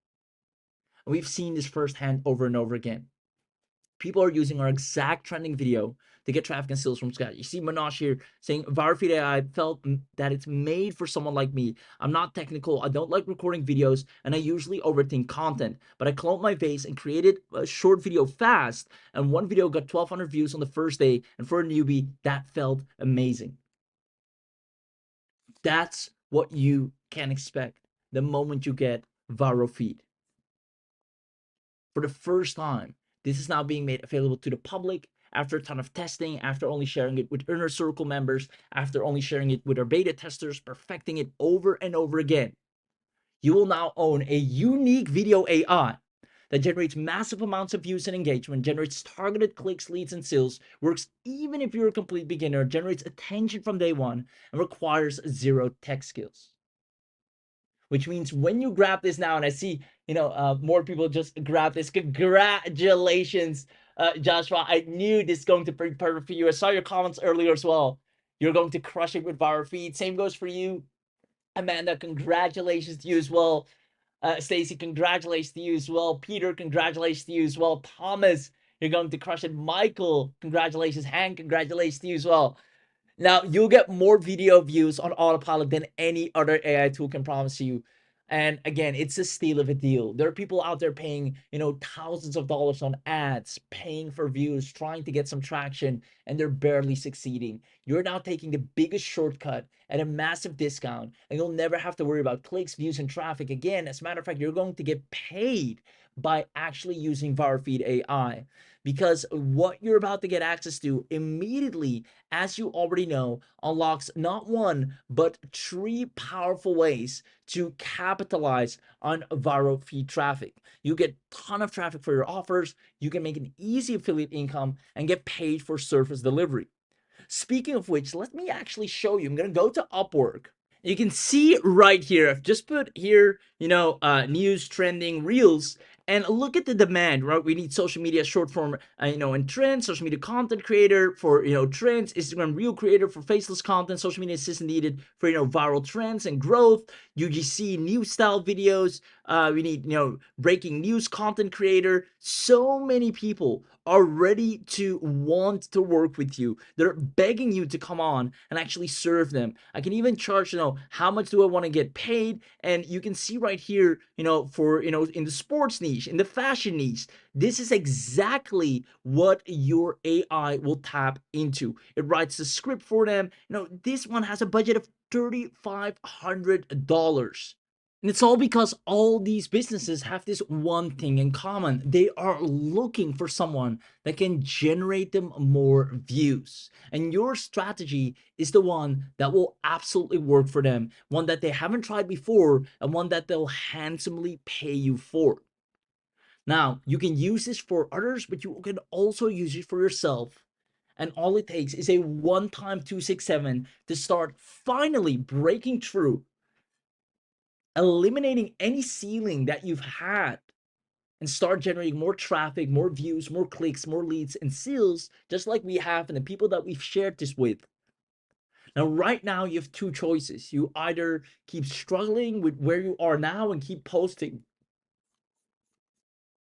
And we've seen this firsthand over and over again. People are using our exact trending video to get traffic and sales from scratch. You see Manoj here saying, ViroFeed AI felt that it's made for someone like me. I'm not technical. I don't like recording videos, and I usually overthink content. But I cloned my face and created a short video fast, and one video got 1,200 views on the first day. And for a newbie, that felt amazing. That's what you can expect the moment you get ViroFeed. For the first time, this is now being made available to the public after a ton of testing, after only sharing it with Inner Circle members, after only sharing it with our beta testers, perfecting it over and over again. You will now own a unique video AI that generates massive amounts of views and engagement, generates targeted clicks, leads, and sales, works even if you're a complete beginner, generates attention from day one, and requires zero tech skills. Which means when you grab this now, and I see, more people just grab this. Congratulations, Joshua. I knew this is going to be perfect for you. I saw your comments earlier as well. You're going to crush it with ViroFeed. Same goes for you, Amanda. Congratulations to you as well. Stacy, congratulations to you as well. Peter, congratulations to you as well. Thomas, you're going to crush it. Michael, congratulations. Hank, congratulations to you as well. Now, you'll get more video views on autopilot than any other AI tool can promise you. And again, it's a steal of a deal. There are people out there paying, thousands of dollars on ads, paying for views, trying to get some traction, and they're barely succeeding. You're now taking the biggest shortcut at a massive discount, and you'll never have to worry about clicks, views, and traffic again. As a matter of fact, you're going to get paid by actually using ViroFeed AI. Because what you're about to get access to immediately, as you already know, unlocks not one, but 3 powerful ways to capitalize on viral feed traffic. You get a ton of traffic for your offers, you can make an easy affiliate income, and get paid for service delivery. Speaking of which, let me actually show you. I'm going to go to Upwork. You can see right here, I've just put here, news, trending, reels, and look at the demand, right? We need social media short form, and trends, social media content creator for, trends, Instagram reel creator for faceless content, social media assistant needed for, viral trends and growth, UGC new style videos. We need, breaking news content creator. So many people are ready to want to work with you. They're begging you to come on and actually serve them. I can even charge, how much do I want to get paid? And you can see right here, for, in the sports niche, in the fashion niche, this is exactly what your AI will tap into. It writes the script for them. This one has a budget of $3,500. And it's all because all these businesses have this one thing in common. They are looking for someone that can generate them more views. And your strategy is the one that will absolutely work for them, one that they haven't tried before, and one that they'll handsomely pay you for. Now, you can use this for others, but you can also use it for yourself. And all it takes is a one-time 267 to start finally breaking through, eliminating any ceiling that you've had, and start generating more traffic, more views, more clicks, more leads, and sales, just like we have and the people that we've shared this with. Now, right now, you have 2 choices. You either keep struggling with where you are now and keep posting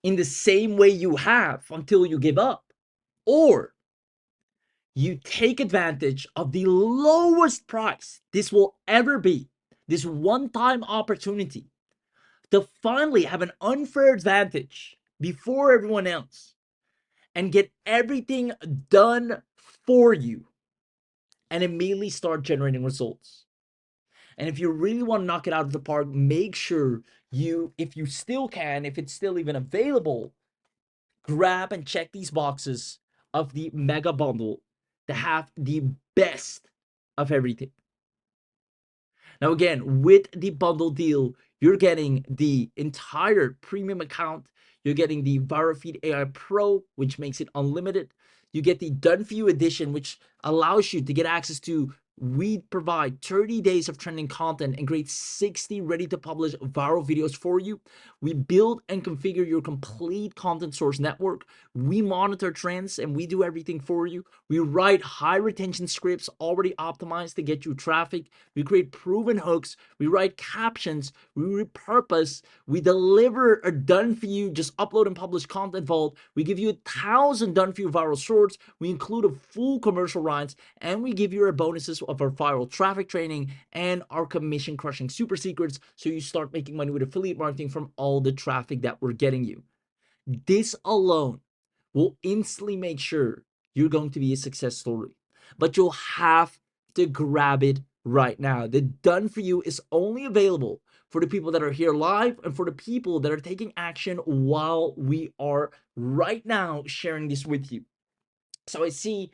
in the same way you have until you give up, or you take advantage of the lowest price this will ever be, this one-time opportunity to finally have an unfair advantage before everyone else and get everything done for you and immediately start generating results. And if you really want to knock it out of the park, make sure you, if you still can, if it's still even available, grab and check these boxes of the mega bundle to have the best of everything. Now, again, with the bundle deal, you're getting the entire premium account. You're getting the ViroFeed AI Pro, which makes it unlimited. You get the Done For You edition, which allows you to get access to, we provide 30 days of trending content and create 60 ready to publish viral videos for you. We build and configure your complete content source network. We monitor trends and we do everything for you. We write high retention scripts already optimized to get you traffic. We create proven hooks. We write captions. We repurpose. We deliver a done for you, just upload and publish content vault. We give you 1,000 done for you viral shorts. We include a full commercial rights, and we give you our bonuses of our viral traffic training and our commission crushing super secrets, so you start making money with affiliate marketing from all the traffic that we're getting you. This alone will instantly make sure you're going to be a success story, but you'll have to grab it right now. The done for you is only available for the people that are here live and for the people that are taking action while we are right now sharing this with you. So I see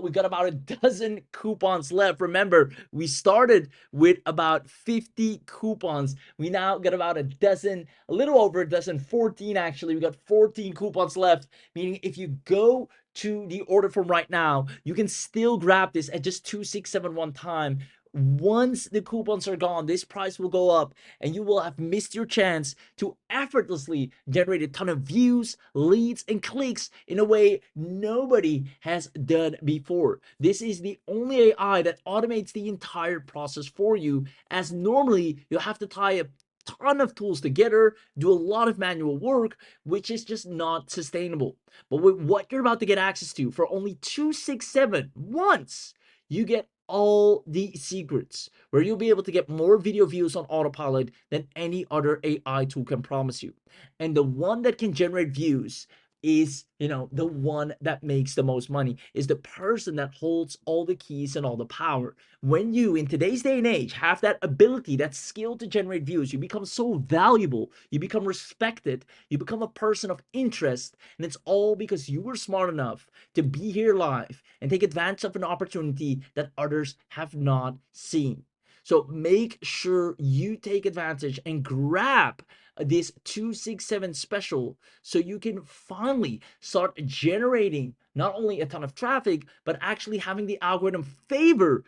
we got about a dozen coupons left. Remember, we started with about 50 coupons. We now got about a dozen, a little over a dozen, 14 actually. We got 14 coupons left, meaning if you go to the order form right now, you can still grab this at just 2,671 time. Once the coupons are gone, this price will go up and you will have missed your chance to effortlessly generate a ton of views, leads, and clicks in a way nobody has done before. This is the only AI that automates the entire process for you, as normally you'll have to tie a ton of tools together, do a lot of manual work, which is just not sustainable. But with what you're about to get access to for only 267 once, you get all the secrets where you'll be able to get more video views on autopilot than any other AI tool can promise you. And the one that can generate views is, the one that makes the most money, is the person that holds all the keys and all the power. When you, in today's day and age, have that ability, that skill to generate views, you become so valuable, you become respected, you become a person of interest, and it's all because you were smart enough to be here live and take advantage of an opportunity that others have not seen. So make sure you take advantage and grab this 267 special so you can finally start generating not only a ton of traffic, but actually having the algorithm favor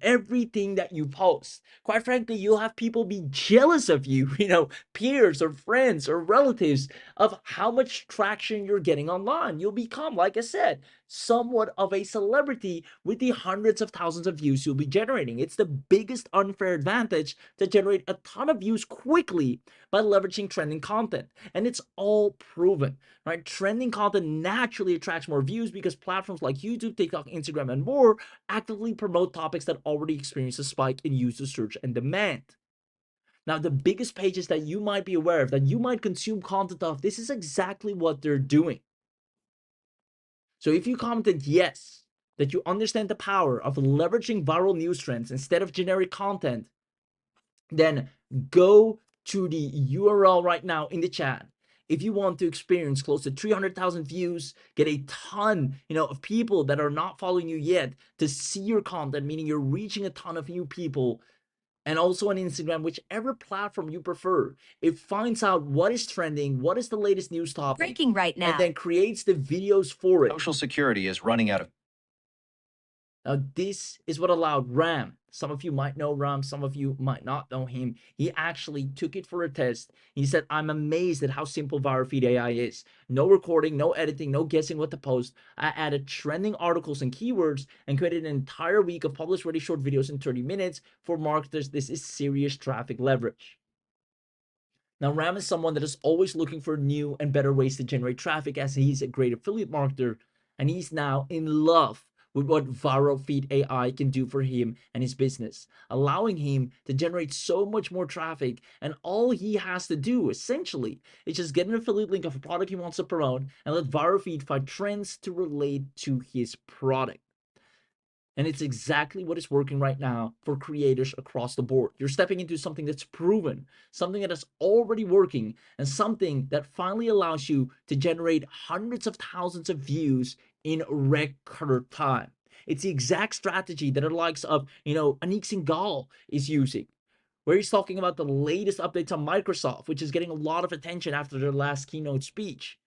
everything that you post. Quite frankly, you'll have people be jealous of you, peers or friends or relatives, of how much traction you're getting online. You'll become, like I said, somewhat of a celebrity with the hundreds of thousands of views you'll be generating. It's the biggest unfair advantage to generate a ton of views quickly by leveraging trending content. And it's all proven, right? Trending content naturally attracts more views because platforms like YouTube, TikTok, Instagram, and more actively promote topics that already experience a spike in user search and demand. Now, the biggest pages that you might be aware of, that you might consume content of, this is exactly what they're doing. So if you commented yes, that you understand the power of leveraging viral news trends instead of generic content, then go to the URL right now in the chat. If you want to experience close to 300,000 views, get a ton, of people that are not following you yet to see your content, meaning you're reaching a ton of new people, and also on Instagram, whichever platform you prefer, it finds out what is trending, what is the latest news topic, Breaking right now. and then creates the videos for it. Social security is running out of. Now, this is what allowed Ram. Some of you might know Ram, some of you might not know him. He actually took it for a test. He said, I'm amazed at how simple ViroFeed AI is. No recording, no editing, no guessing what to post. I added trending articles and keywords and created an entire week of published ready short videos in 30 minutes. For marketers, this is serious traffic leverage. Now, Ram is someone that is always looking for new and better ways to generate traffic, as he's a great affiliate marketer, and he's now in love with what ViroFeed AI can do for him and his business, allowing him to generate so much more traffic. And all he has to do, essentially, is just get an affiliate link of a product he wants to promote and let ViroFeed find trends to relate to his product. And it's exactly what is working right now for creators across the board. You're stepping into something that's proven, something that is already working, and something that finally allows you to generate hundreds of thousands of views in record time. It's the exact strategy that the likes of, Anik Singhal is using, where he's talking about the latest updates on Microsoft, which is getting a lot of attention after their last keynote speech.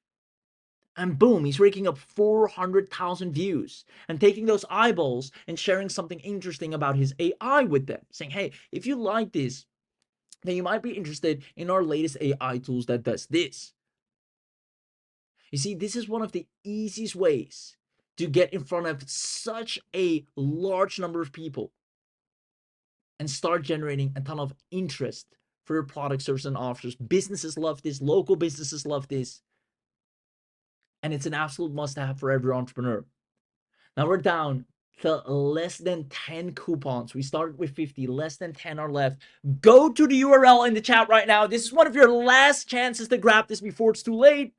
And boom, he's raking up 400,000 views and taking those eyeballs and sharing something interesting about his AI with them, saying, hey, if you like this, then you might be interested in our latest AI tools that does this. You see, this is one of the easiest ways to get in front of such a large number of people and start generating a ton of interest for your product, service, and offers. Businesses love this, local businesses love this, and it's an absolute must-have for every entrepreneur. Now we're down to less than 10 coupons. We started with 50, less than 10 are left. Go to the URL in the chat right now. This is one of your last chances to grab this before it's too late.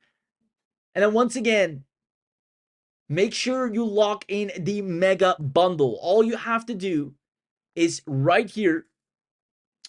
And then once again, make sure you lock in the mega bundle. All you have to do is right here,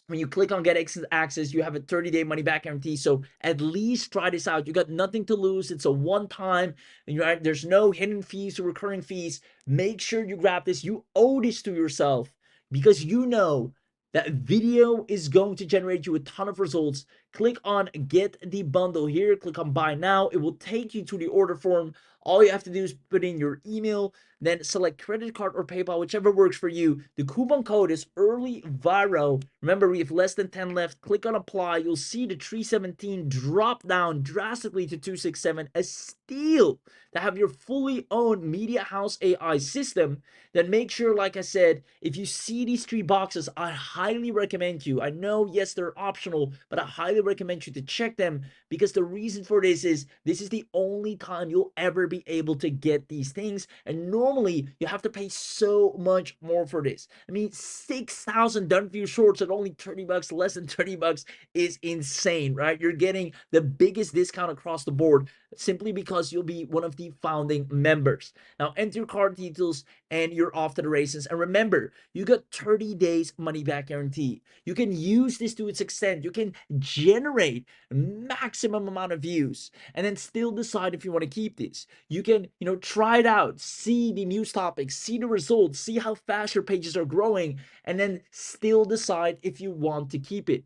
when you click on get access, you have a 30-day money back guarantee. So at least try this out. You got nothing to lose. It's a one-time, and there's no hidden fees or recurring fees. Make sure you grab this. You owe this to yourself, because you know that video is going to generate you a ton of results. Click on get the bundle here. Click on buy now. It will take you to the order form. All you have to do is put in your email, then select credit card or PayPal, whichever works for you. The coupon code is EARLYVIRO. Remember, we have less than 10 left. Click on apply. You'll see the 317 drop down drastically to 267. A steal to have your fully owned media house AI system. Then make sure, like I said, if you see these 3 boxes, I highly recommend you. I know, yes, they're optional, but I highly recommend you to check them, because the reason for this is the only time you'll ever be able to get these things. And normally you have to pay so much more for this. I mean, 6,000 done for you shorts at only 30 bucks, less than 30 bucks is insane, right? You're getting the biggest discount across the board simply because you'll be one of the founding members. Now, enter your card details and you're off to the races. And remember, you got 30 days money back guarantee. You can use this to its extent. You can generate maximum amount of views and then still decide if you want to keep this. You can, try it out, see the news topics, see the results, see how fast your pages are growing, and then still decide if you want to keep it.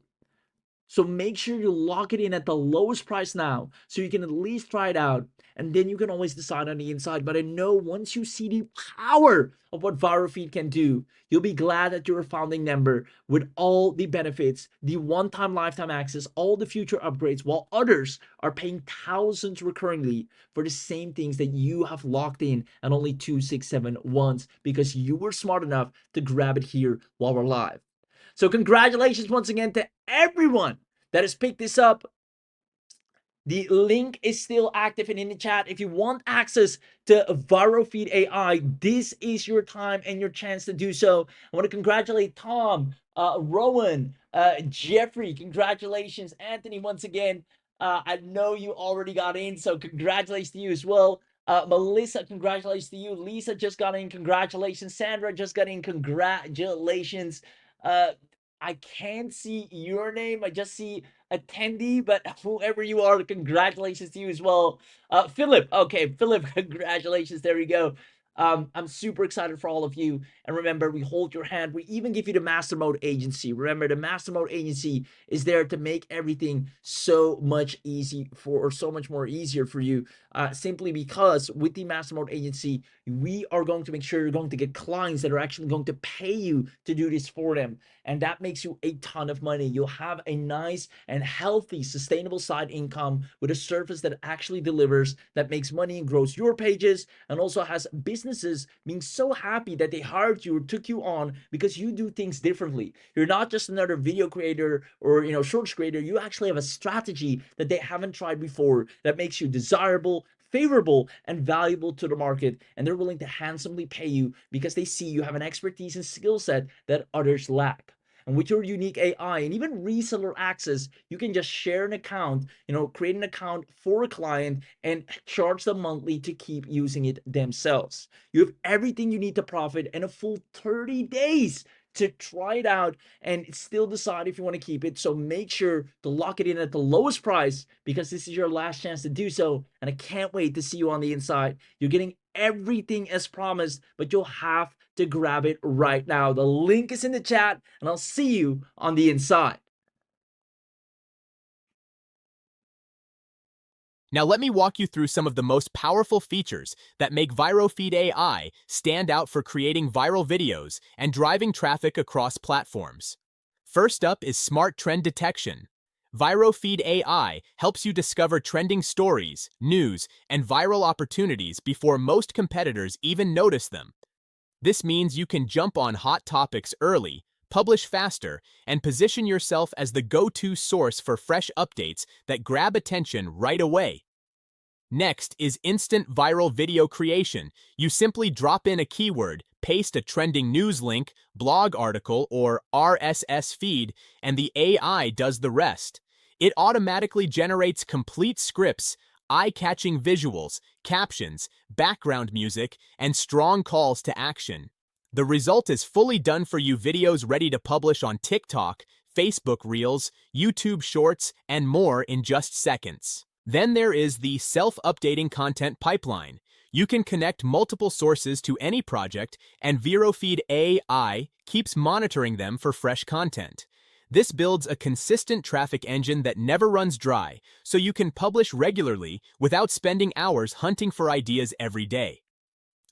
So make sure you lock it in at the lowest price now so you can at least try it out, and then you can always decide on the inside. But I know once you see the power of what ViroFeed can do, you'll be glad that you're a founding member with all the benefits, the one-time lifetime access, all the future upgrades, while others are paying thousands recurringly for the same things that you have locked in at only 267 once because you were smart enough to grab it here while we're live. So congratulations once again to everyone that has picked this up. The link is still active and in the chat. If you want access to ViroFeed AI, this is your time and your chance to do so. I want to congratulate Tom, Rowan, Jeffrey. Congratulations, Anthony, once again. I know you already got in, so congratulations to you as well. Melissa, congratulations to you. Lisa just got in. Congratulations. Sandra just got in. Congratulations. I can't see your name. I just see attendee, but whoever you are, congratulations to you as well. Philip, okay, Philip, congratulations. There we go. I'm super excited for all of you. And remember, we hold your hand. We even give you the Mastermode agency. Remember, the Mastermode agency is there to make everything so much more easier for you. Simply because with the Mastermode agency, we are going to make sure you're going to get clients that are actually going to pay you to do this for them. And that makes you a ton of money. You'll have a nice and healthy, sustainable side income with a service that actually delivers, that makes money and grows your pages, and also has businesses being so happy that they hired you or took you on because you do things differently. You're not just another video creator or shorts creator. You actually have a strategy that they haven't tried before that makes you desirable, favorable, and valuable to the market, and they're willing to handsomely pay you because they see you have an expertise and skill set that others lack. And with your unique AI and even reseller access, you can just share an account, create an account for a client and charge them monthly to keep using it themselves. You have everything you need to profit and a full 30 days to try it out and still decide if you want to keep it. So make sure to lock it in at the lowest price because this is your last chance to do so. And I can't wait to see you on the inside. You're getting everything as promised, but you'll have to grab it right now. The link is in the chat, and I'll see you on the inside. Now let me walk you through some of the most powerful features that make ViroFeed AI stand out for creating viral videos and driving traffic across platforms. First up is Smart Trend Detection. ViroFeed AI helps you discover trending stories, news, and viral opportunities before most competitors even notice them. This means you can jump on hot topics early, publish faster, and position yourself as the go-to source for fresh updates that grab attention right away. Next is instant viral video creation. You simply drop in a keyword, paste a trending news link, blog article, or RSS feed, and the AI does the rest. It automatically generates complete scripts, eye-catching visuals, captions, background music, and strong calls to action. The result is fully done-for-you videos ready to publish on TikTok, Facebook Reels, YouTube Shorts, and more in just seconds. Then there is the self-updating content pipeline. You can connect multiple sources to any project, and ViroFeed AI keeps monitoring them for fresh content. This builds a consistent traffic engine that never runs dry, so you can publish regularly without spending hours hunting for ideas every day.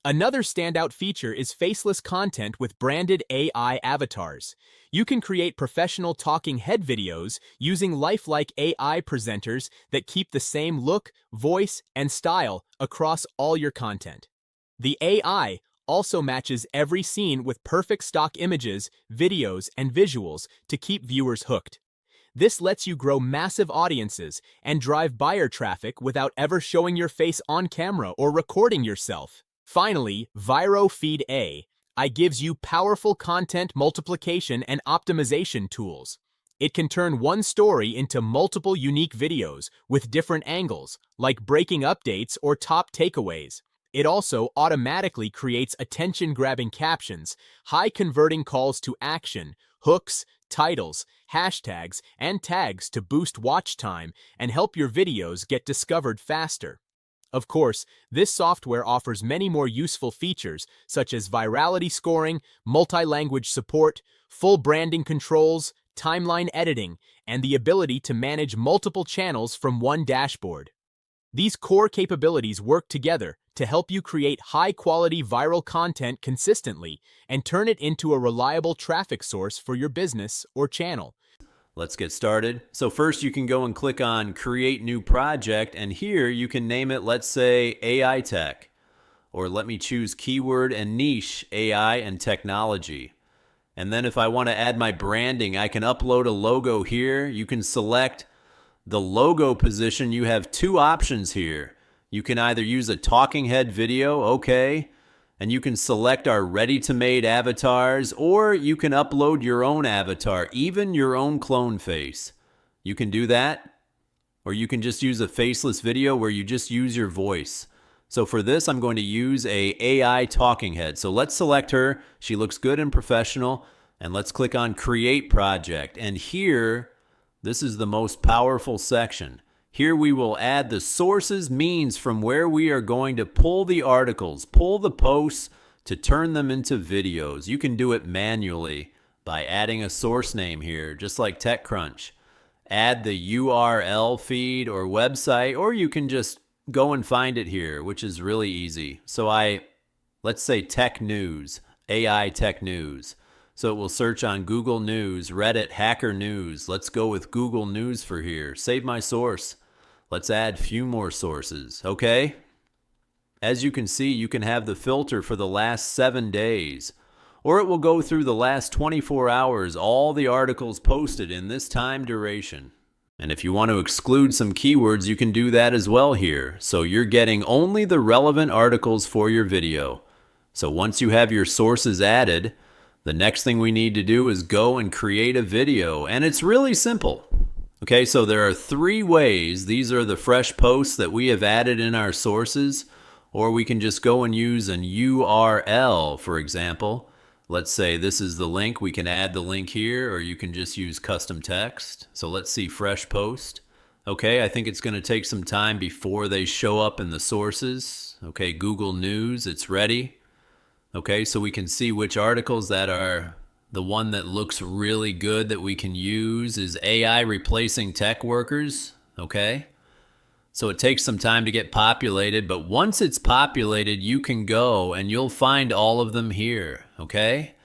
Another standout feature is faceless content with branded AI avatars. You can create professional talking head videos using lifelike AI presenters that keep the same look, voice, and style across all your content. The AI also matches every scene with perfect stock images, videos, and visuals to keep viewers hooked. This lets you grow massive audiences and drive buyer traffic without ever showing your face on camera or recording yourself. Finally, ViroFeed AI gives you powerful content multiplication and optimization tools. It can turn one story into multiple unique videos with different angles, like breaking updates or top takeaways. It also automatically creates attention-grabbing captions, high-converting calls to action, hooks, titles, hashtags, and tags to boost watch time and help your videos get discovered faster. Of course, this software offers many more useful features such as virality scoring, multi-language support, full branding controls, timeline editing, and the ability to manage multiple channels from one dashboard. These core capabilities work together to help you create high-quality viral content consistently and turn it into a reliable traffic source for your business or channel. Let's get started. So first you can go and click on Create New Project, and here you can name it, let's say, AI Tech. Or let me choose Keyword and Niche, AI and Technology. And then if I want to add my branding, I can upload a logo here. You can select the logo position. You have two options here. You can either use a talking head video, okay, and you can select our ready-to-made avatars, or you can upload your own avatar, even your own clone face. You can do that, or you can just use a faceless video where you just use your voice. So for this, I'm going to use a AI talking head. So let's select her. She looks good and professional, and let's click on Create Project. And here, this is the most powerful section. Here we will add the sources, means from where we are going to pull the articles, pull the posts to turn them into videos. You can do it manually by adding a source name here, just like TechCrunch. Add the URL feed or website, or you can just go and find it here, which is really easy. So let's say Tech News, AI Tech News. So it will search on Google News, Reddit, Hacker News. Let's go with Google News for here. Save my source. Let's add a few more sources, okay? As you can see, you can have the filter for the last 7 days, or it will go through the last 24 hours, all the articles posted in this time duration. And if you want to exclude some keywords, you can do that as well here. So you're getting only the relevant articles for your video. So once you have your sources added, the next thing we need to do is go and create a video, and it's really simple. Okay, so there are 3 ways. These are the fresh posts that we have added in our sources, or we can just go and use an URL, for example. Let's say this is the link. We can add the link here, or you can just use custom text. So let's see fresh post. Okay, I think it's going to take some time before they show up in the sources. Okay, Google News, it's ready. Okay, so we can see which articles that are. The one that looks really good that we can use is AI replacing tech workers, okay? So it takes some time to get populated, but once it's populated, you can go and you'll find all of them here, okay?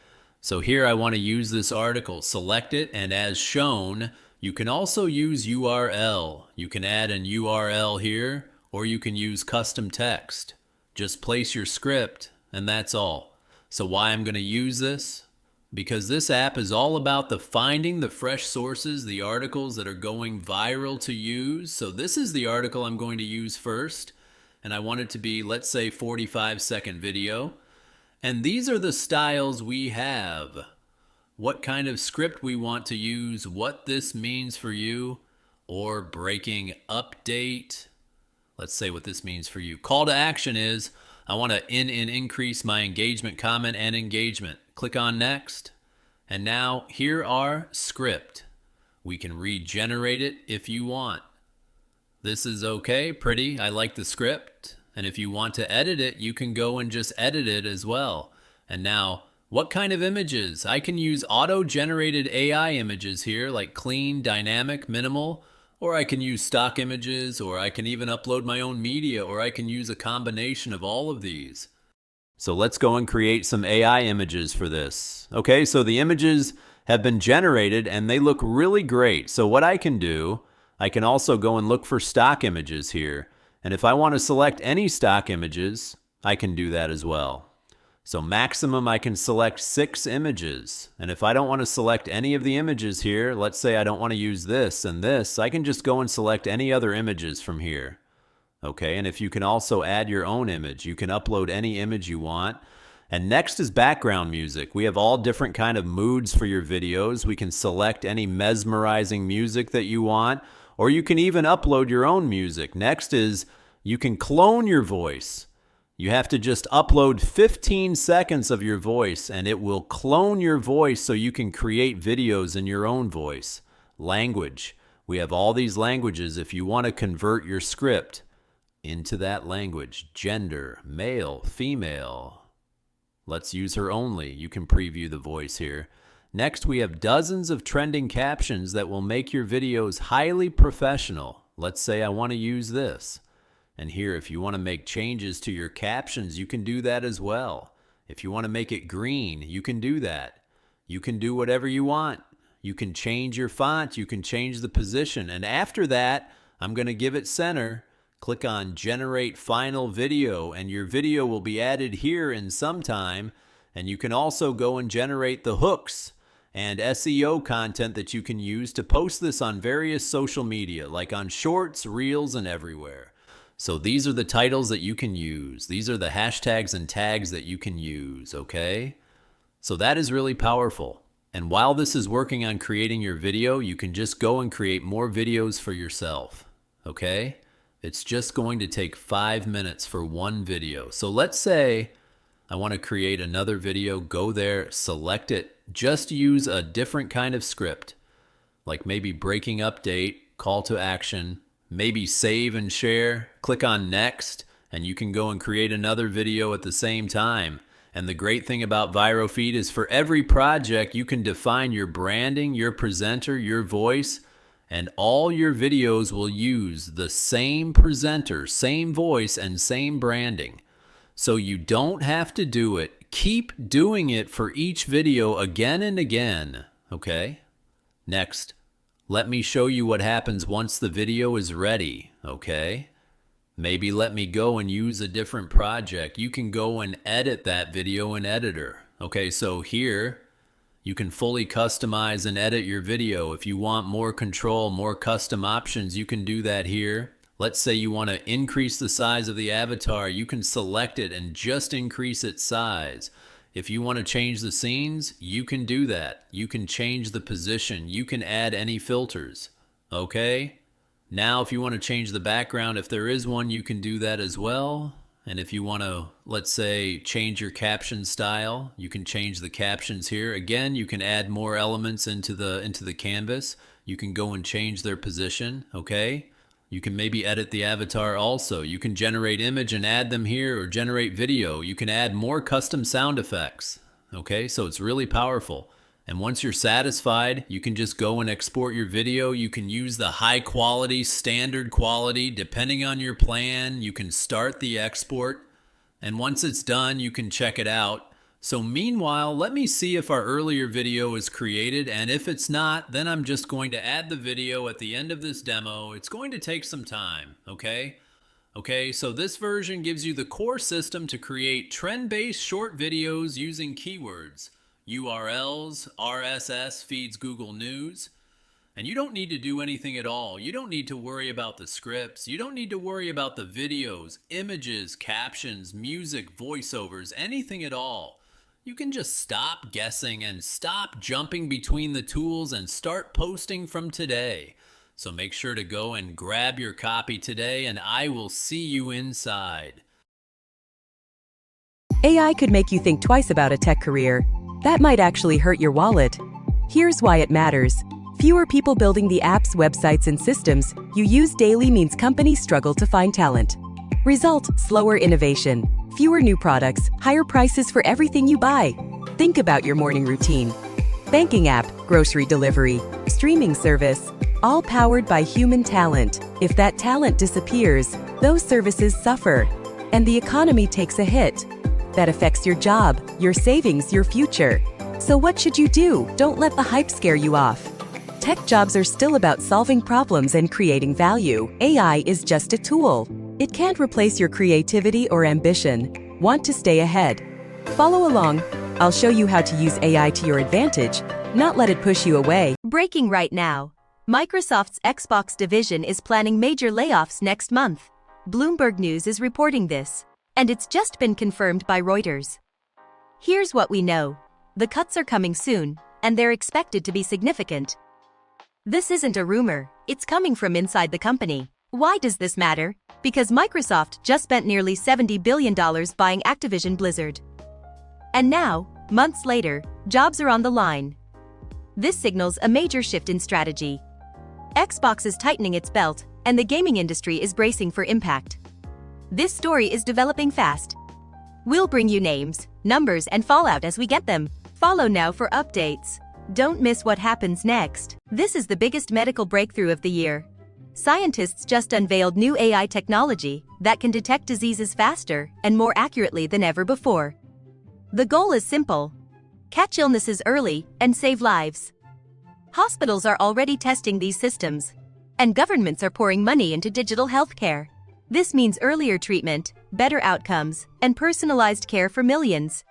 So here I want to use this article. Select it, and as shown, you can also use URL. You can add an URL here, or you can use custom text. Just place your script, and that's all. So why I'm going to use this? Because this app is all about finding the fresh sources, the articles that are going viral to use. So this is the article I'm going to use first, and I want it to be, let's say, 45-second video. And these are the styles we have. What kind of script we want to use, what this means for you, or breaking update. Let's say what this means for you. Call to action is, I want to increase my engagement, comment, and engagement. Click on next, and now here are script. We can regenerate it if you want. This is okay, pretty, I like the script. And if you want to edit it, you can go and just edit it as well. And now, what kind of images? I can use auto-generated AI images here, like clean, dynamic, minimal, or I can use stock images, or I can even upload my own media, or I can use a combination of all of these. So let's go and create some AI images for this. Okay, so the images have been generated and they look really great. So what I can do, I can also go and look for stock images here. And if I want to select any stock images, I can do that as well. So maximum I can select 6 images. And if I don't want to select any of the images here, let's say I don't want to use this and this, I can just go and select any other images from here. Okay, and if you can also add your own image, you can upload any image you want. And next is background music. We have all different kind of moods for your videos. We can select any mesmerizing music that you want, or you can even upload your own music. Next is you can clone your voice. You have to just upload 15 seconds of your voice and it will clone your voice so you can create videos in your own voice. Language. We have all these languages if you want to convert your script into that language. Gender, male, female. Let's use her only. You can preview the voice here. Next, we have dozens of trending captions that will make your videos highly professional. Let's say I want to use this. And here, if you want to make changes to your captions, you can do that as well. If you want to make it green, you can do that. You can do whatever you want. You can change your font. You can change the position. And after that, I'm going to give it center. Click on Generate Final Video, and your video will be added here in some time. And you can also go and generate the hooks and SEO content that you can use to post this on various social media, like on Shorts, Reels, and everywhere. So these are the titles that you can use. These are the hashtags and tags that you can use, okay? So that is really powerful. And while this is working on creating your video, you can just go and create more videos for yourself, okay? It's just going to take 5 minutes for one video. So let's say I want to create another video. Go there, select it. Just use a different kind of script, like maybe breaking update, call to action, maybe save and share. Click on next, and you can go and create another video at the same time. And the great thing about ViroFeed is for every project, you can define your branding, your presenter, your voice, and all your videos will use the same presenter, same voice, and same branding. So you don't have to do it. Keep doing it for each video again and again, okay? Next, let me show you what happens once the video is ready, okay? Maybe let me go and use a different project. You can go and edit that video in Editor. Okay, so here, you can fully customize and edit your video. If you want more control, more custom options, you can do that here. Let's say you want to increase the size of the avatar. You can select it and just increase its size. If you want to change the scenes, you can do that. You can change the position. You can add any filters. Okay? Now, if you want to change the background, if there is one, you can do that as well. And if you want to, let's say, change your caption style, you can change the captions here. Again, you can add more elements into the canvas. You can go and change their position. Okay? You can maybe edit the avatar also. You can generate image and add them here, or generate video. You can add more custom sound effects. Okay, so it's really powerful. And once you're satisfied, you can just go and export your video. You can use the high quality, standard quality, depending on your plan. You can start the export. And once it's done, you can check it out. So meanwhile, let me see if our earlier video is created, and if it's not, then I'm just going to add the video at the end of this demo. It's going to take some time, okay? Okay, so this version gives you the core system to create trend-based short videos using keywords, URLs, RSS feeds Google News, and you don't need to do anything at all. You don't need to worry about the scripts. You don't need to worry about the videos, images, captions, music, voiceovers, anything at all. You can just stop guessing and stop jumping between the tools and start posting from today. So make sure to go and grab your copy today, and I will see you inside. AI could make you think twice about a tech career. That might actually hurt your wallet. Here's why it matters. Fewer people building the apps, websites, and systems you use daily means companies struggle to find talent. Result: slower innovation. Fewer new products, higher prices for everything you buy. Think about your morning routine. Banking app, grocery delivery, streaming service, all powered by human talent. If that talent disappears, those services suffer, and the economy takes a hit. That affects your job, your savings, your future. So what should you do? Don't let the hype scare you off. Tech jobs are still about solving problems and creating value. AI is just a tool. It can't replace your creativity or ambition. Want to stay ahead? Follow along. I'll show you how to use AI to your advantage, not let it push you away. Breaking right now. Microsoft's Xbox division is planning major layoffs next month. Bloomberg News is reporting this, and it's just been confirmed by Reuters. Here's what we know. The cuts are coming soon, and they're expected to be significant. This isn't a rumor, it's coming from inside the company. Why does this matter? Because Microsoft just spent nearly $70 billion buying Activision Blizzard. And now, months later, jobs are on the line. This signals a major shift in strategy. Xbox is tightening its belt, and the gaming industry is bracing for impact. This story is developing fast. We'll bring you names, numbers, and fallout as we get them. Follow now for updates. Don't miss what happens next. This is the biggest medical breakthrough of the year. Scientists just unveiled new AI technology that can detect diseases faster and more accurately than ever before. The goal is simple: catch illnesses early and save lives. Hospitals are already testing these systems, and governments are pouring money into digital healthcare. This means earlier treatment, better outcomes, and personalized care for millions.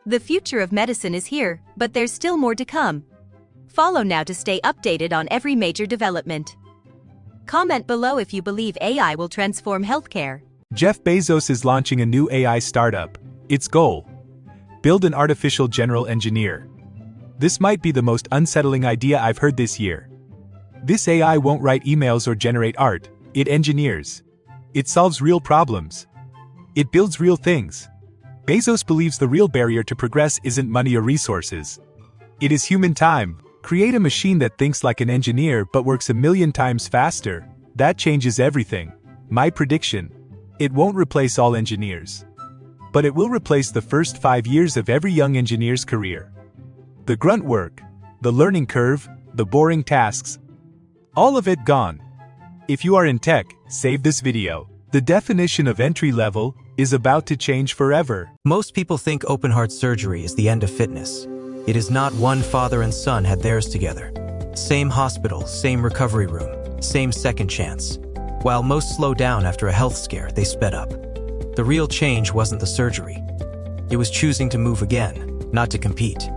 The future of medicine is here, but there's still more to come. Follow now to stay updated on every major development. Comment below if you believe AI will transform healthcare. Jeff Bezos is launching a new AI startup. Its goal: build an artificial general engineer. This might be the most unsettling idea I've heard this year. This AI won't write emails or generate art, it engineers. It solves real problems. It builds real things. Bezos believes the real barrier to progress isn't money or resources. It is human time. Create a machine that thinks like an engineer but works 1,000,000 times faster. That changes everything. My prediction: it won't replace all engineers. But it will replace the first 5 years of every young engineer's career. The grunt work, the learning curve, the boring tasks. All of it gone. If you are in tech, save this video. The definition of entry level is about to change forever. Most people think open-heart surgery is the end of fitness. It is not. One father and son had theirs together. Same hospital, same recovery room, same second chance. While most slow down after a health scare, they sped up. The real change wasn't the surgery. It was choosing to move again, not to compete.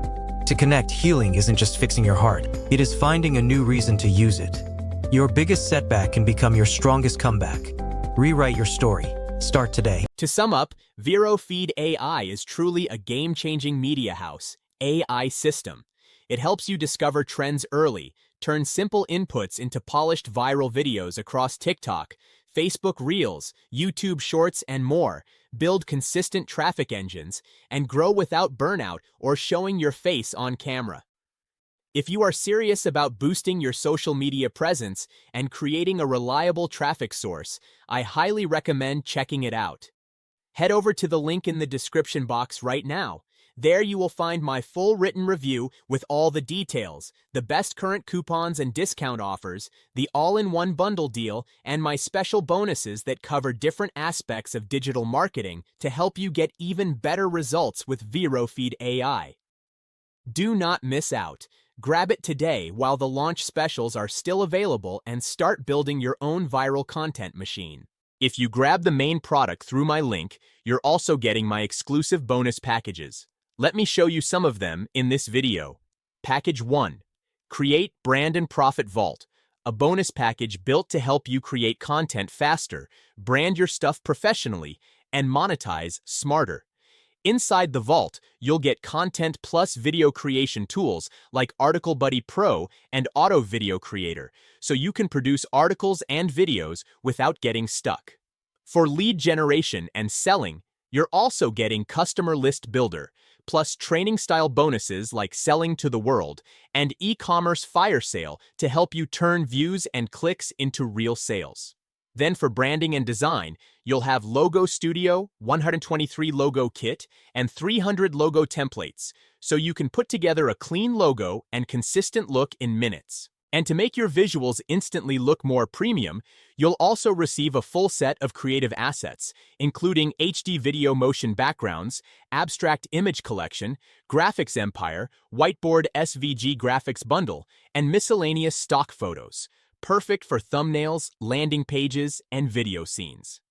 To connect, healing isn't just fixing your heart. It is finding a new reason to use it. Your biggest setback can become your strongest comeback. Rewrite your story. Start today. To sum up, ViroFeed AI is truly a game-changing media house, AI system. It helps you discover trends early, turn simple inputs into polished viral videos across TikTok, Facebook Reels, YouTube Shorts, and more, build consistent traffic engines, and grow without burnout or showing your face on camera. If you are serious about boosting your social media presence and creating a reliable traffic source, I highly recommend checking it out. Head over to the link in the description box right now. There you will find my full written review with all the details, the best current coupons and discount offers, the all-in-one bundle deal, and my special bonuses that cover different aspects of digital marketing to help you get even better results with ViroFeed AI. Do not miss out. Grab it today while the launch specials are still available and start building your own viral content machine. If you grab the main product through my link, you're also getting my exclusive bonus packages. Let me show you some of them in this video. Package 1. Create Brand and Profit Vault, a bonus package built to help you create content faster, brand your stuff professionally, and monetize smarter. Inside the vault, you'll get content plus video creation tools like Article Buddy Pro and Auto Video Creator, so you can produce articles and videos without getting stuck. For lead generation and selling, you're also getting Customer List Builder, plus training-style bonuses like Selling to the World and e-commerce fire sale to help you turn views and clicks into real sales. Then for branding and design, you'll have Logo Studio, 123 logo kit, and 300 logo templates, so you can put together a clean logo and consistent look in minutes. And to make your visuals instantly look more premium, you'll also receive a full set of creative assets, including HD video motion backgrounds, abstract image collection, graphics empire, whiteboard SVG graphics bundle, and miscellaneous stock photos, perfect for thumbnails, landing pages, and video scenes.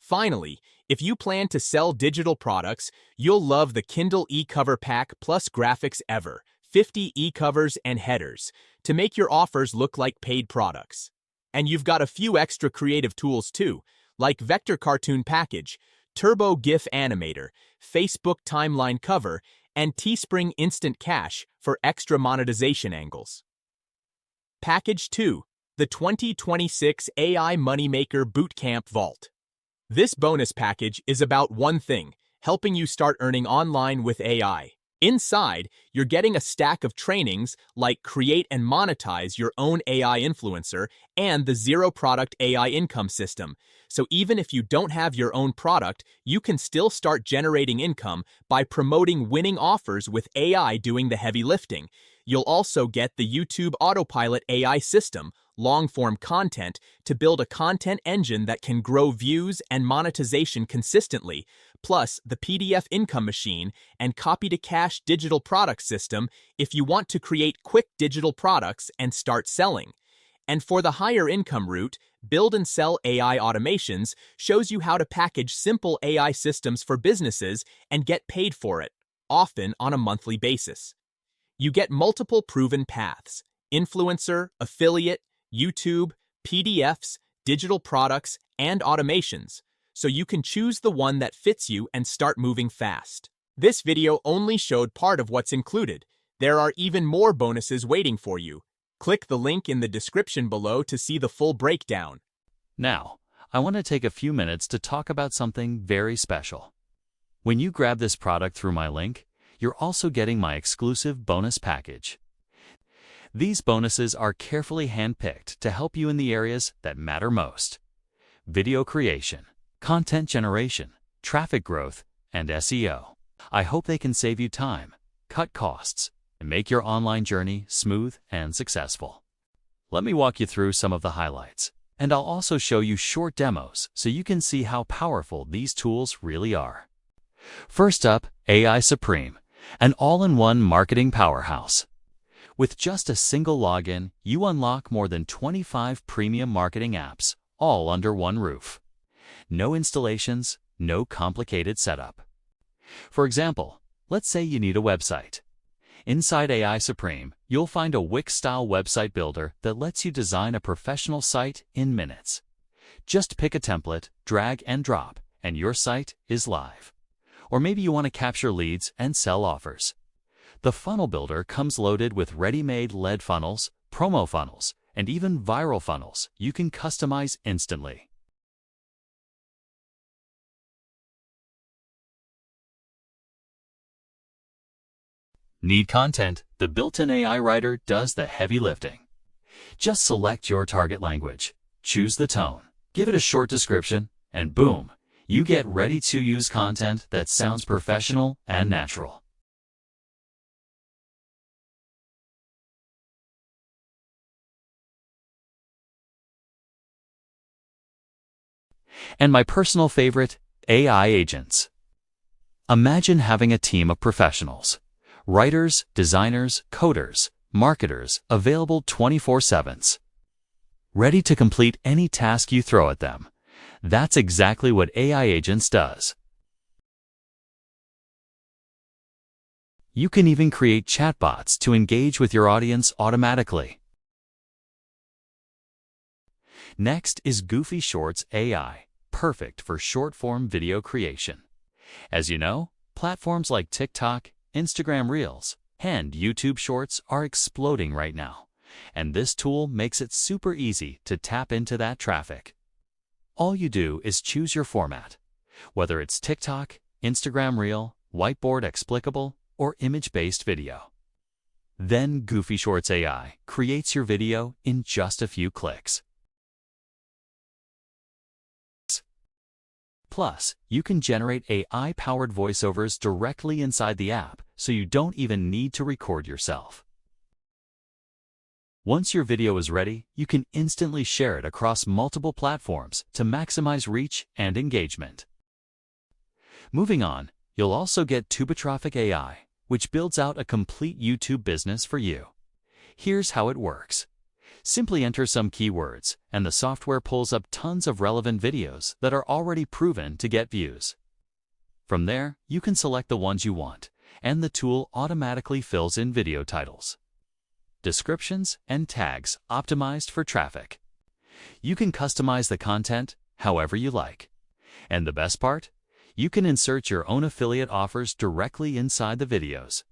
Finally, if you plan to sell digital products, you'll love the Kindle e-cover pack plus graphics ever, 50 e-covers and headers, to make your offers look like paid products. And you've got a few extra creative tools too, like Vector Cartoon Package, Turbo GIF Animator, Facebook Timeline Cover, and Teespring Instant Cash for extra monetization angles. Package 2, the 2026 AI Moneymaker Bootcamp Vault. This bonus package is about one thing, helping you start earning online with AI. Inside, you're getting a stack of trainings like Create and Monetize Your Own AI Influencer and the Zero Product AI Income System. So even if you don't have your own product, you can still start generating income by promoting winning offers with AI doing the heavy lifting. You'll also get the YouTube Autopilot AI system, long-form content, to build a content engine that can grow views and monetization consistently, plus the PDF income machine and copy-to-cash digital product system if you want to create quick digital products and start selling. And for the higher income route, Build and Sell AI Automations shows you how to package simple AI systems for businesses and get paid for it, often on a monthly basis. You get multiple proven paths: influencer, affiliate, YouTube, PDFs, digital products, and automations, so you can choose the one that fits you and start moving fast. This video only showed part of what's included. There are even more bonuses waiting for you. Click the link in the description below to see the full breakdown. Now, I want to take a few minutes to talk about something very special. When you grab this product through my link, you're also getting my exclusive bonus package. These bonuses are carefully handpicked to help you in the areas that matter most: video creation, content generation, traffic growth, and SEO. I hope they can save you time, cut costs, and make your online journey smooth and successful. Let me walk you through some of the highlights, and I'll also show you short demos so you can see how powerful these tools really are. First up, AI Supreme, an all-in-one marketing powerhouse. With just a single login, you unlock more than 25 premium marketing apps, all under one roof. No installations, no complicated setup. For example, let's say you need a website. Inside AI Supreme, you'll find a Wix-style website builder that lets you design a professional site in minutes. Just pick a template, drag and drop, and your site is live. Or maybe you want to capture leads and sell offers. The funnel builder comes loaded with ready-made lead funnels, promo funnels, and even viral funnels you can customize instantly. Need content? The built-in AI writer does the heavy lifting. Just select your target language, choose the tone, give it a short description, and boom, you get ready-to-use content that sounds professional and natural. And my personal favorite, AI agents. Imagine having a team of professionals, writers, designers, coders, marketers, available 24/7, ready to complete any task you throw at them. That's exactly what AI Agents does. You can even create chatbots to engage with your audience automatically. Next is Goofy Shorts AI, perfect for short-form video creation. As you know, platforms like TikTok, Instagram Reels, and YouTube Shorts are exploding right now, and this tool makes it super easy to tap into that traffic. All you do is choose your format, whether it's TikTok, Instagram Reel, whiteboard explicable, or image-based video. Then Goofy Shorts AI creates your video in just a few clicks. Plus, you can generate AI-powered voiceovers directly inside the app, so you don't even need to record yourself. Once your video is ready, you can instantly share it across multiple platforms to maximize reach and engagement. Moving on, you'll also get Tubitraffic AI, which builds out a complete YouTube business for you. Here's how it works. Simply enter some keywords, and the software pulls up tons of relevant videos that are already proven to get views. From there, you can select the ones you want, and the tool automatically fills in video titles, descriptions, and tags optimized for traffic. You can customize the content however you like. And the best part? You can insert your own affiliate offers directly inside the videos.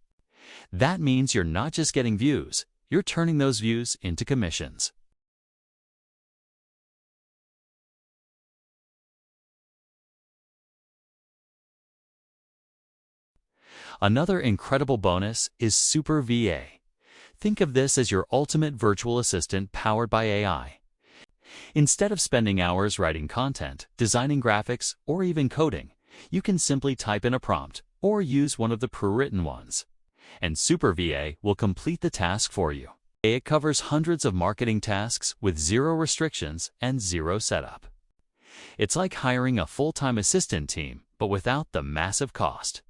That means you're not just getting views, you're turning those views into commissions. Another incredible bonus is Super VA. Think of this as your ultimate virtual assistant powered by AI. Instead of spending hours writing content, designing graphics, or even coding, you can simply type in a prompt or use one of the pre-written ones. And Super VA will complete the task for you. It covers hundreds of marketing tasks with zero restrictions and zero setup. It's like hiring a full-time assistant team, but without the massive cost.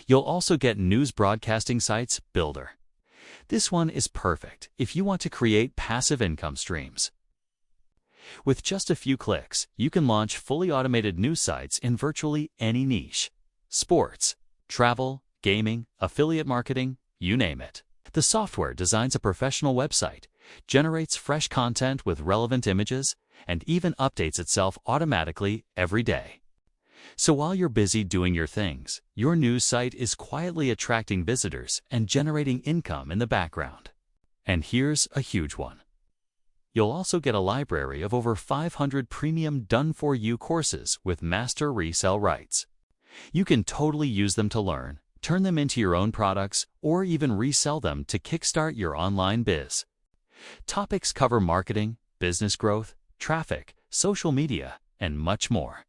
You'll also get News Broadcasting Sites Builder. This one is perfect if you want to create passive income streams. With just a few clicks, you can launch fully automated news sites in virtually any niche: sports, travel, gaming, affiliate marketing, you name it. The software designs a professional website, generates fresh content with relevant images, and even updates itself automatically every day. So while you're busy doing your things, your news site is quietly attracting visitors and generating income in the background. And here's a huge one. You'll also get a library of over 500 premium done-for-you courses with master resell rights. You can totally use them to learn, turn them into your own products, or even resell them to kickstart your online biz. Topics cover marketing, business growth, traffic, social media, and much more,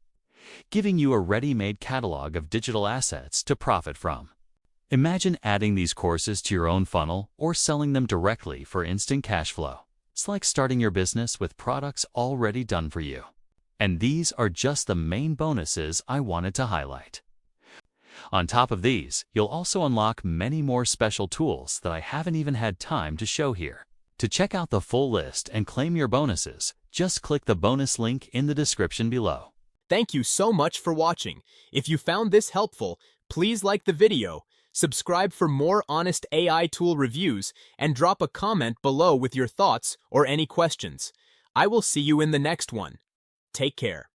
giving you a ready-made catalog of digital assets to profit from. Imagine adding these courses to your own funnel or selling them directly for instant cash flow. It's like starting your business with products already done for you. And these are just the main bonuses I wanted to highlight. On top of these, you'll also unlock many more special tools that I haven't even had time to show here. To check out the full list and claim your bonuses, just click the bonus link in the description below. Thank you so much for watching. If you found this helpful, please like the video, subscribe for more honest AI tool reviews, and drop a comment below with your thoughts or any questions. I will see you in the next one. Take care.